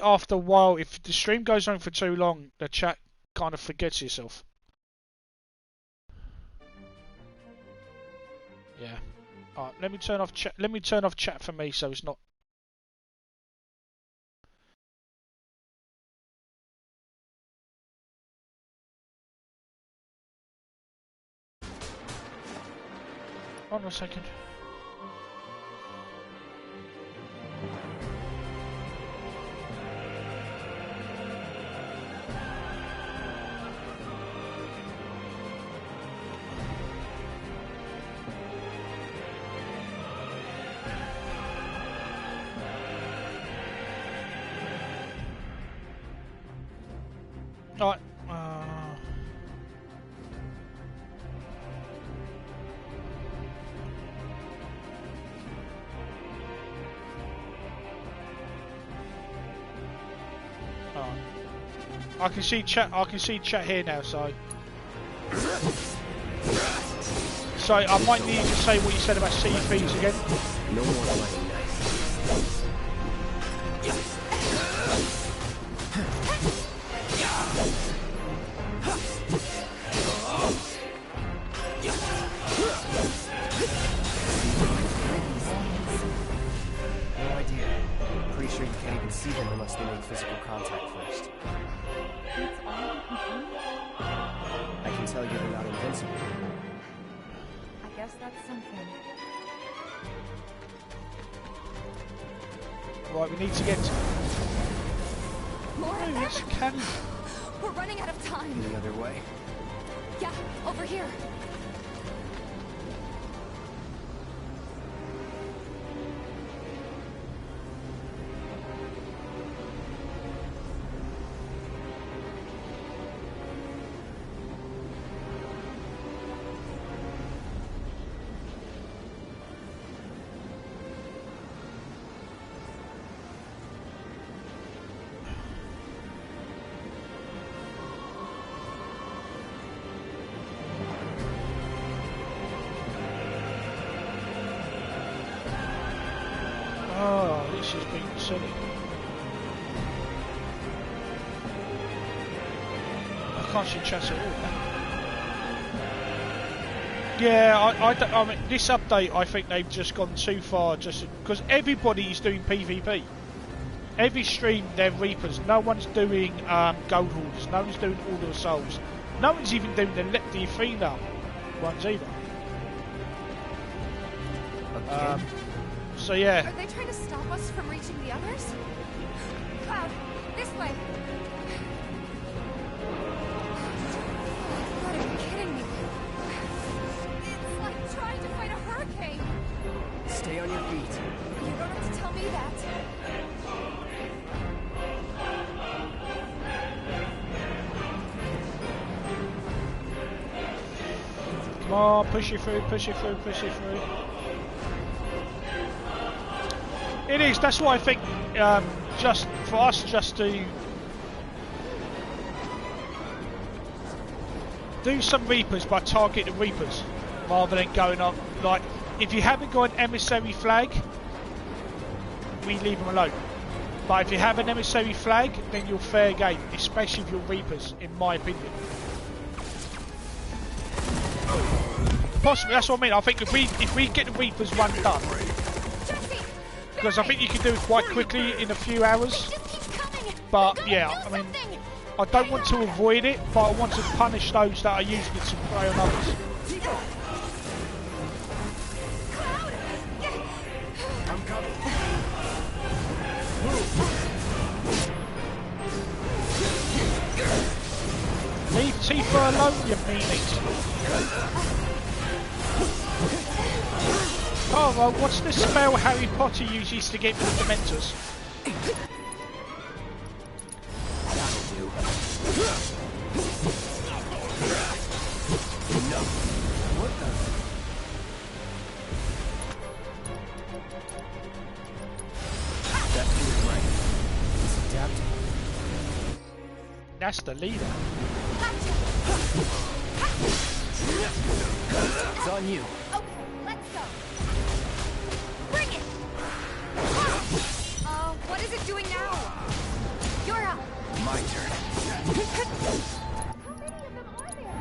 after a while. If the stream goes on for too long, the chat kind of forgets itself. Yeah. Alright, let me turn off chat. Let me turn off chat for me so it's not. Hold on a second. Alright. I can see chat. I can see chat here now. So I might need to say what you said about sea feeds again. No more playing nice. No idea. Pretty sure you can't even see them unless they make physical contact first. That's all you can do? I can tell you they're not invincible. I guess that's something. Right, we need to get. More Oh, yes, can. We're running out of time. Any other way? Yeah, over here. This is being silly. I can't see chat at all. Yeah, I mean, this update, I think they've just gone too far. Just because everybody is doing PvP. Every stream, they're Reapers. No one's doing Gold Hoarders. No one's doing Order of Souls. No one's even doing the female ones either. So yeah. Are they trying to stop us from reaching the others? Cloud, this way. You gotta be kidding me. It's like trying to fight a hurricane. Stay on your feet. You don't have to tell me that. Come on, push it through, push it through, push it through. It is, that's why I think, just for us just to do some Reapers by targeting Reapers, rather than going up, like, if you haven't got an emissary flag, we leave them alone. But if you have an emissary flag, then you're fair game, especially if you're Reapers, in my opinion. Possibly, that's what I mean. I think if we get the Reapers run done, because I think you can do it quite quickly in a few hours. But yeah, I mean, I don't want to avoid it, but I want to punish those that are using it to prey on others. I'm coming. Leave Tifa alone, you meanies. Oh well, what's the spell Harry Potter uses to get rid of Dementors? That'll do. No. What the? That's good, right? It's adapting. That's the leader. It's on you. Okay, let's go. Bring it! What is it doing now? You're up. My turn. How many of them are there?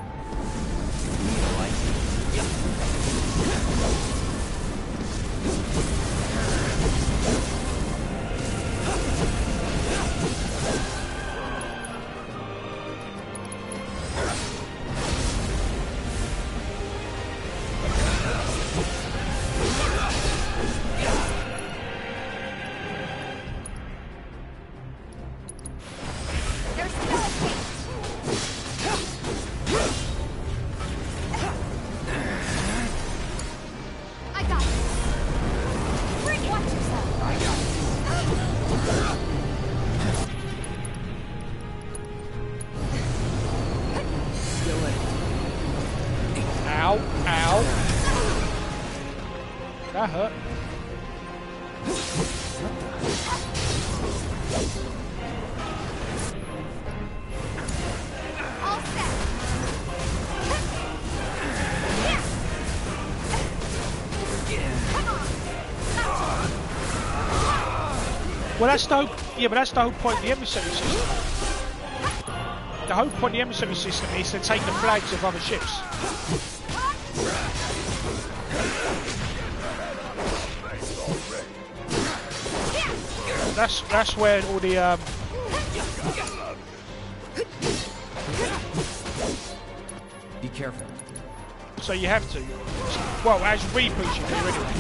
That hurt. All set. Come on. Well, that's the whole, yeah, but that's the whole point of the emissary system. The whole point of the emissary system is to take the flags of other ships. That's where all the Be careful. So you have to. Well, as Reapers you do anyway.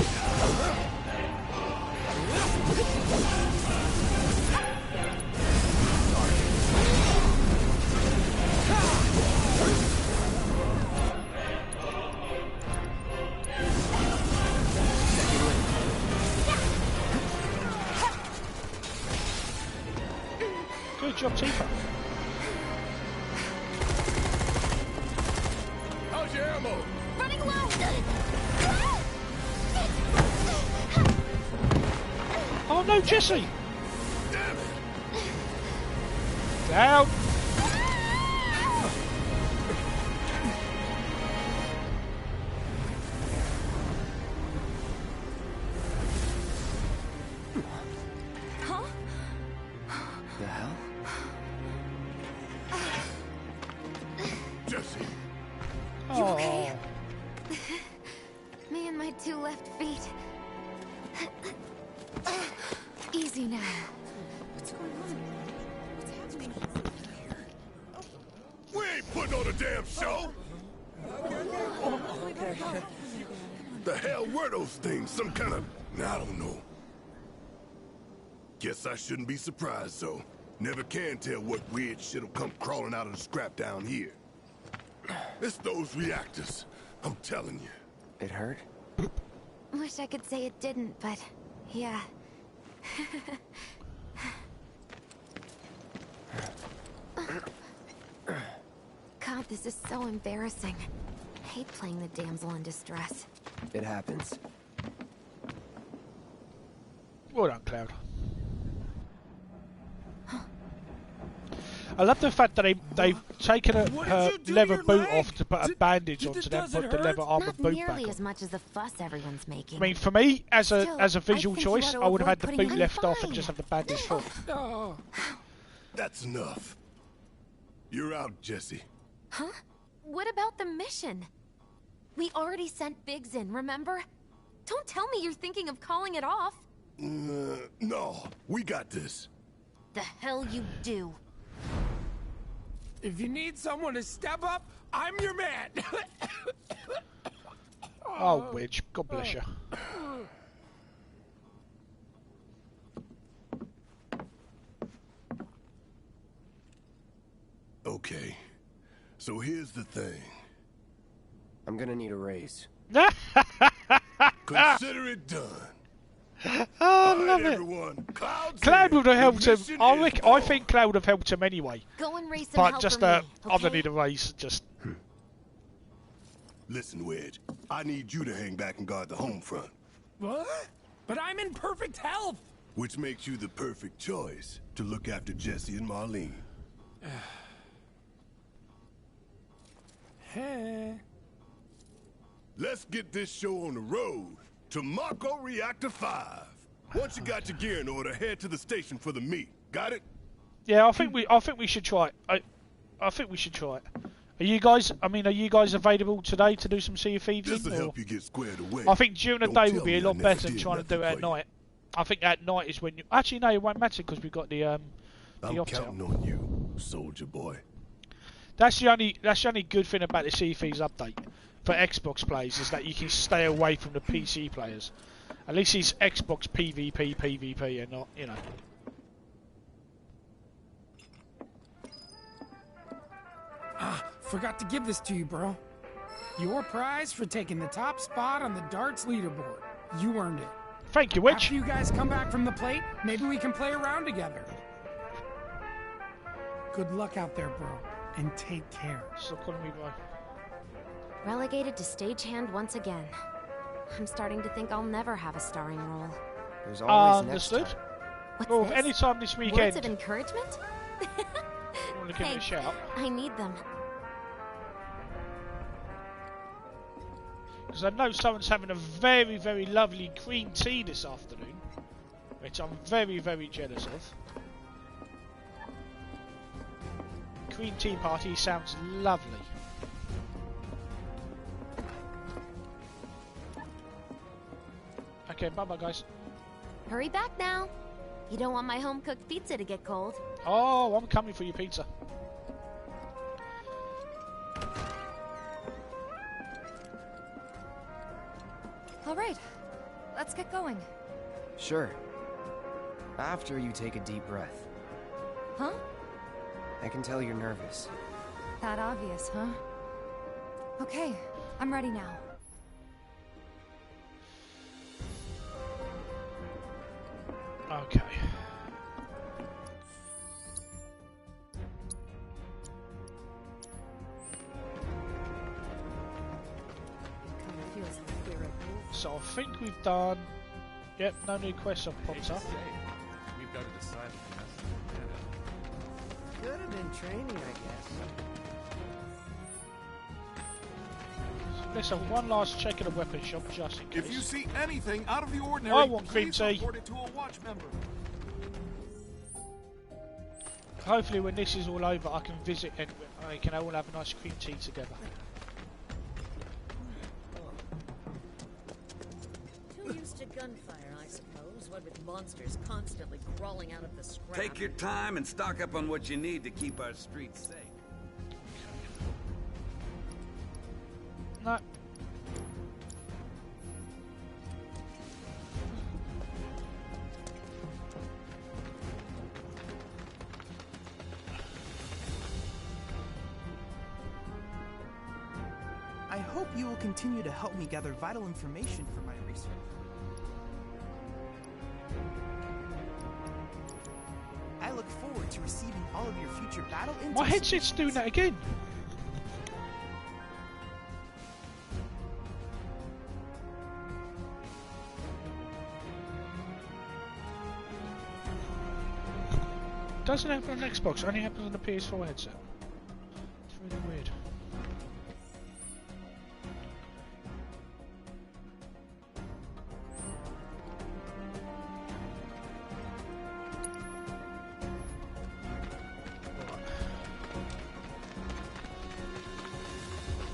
Good job, Tifa. How's your ammo? Running low. Oh no, Jesse! Down! Huh? The hell? Jesse. You okay? Me and my two left feet. Easy now. What's going on? What's happening? We ain't putting on a damn show. The hell were those things? Some kind of... I don't know. Guess I shouldn't be surprised, though. Never can tell what weird shit'll come crawling out of the scrap down here. It's those reactors. I'm telling you. It hurt? Wish I could say it didn't, but yeah. God, this is so embarrassing. I hate playing the damsel in distress. It happens. Well done, Cloud. I love the fact that they've taken her leather boot off to put a bandage on to then put the leather armor boot back on. Not nearly as much as the fuss everyone's making. I mean, for me, as a visual I think choice, you I would have had ought to the avoid boot left putting off and just have the bandage full. Oh. That's enough. You're out, Jesse. Huh? What about the mission? We already sent Biggs in, remember? Don't tell me you're thinking of calling it off. No, we got this. The hell you do. If you need someone to step up, I'm your man. Oh, Widge. God bless you. Okay. So here's the thing. I'm gonna need a raise. Consider it done. Oh, I love it. Everyone. Cloud would have helped him. I think Cloud would have helped him anyway. Go and raise some But help just, for me, I don't okay? need a raise. Just. Listen, Wedge. I need you to hang back and guard the home front. What? But I'm in perfect health. Which makes you the perfect choice to look after Jesse and Marlene. Hey. Let's get this show on the road to Mako Reactor 5. Once you got your gear in order, head to the station for the meet. Got it? Yeah, I think we should try it. I think we should try it. Are you guys available today to do some Sea of Thieves? This'll help you get squared away. I think during the Don't day tell would be a me I lot never better than did trying to do it nothing at for you. night. I think at night is when you... Actually, no, it won't matter because we've got the I'm off-tail. counting on you, soldier boy. That's the only good thing about the Sea of Thieves update for Xbox players is that you can stay away from the PC players. At least it's Xbox PvP and not, you know. Forgot to give this to you, bro. Your prize for taking the top spot on the darts leaderboard. You earned it. Thank you, Witch. After you guys come back from the plate, maybe we can play around together. Good luck out there, bro. And take care. Stop calling me bro. Relegated to stagehand once again. I'm starting to think I'll never have a starring role. There's always next understood. time. What's Well, this? anytime this weekend. Words of encouragement? Want to give me a shout? I need them. Because I know someone's having a very, very lovely green tea this afternoon, which I'm very, very jealous of. Green tea party sounds lovely. Okay, bye-bye, guys. Hurry back now. You don't want my home-cooked pizza to get cold. Oh, I'm coming for your pizza. All right, let's get going. Sure. After you take a deep breath. Huh? I can tell you're nervous. That obvious, huh? Okay, I'm ready now. Okay. So I think we've done... Yep, no new quests have popped up. We've got to decide if we have to Could have been training, I guess. Let's have one last check at the weapon shop just in case. If you see anything out of the ordinary, I want cream please tea. report it to a watch member. Hopefully when this is all over I can visit and we can all have a nice cream tea together. Too used to gunfire, I suppose, what with monsters constantly crawling out of the scrap. Take your time and stock up on what you need to keep our streets safe. No. hope you will continue to help me gather vital information for my research. I look forward to receiving all of your future battle intel. My headset's doing that again. Doesn't happen on Xbox, only happens on the PS4 headset. It's really weird.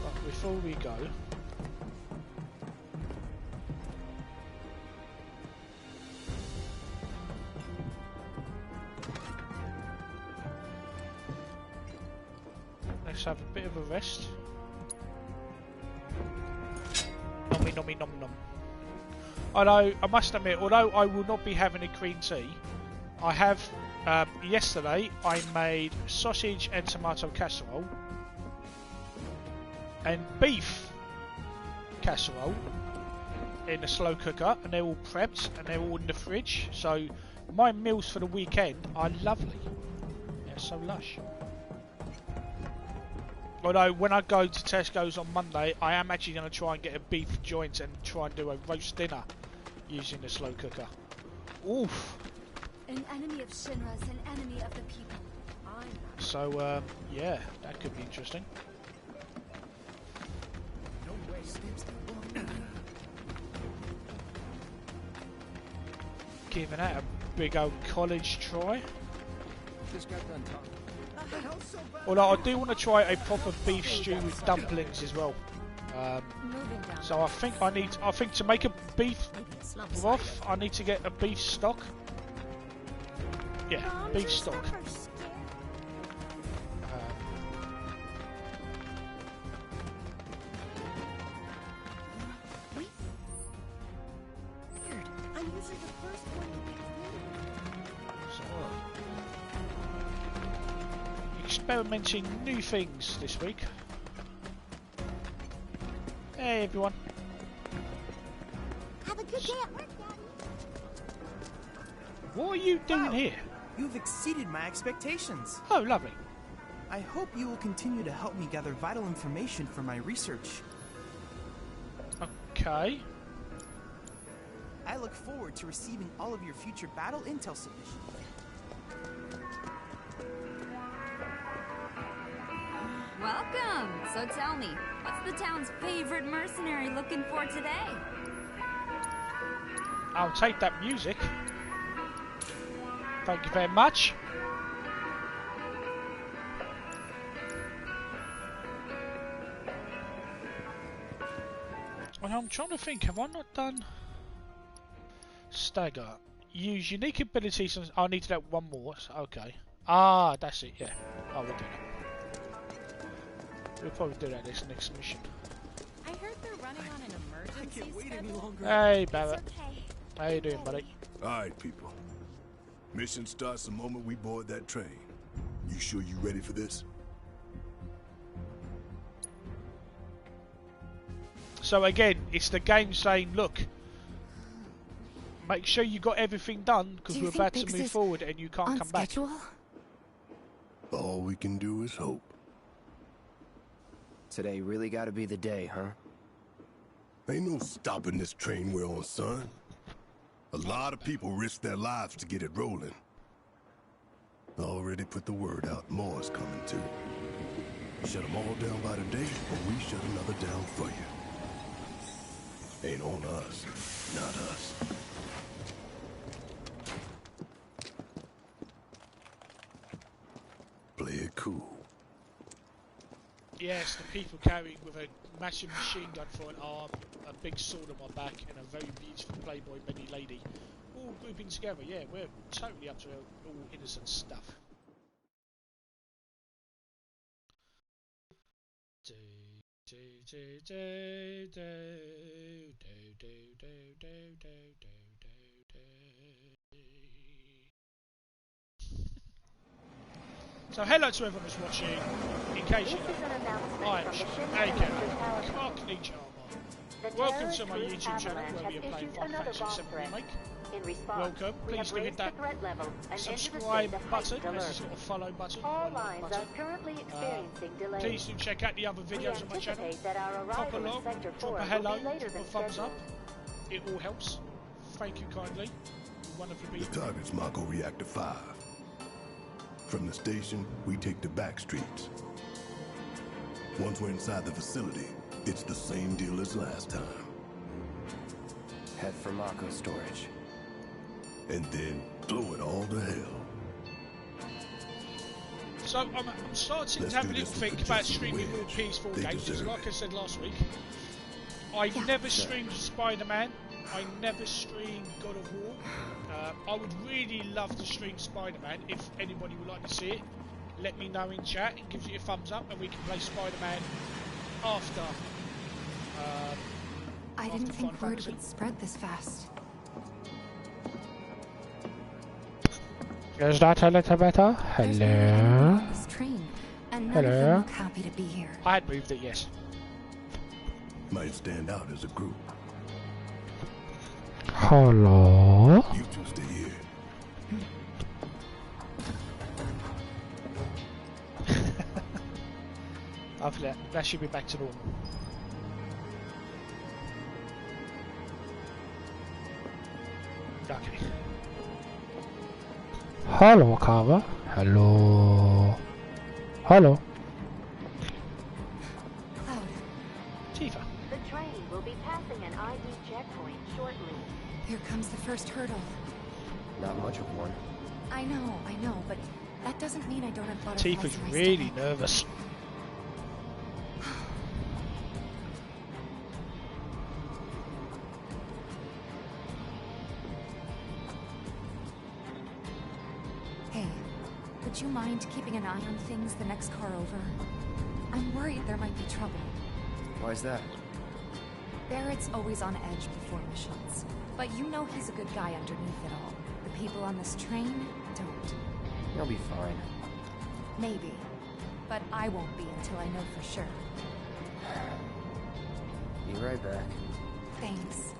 But before we go, let's have a bit of a rest. Nommy nommy nom nom. Although, I must admit, although I will not be having a green tea, I have, yesterday I made sausage and tomato casserole and beef casserole in a slow cooker, and they're all prepped and they're all in the fridge, so my meals for the weekend are lovely. They're so lush. Although when I go to Tesco's on Monday, I am actually going to try and get a beef joint and try and do a roast dinner using the slow cooker. Oof. An enemy of Shinra's an enemy of the people. So, yeah, that could be interesting. No way, Snips. Giving that a big old college try. Just got done talking. Although I do want to try a proper beef stew with dumplings as well. So I think to make a beef broth, I need to get a beef stock. Yeah, beef stock. I'm usually the first one to Experimenting new things this week. Hey everyone. Have a good day at work, Daddy. What are you doing here? You've exceeded my expectations. Oh, lovely. I hope you will continue to help me gather vital information for my research. Okay. I look forward to receiving all of your future battle intel submissions. Welcome! So tell me, what's the town's favorite mercenary looking for today? I'll take that music. Thank you very much. Well, I'm trying to think, have I not done Stagger? Use unique abilities and I need to do one more, so, okay. Ah, that's it, yeah. Oh, we'll do that. We'll probably do that this next mission. I heard they're running on an emergency schedule. Hey, Barrett. How you doing, buddy? Alright, people. Mission starts the moment we board that train. You sure you ready for this? So again, it's the game saying, look, make sure you got everything done because we're about to move forward and you can't come back. All we can do is hope. Today really gotta be the day, huh? Ain't no stopping this train we're on, son. A lot of people risk their lives to get it rolling. Already put the word out, more is coming too. Shut them all down by today, or we shut another down for you. Ain't on us, not us. Play it cool. Yes, the people carrying with a massive machine gun for an arm, a big sword on my back, and a very beautiful Playboy mini lady, all grouping together. Yeah, we're totally up to all innocent stuff. So hello to everyone who's watching. In case you know, I'm aka Cockney Charmer. Welcome to my YouTube channel where we are playing Final Fantasy VII Remake. Welcome. Please do hit that subscribe button. There's a sort of follow button. Please do check out the other videos on my channel. Pop along, drop a hello, drop a thumbs up. It all helps. Thank you kindly. Wonderful The target's Mako Reactor 5. From the station, we take the back streets. Once we're inside the facility, it's the same deal as last time. Head for Mako storage. And then blow it all to hell. So I'm starting to have a little think about streaming more PS4 games, because like I said last week, I never streamed Spider-Man, I never streamed God of War. I would really love to stream Spider-Man. If anybody would like to see it, let me know in chat. It gives you a thumbs up and we can play Spider-Man after. I didn't think word would spread this fast. Is that a little better? Hello? This train, and none of them look happy to be here. I had moved it, yes. Might stand out as a group. Hello? You two stay here. Hopefully that should be back to normal. Okay. Hello, Carver. Hello. Hello. Cloud. Tifa. The train will be passing an ID checkpoint shortly. Here comes the first hurdle. Not much of one. I know, but that doesn't mean I don't have butterflies Tifa's in my really stomach. nervous. Hey, would you mind keeping an eye on things the next car over? I'm worried there might be trouble. Why's that? Barrett's always on edge before missions, but you know he's a good guy underneath it all. The people on this train don't. He'll be fine. Maybe, but I won't be until I know for sure. Be right back. Thanks.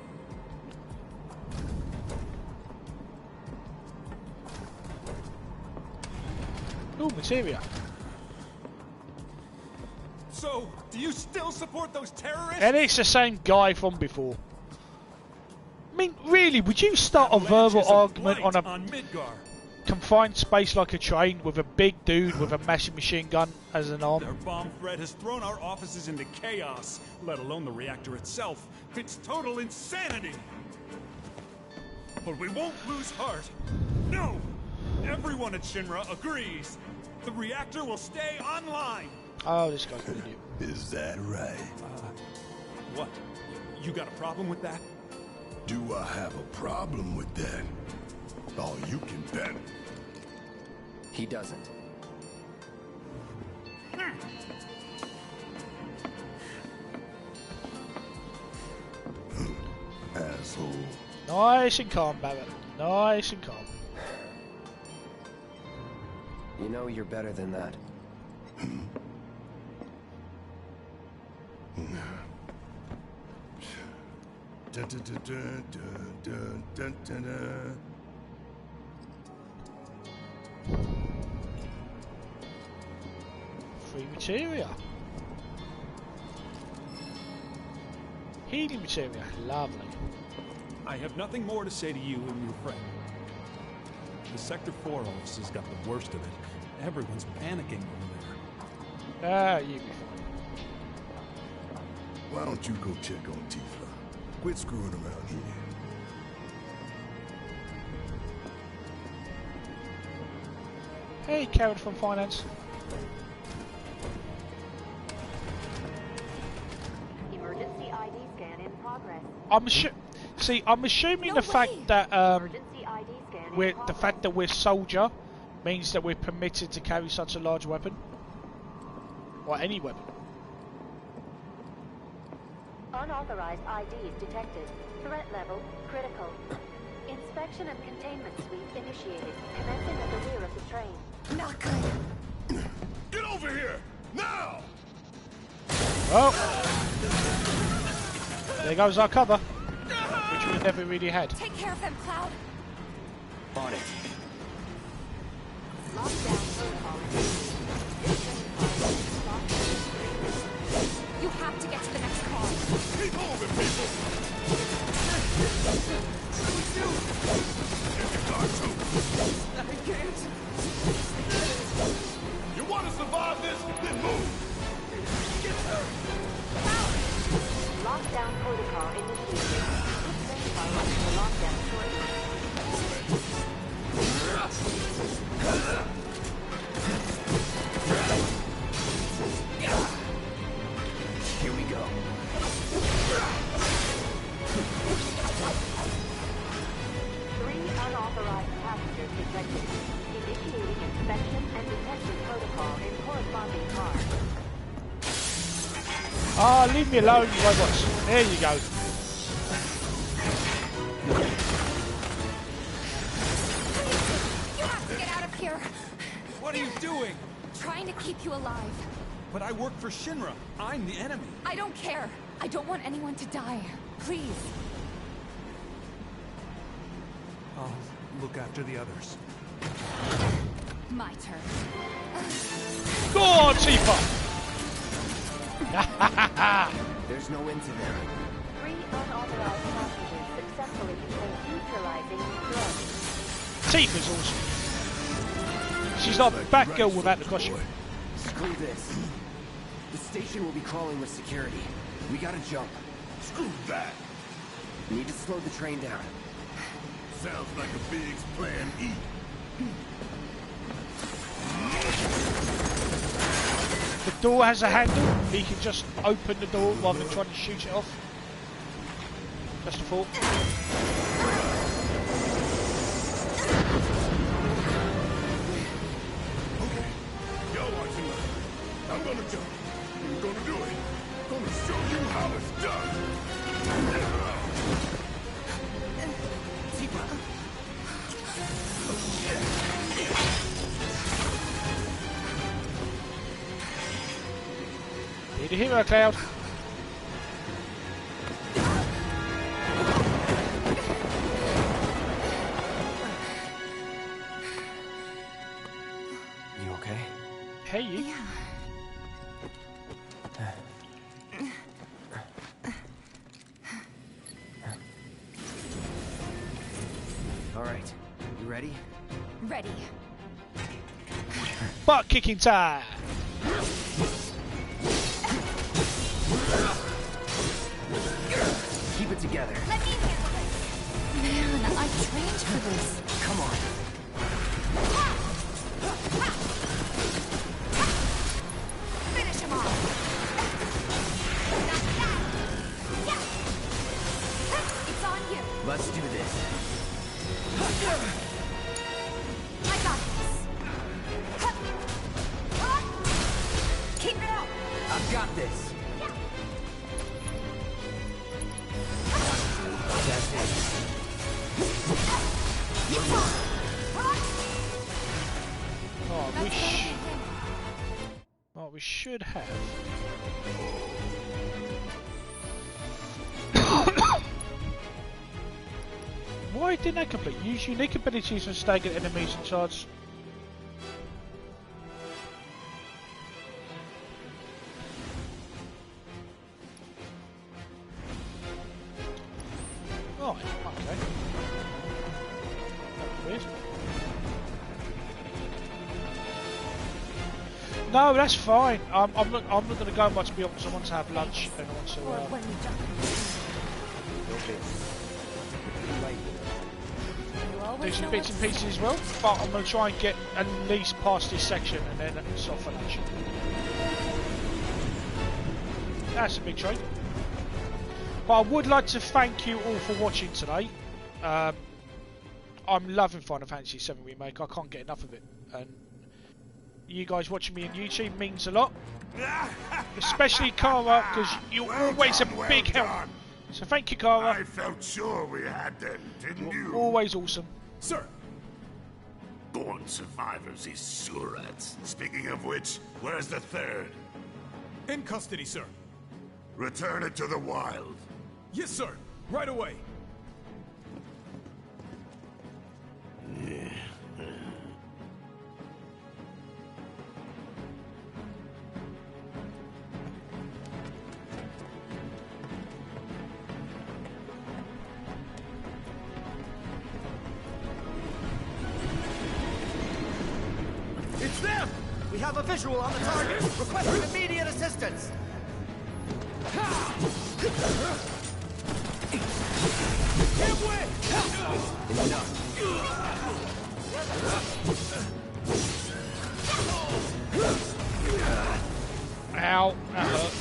Ooh, materia. So, do you still support those terrorists? And it's the same guy from before. I mean, really, would you start a verbal argument on a confined space like a train with a big dude with a massive machine gun as an arm? Their bomb threat has thrown our offices into chaos, let alone the reactor itself. It's total insanity! But we won't lose heart. No! Everyone at Shinra agrees. The reactor will stay online. Oh, this guy's an idiot. Is that right? What? You got a problem with that? Do I have a problem with that? Oh, you can bet. He doesn't. Asshole. Nice and calm, Barrett. Nice and calm. You know you're better than that. Dun, dun, dun, dun, dun, dun, dun, dun. Free materia. Healing materia. Lovely. I have nothing more to say to you and your friend. The Sector 4 office has got the worst of it. Everyone's panicking over there. Ah, you be fine. Why don't you go check on Tifa? Quit screwing around here. Hey, Karen from Finance. Emergency ID scan in progress. I'm assuming the fact that we're soldier means that we're permitted to carry such a large weapon, or any weapon. Unauthorized IDs detected. Threat level critical. Inspection and containment sweep initiated. Commencing at the rear of the train. Not good. Get over here now! Well, there goes our cover, which we never really had. Take care of them, Cloud. On it. You have to get to the next car. Keep moving, people! Get your car too! I can't. You want to survive this? Then move! Get her! Lockdown protocol initiated. Please follow the lockdown shortly. Here we go. 3 unauthorized passengers detected. Initiating inspection and detection protocol in corresponding car. Ah, leave me alone, you robots. There you go. You have to get out of here. What are you doing? Trying to keep you alive. But I work for Shinra. I'm the enemy. I don't care. I don't want anyone to die. Please. I'll look after the others. My turn. Go on, Tifa! There's no end to them. 3 unauthorized passengers successfully contained neutralizing drugs. Tifa's awesome. She's not Batgirl without the costume. Screw this. The station will be crawling with security. We gotta jump. Screw that! Need to slow the train down. Sounds like a Biggs plan E. The door has a handle. He can just open the door rather than trying to shoot it off. Just a thought. Okay, y'all watch and learn. I'm gonna jump. I'm gonna do it. Gonna show you how it's done. Be the hero, Cloud. You okay? Hey, you. All right. You ready? Ready. Butt kicking time. Keep it together. Let me handle this. Man, I trained for this. Come on. Finish him off. It's on you. Let's do this. I got this. Keep it up. I've got this. That's it. Oh, we should have. Why didn't I complete? Use unique abilities and stagger enemies and charge. Oh, okay. That was weird. No, that's fine. I'm not going to go much beyond because I want to have lunch and I want to. Do some bits and pieces as well, but I'm going to try and get at least past this section and then stop for lunch. That's a big train. But I would like to thank you all for watching today. I'm loving Final Fantasy VII Remake. I can't get enough of it. And you guys watching me on YouTube means a lot. Especially Kara, because you're always a big help. So thank you, Kara. I felt sure we had them, didn't you? Always awesome. Sir! born survivors, these surats. Speaking of which, where's the third? In custody, sir. Return it to the wild. Yes, sir. Right away. It's them! We have a visual on the target, requesting immediate assistance. Give way! Ow, that hurt.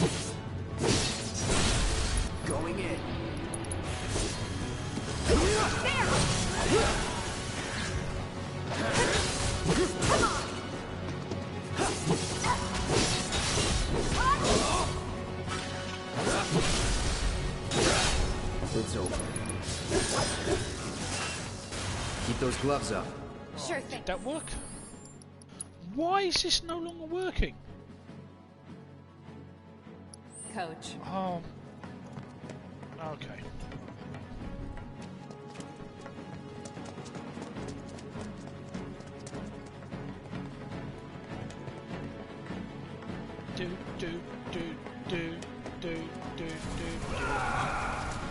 Going in. It's over. Keep those gloves up. Sure thing. Did that work? Why is this no longer working? Coach. Oh. Okay. Do do do do do do do.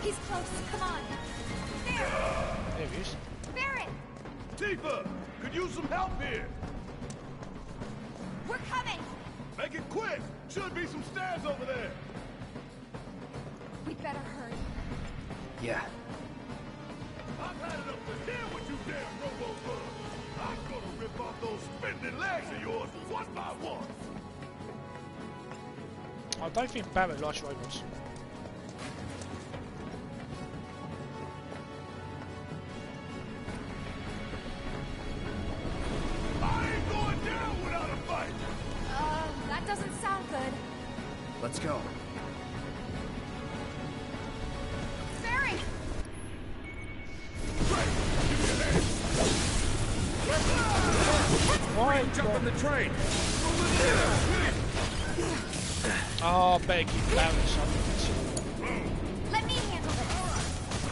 He's close. Come on. There. There he is. Barrett. Tifa, could use some help here. We're coming. Make it quick. Should be some stairs over there. We better hurry. Yeah. I've had enough to hear what you damn robo-bugs. I'm gonna rip off those spindly legs of yours one by one. I don't think Barrett likes robots. I ain't going down without a fight. That doesn't sound good. Let's go. Barry! Why jump on the train? Oh, I better keep Barrett something. Let me handle this.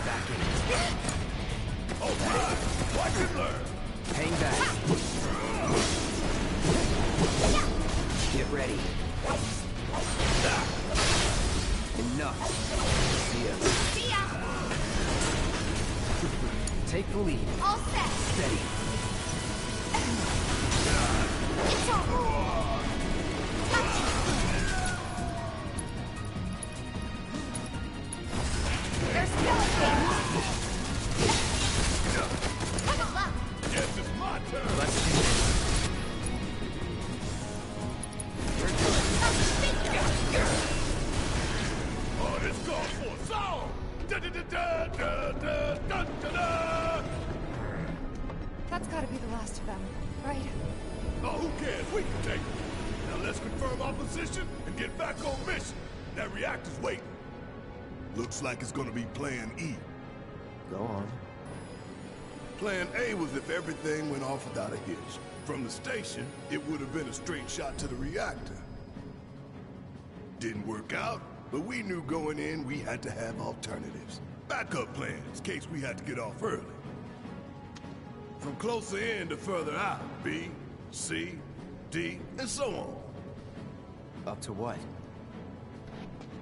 Back in. Alright, watch and learn. Hang back. Get ready. Enough. See ya. See ya. Take the lead. All set. Steady. It's over. There's skeletons. Come on. Yes, it's my turn. Let's do this. Oh, this calls for a song. Da da da da da da da da da. That's gotta be the last of them, right? Oh, who cares? We can take it. Now let's confirm our position and get back on mission. That reactor's waiting. Looks like it's gonna be Plan E. Go on. Plan A was if everything went off without a hitch. From the station, it would have been a straight shot to the reactor. Didn't work out, but we knew going in we had to have alternatives. Backup plans in case we had to get off early. From closer in to further out, B, C, D, and so on. Up to what?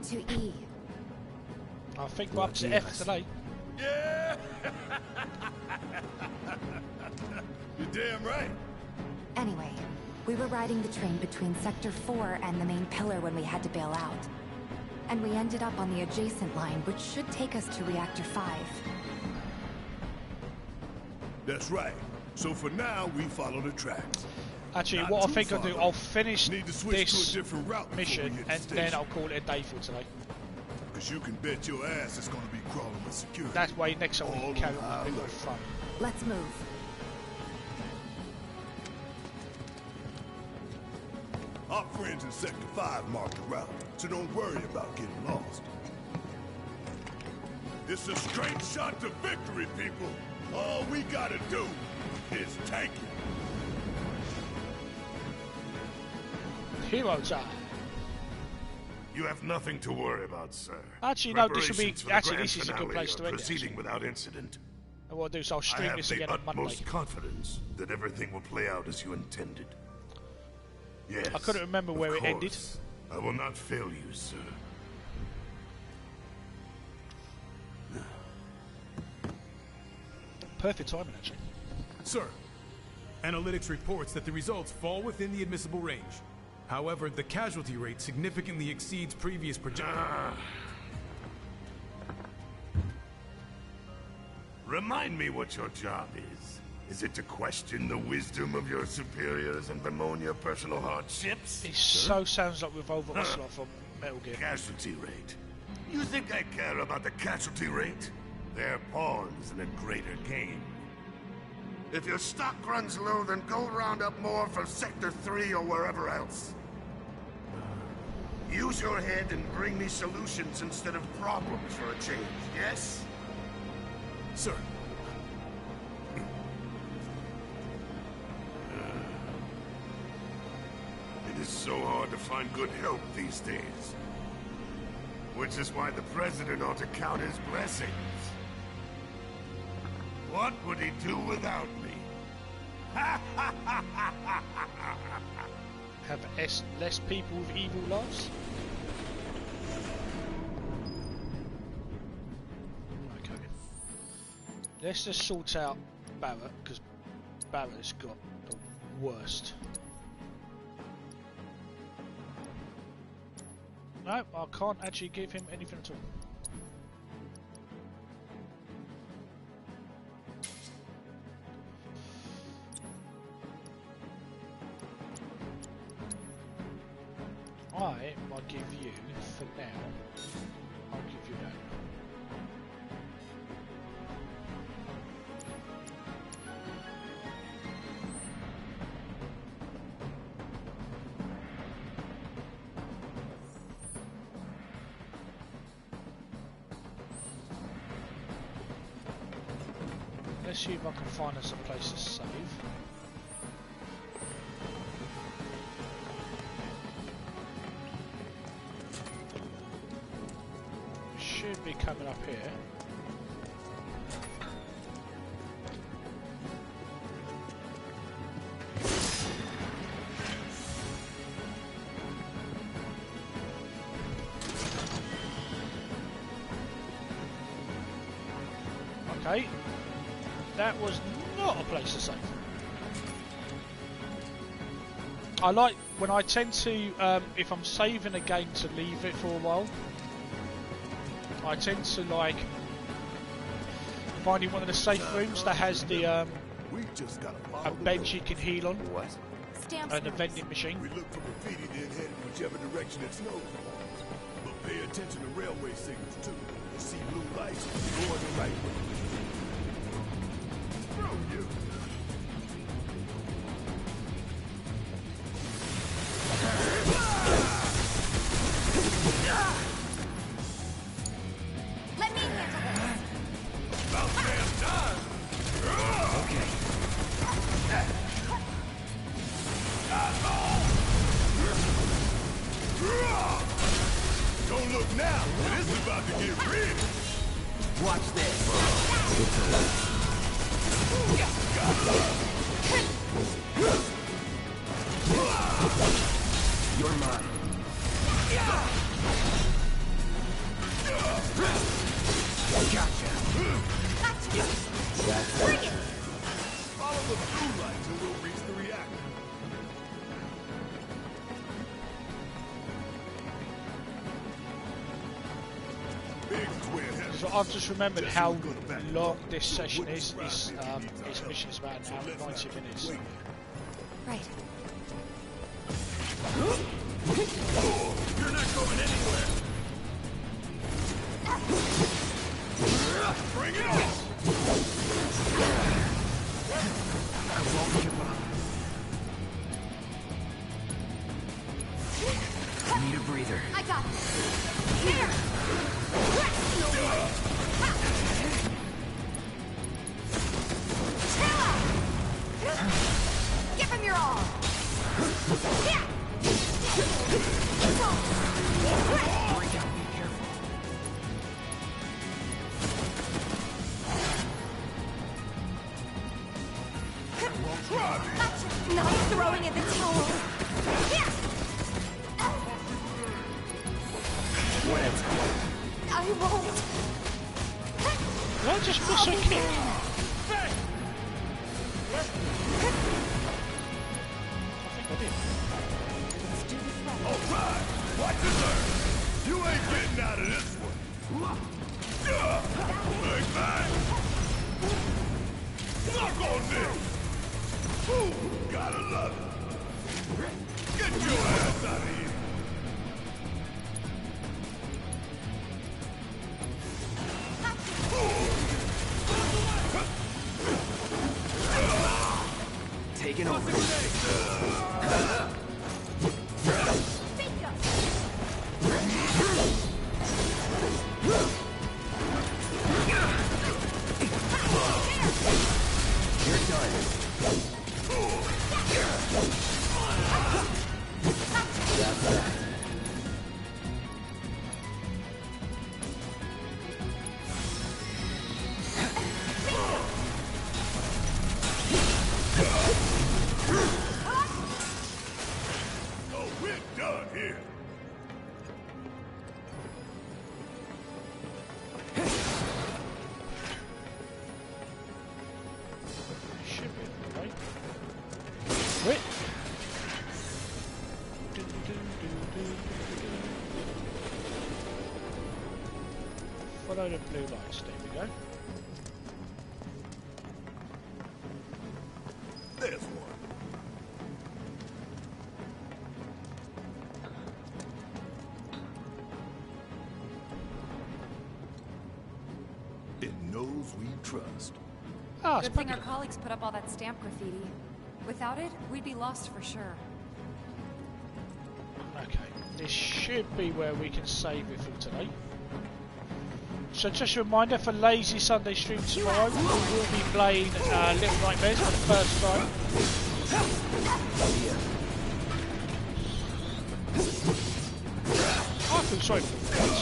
To E. I think we're up to F today. Yeah! You're damn right. Anyway, we were riding the train between Sector 4 and the main pillar when we had to bail out. And we ended up on the adjacent line, which should take us to Reactor 5. That's right. So for now, we follow the tracks. Actually, Not what I too think I'll do, far, I'll finish Need to switch this to a different route before we mission hit the and then station. I'll call it a day for today. Because you can bet your ass it's going to be crawling with security. That way next time we All can carry on on high a bit alert. of fun. Let's move. Our friends in Sector 5 marked the route, so don't worry about getting lost. It's a straight shot to victory, people. All we gotta do is take it. Hero time. You have nothing to worry about, sir. Actually, no, this will be. Preparations for the Actually, grand this is a good finale place to are end it. proceeding Actually. without incident. And what I'll do is I'll I stream have this the again on Monday. utmost confidence that everything will play out as you intended. Yes. I couldn't remember where it ended. I will not fail you, sir. Perfect timing, actually. Sir, analytics reports that the results fall within the admissible range. However, the casualty rate significantly exceeds previous projections. Remind me what your job is. Is it to question the wisdom of your superiors and bemoan your personal hardships? It so sounds like Revolver Ocelot from Metal Gear. Casualty rate. You think I care about the casualty rate? They're pawns in a greater game. If your stock runs low, then go round up more from Sector 3 or wherever else. Use your head and bring me solutions instead of problems for a change, yes? Sir. It is so hard to find good help these days. Which is why the President ought to count his blessings. What would he do without me? Have less people with evil lives? Okay. Let's just sort out Barrett, because Barrett's got the worst. No, I can't actually give him anything at all. I'll give you, for now, I'll give you that. Let's see if I can find us a place to save. Should be coming up here. Okay, that was not a place to save. I like when I tend to, if I'm saving a game, to leave it for a while. I tend to like finding one of the safe rooms that has the a bench you can heal on, and a vending machine. We look for graffiti, then head in whichever direction it snows. But pay attention to railway signals too. You see blue lights, go on the right way. Bro, you. Let me handle this. About damn time. Okay. Don't look now. This is about to get real. Watch this. You're mine. Gotcha. Bring it. Follow the blue lights and we'll reach the reactor. So I've just remembered how long this session is. This mission is about an hour and 90 minutes. Right. You're not going anywhere. Bring it on. I won't give up. Need a breather. I got this. Here. Give him your all. Yeah. I just miss a kick? Alright, watch and learn. You ain't getting out of this one. Bang, bang. Suck on this. Ooh, gotta love it. Get your ass out of here. Taking over. You're done. That's that. Oh, we're done here. Should be right. Wait. Follow the blue lights. There we go. There's one. It knows we trust. Ah, Good thing our colleagues put up all that stamp graffiti. Without it, we'd be lost for sure. Okay, this should be where we can save it for today. So just a reminder, for Lazy Sunday stream tomorrow, we will be playing Little Nightmares for the first time. I feel sorry for the kids.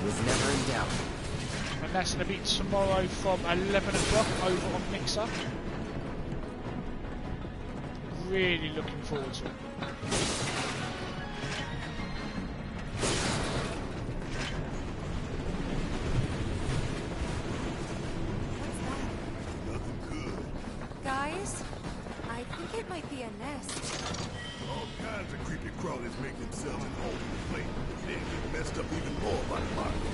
Was never in doubt. And that's going to be tomorrow from 11 o'clock over on Mixer. Really looking forward to it. Guys, I think it might be a nest. All kinds of creepy crawlies make themselves at home in the plate. They get messed up even more by the market.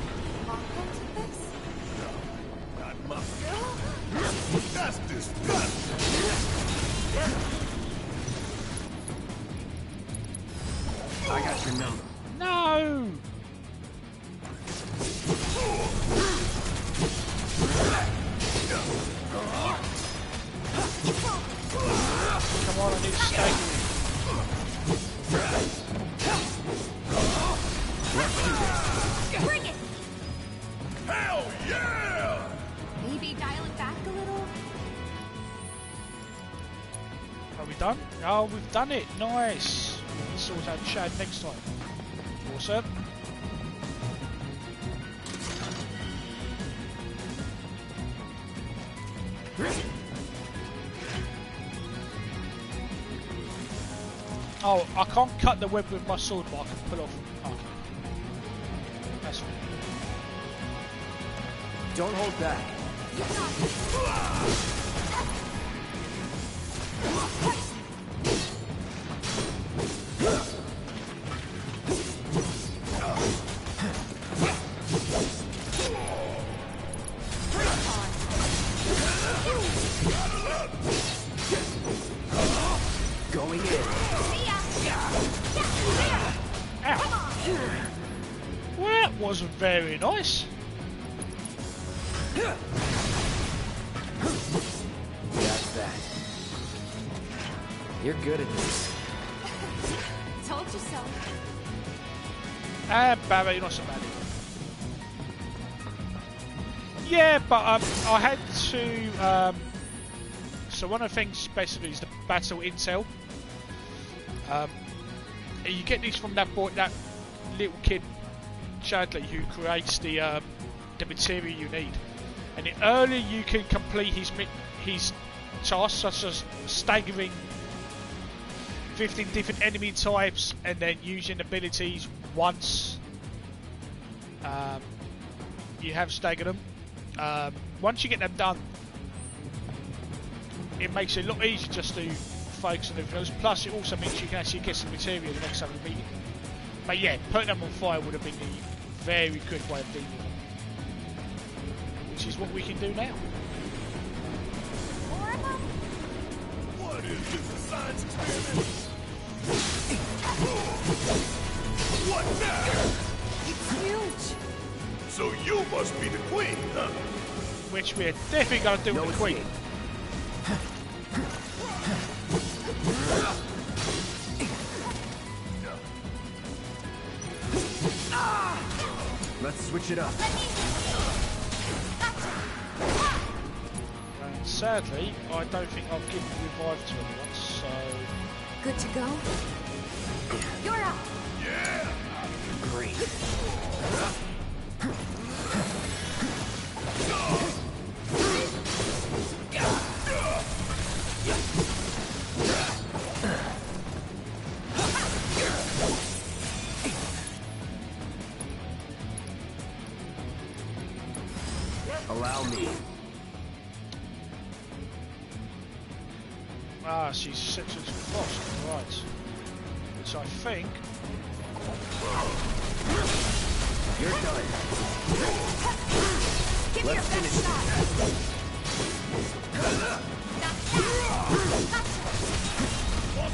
Mako did this? No, not Mako. That's disgusting. I got your number. No! Come on, I need to stay. Bring it! Hell yeah! Maybe dial it back a little? Are we done? Oh, we've done it. Nice. We'll sort out Chad next time. Awesome. Oh, I can't cut the web with my sword, but I can pull off. Okay. That's fine. Don't hold back. Going in. Ow. Well, that wasn't very nice. That's that. You're good at this. Told you so. Barry, you're not so bad. Yeah, but I had to. So one of the things basically is the battle intel. You get these from that boy, that little kid, Chadley, who creates the material you need. And the earlier you can complete his tasks, such as staggering 15 different enemy types and then using abilities once You have staggered them. Once you get them done, it makes it a lot easier just to focus on everything else. Plus, it also means you can actually get some material the next time you meet it. But yeah, putting them on fire would have been the very quick way of dealing with them. Which is what we can do now. What is this, a science experiment? What now? It's huge. So you must be the queen, huh? Which we're definitely going to do with the queen. Let's switch it up. And sadly, I don't think I've given revive to anyone, so... Good to go? You're up. Yeah! Great. Allow me. Ah, she's set to frost, right. So I think... You're done. Give me your best shot.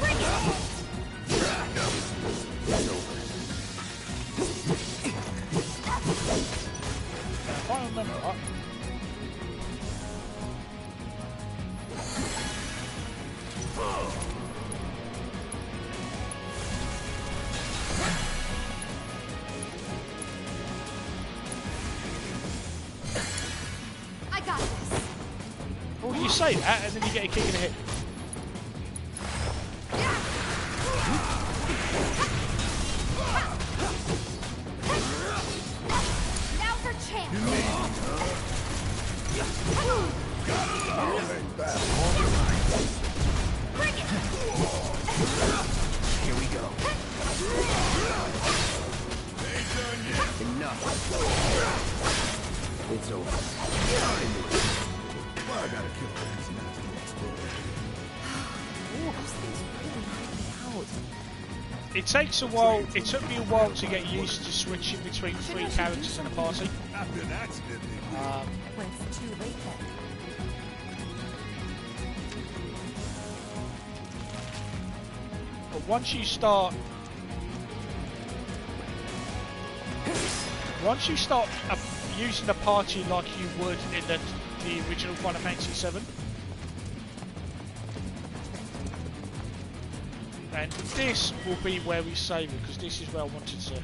Bring it. It's over. If I remember right... I got this. Well, you say that, and then you get a kick in the head. Now's our chance. Bring it. Here we go. Enough. It's over. Well, I gotta kill things and not to explode. Those things really knock me out. It takes a while, it took me a while to get used to switching between three characters in a party. After an accident, When it's too late then. But once you start using the party like you would in the original Final Fantasy VII, and this will be where we save it, because this is where I wanted to.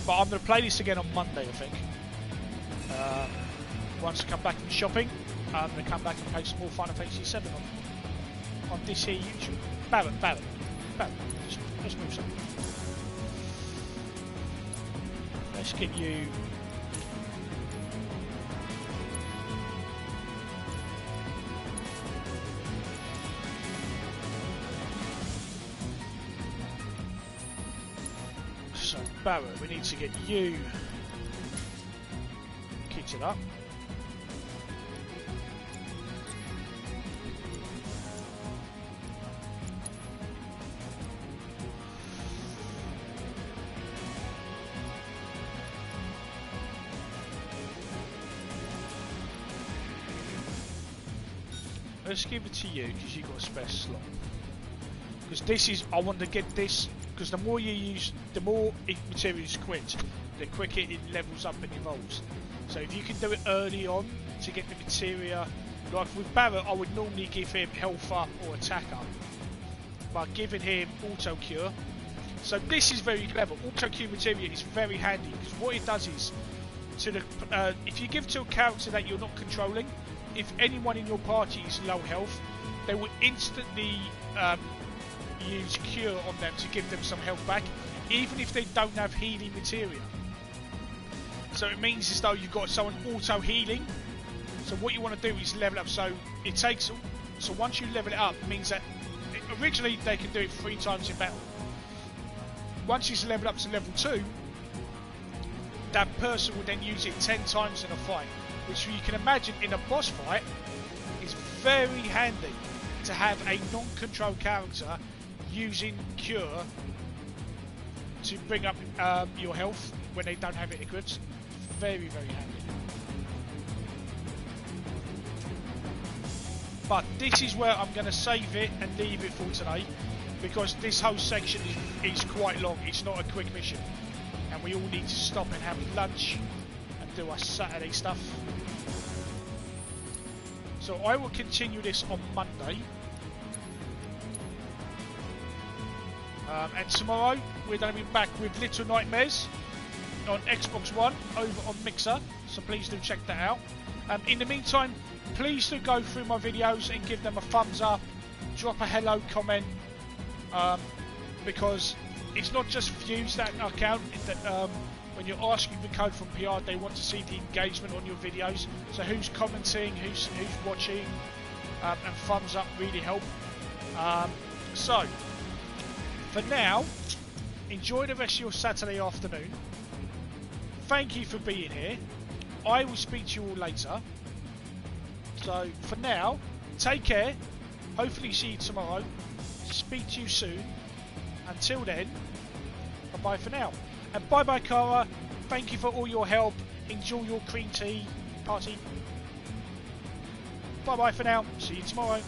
But I'm going to play this again on Monday, I think. Once I come back from shopping, I'm going to come back and play some more Final Fantasy VII on this here YouTube. Barrett. Let's move some. Let's get you. So Barrett, we need to get you kitted up. Let's give it to you because you've got a spare slot. Because this is, I want to get this, because the more you use, the more materials quit, the quicker it levels up and evolves. So if you can do it early on to get the materia, like with Barrett, I would normally give him health up or attack up. But giving him auto cure. So this is very clever. Auto cure materia is very handy because what it does is, to the if you give to a character that you're not controlling, if anyone in your party is low health, they will instantly use cure on them to give them some health back, even if they don't have healing materia. So it means as though you've got someone auto healing. So what you want to do is level up. So it takes. So once you level it up, it means that originally they can do it 3 times in battle. once it's leveled up to level 2, that person will then use it 10 times in a fight, which you can imagine in a boss fight is very handy to have a non-controlled character using Cure to bring up your health when they don't have it equipped. Very, very handy. But this is where I'm going to save it and leave it for today, because this whole section is quite long. It's not a quick mission, and we all need to stop and have lunch and do our Saturday stuff. So I will continue this on Monday, and tomorrow we're going to be back with Little Nightmares on Xbox One over on Mixer, so please do check that out. In the meantime, please do go through my videos and give them a thumbs up, drop a hello comment, because it's not just views that count. That when you're asking the code from PR, they want to see the engagement on your videos. So who's commenting, who's watching, and thumbs up really help. So for now, enjoy the rest of your Saturday afternoon. Thank you for being here. I will speak to you all later. So for now, take care. Hopefully see you tomorrow. Speak to you soon. Until then, bye-bye for now. And bye-bye, Cara. Thank you for all your help. Enjoy your cream tea party. Bye-bye for now. See you tomorrow.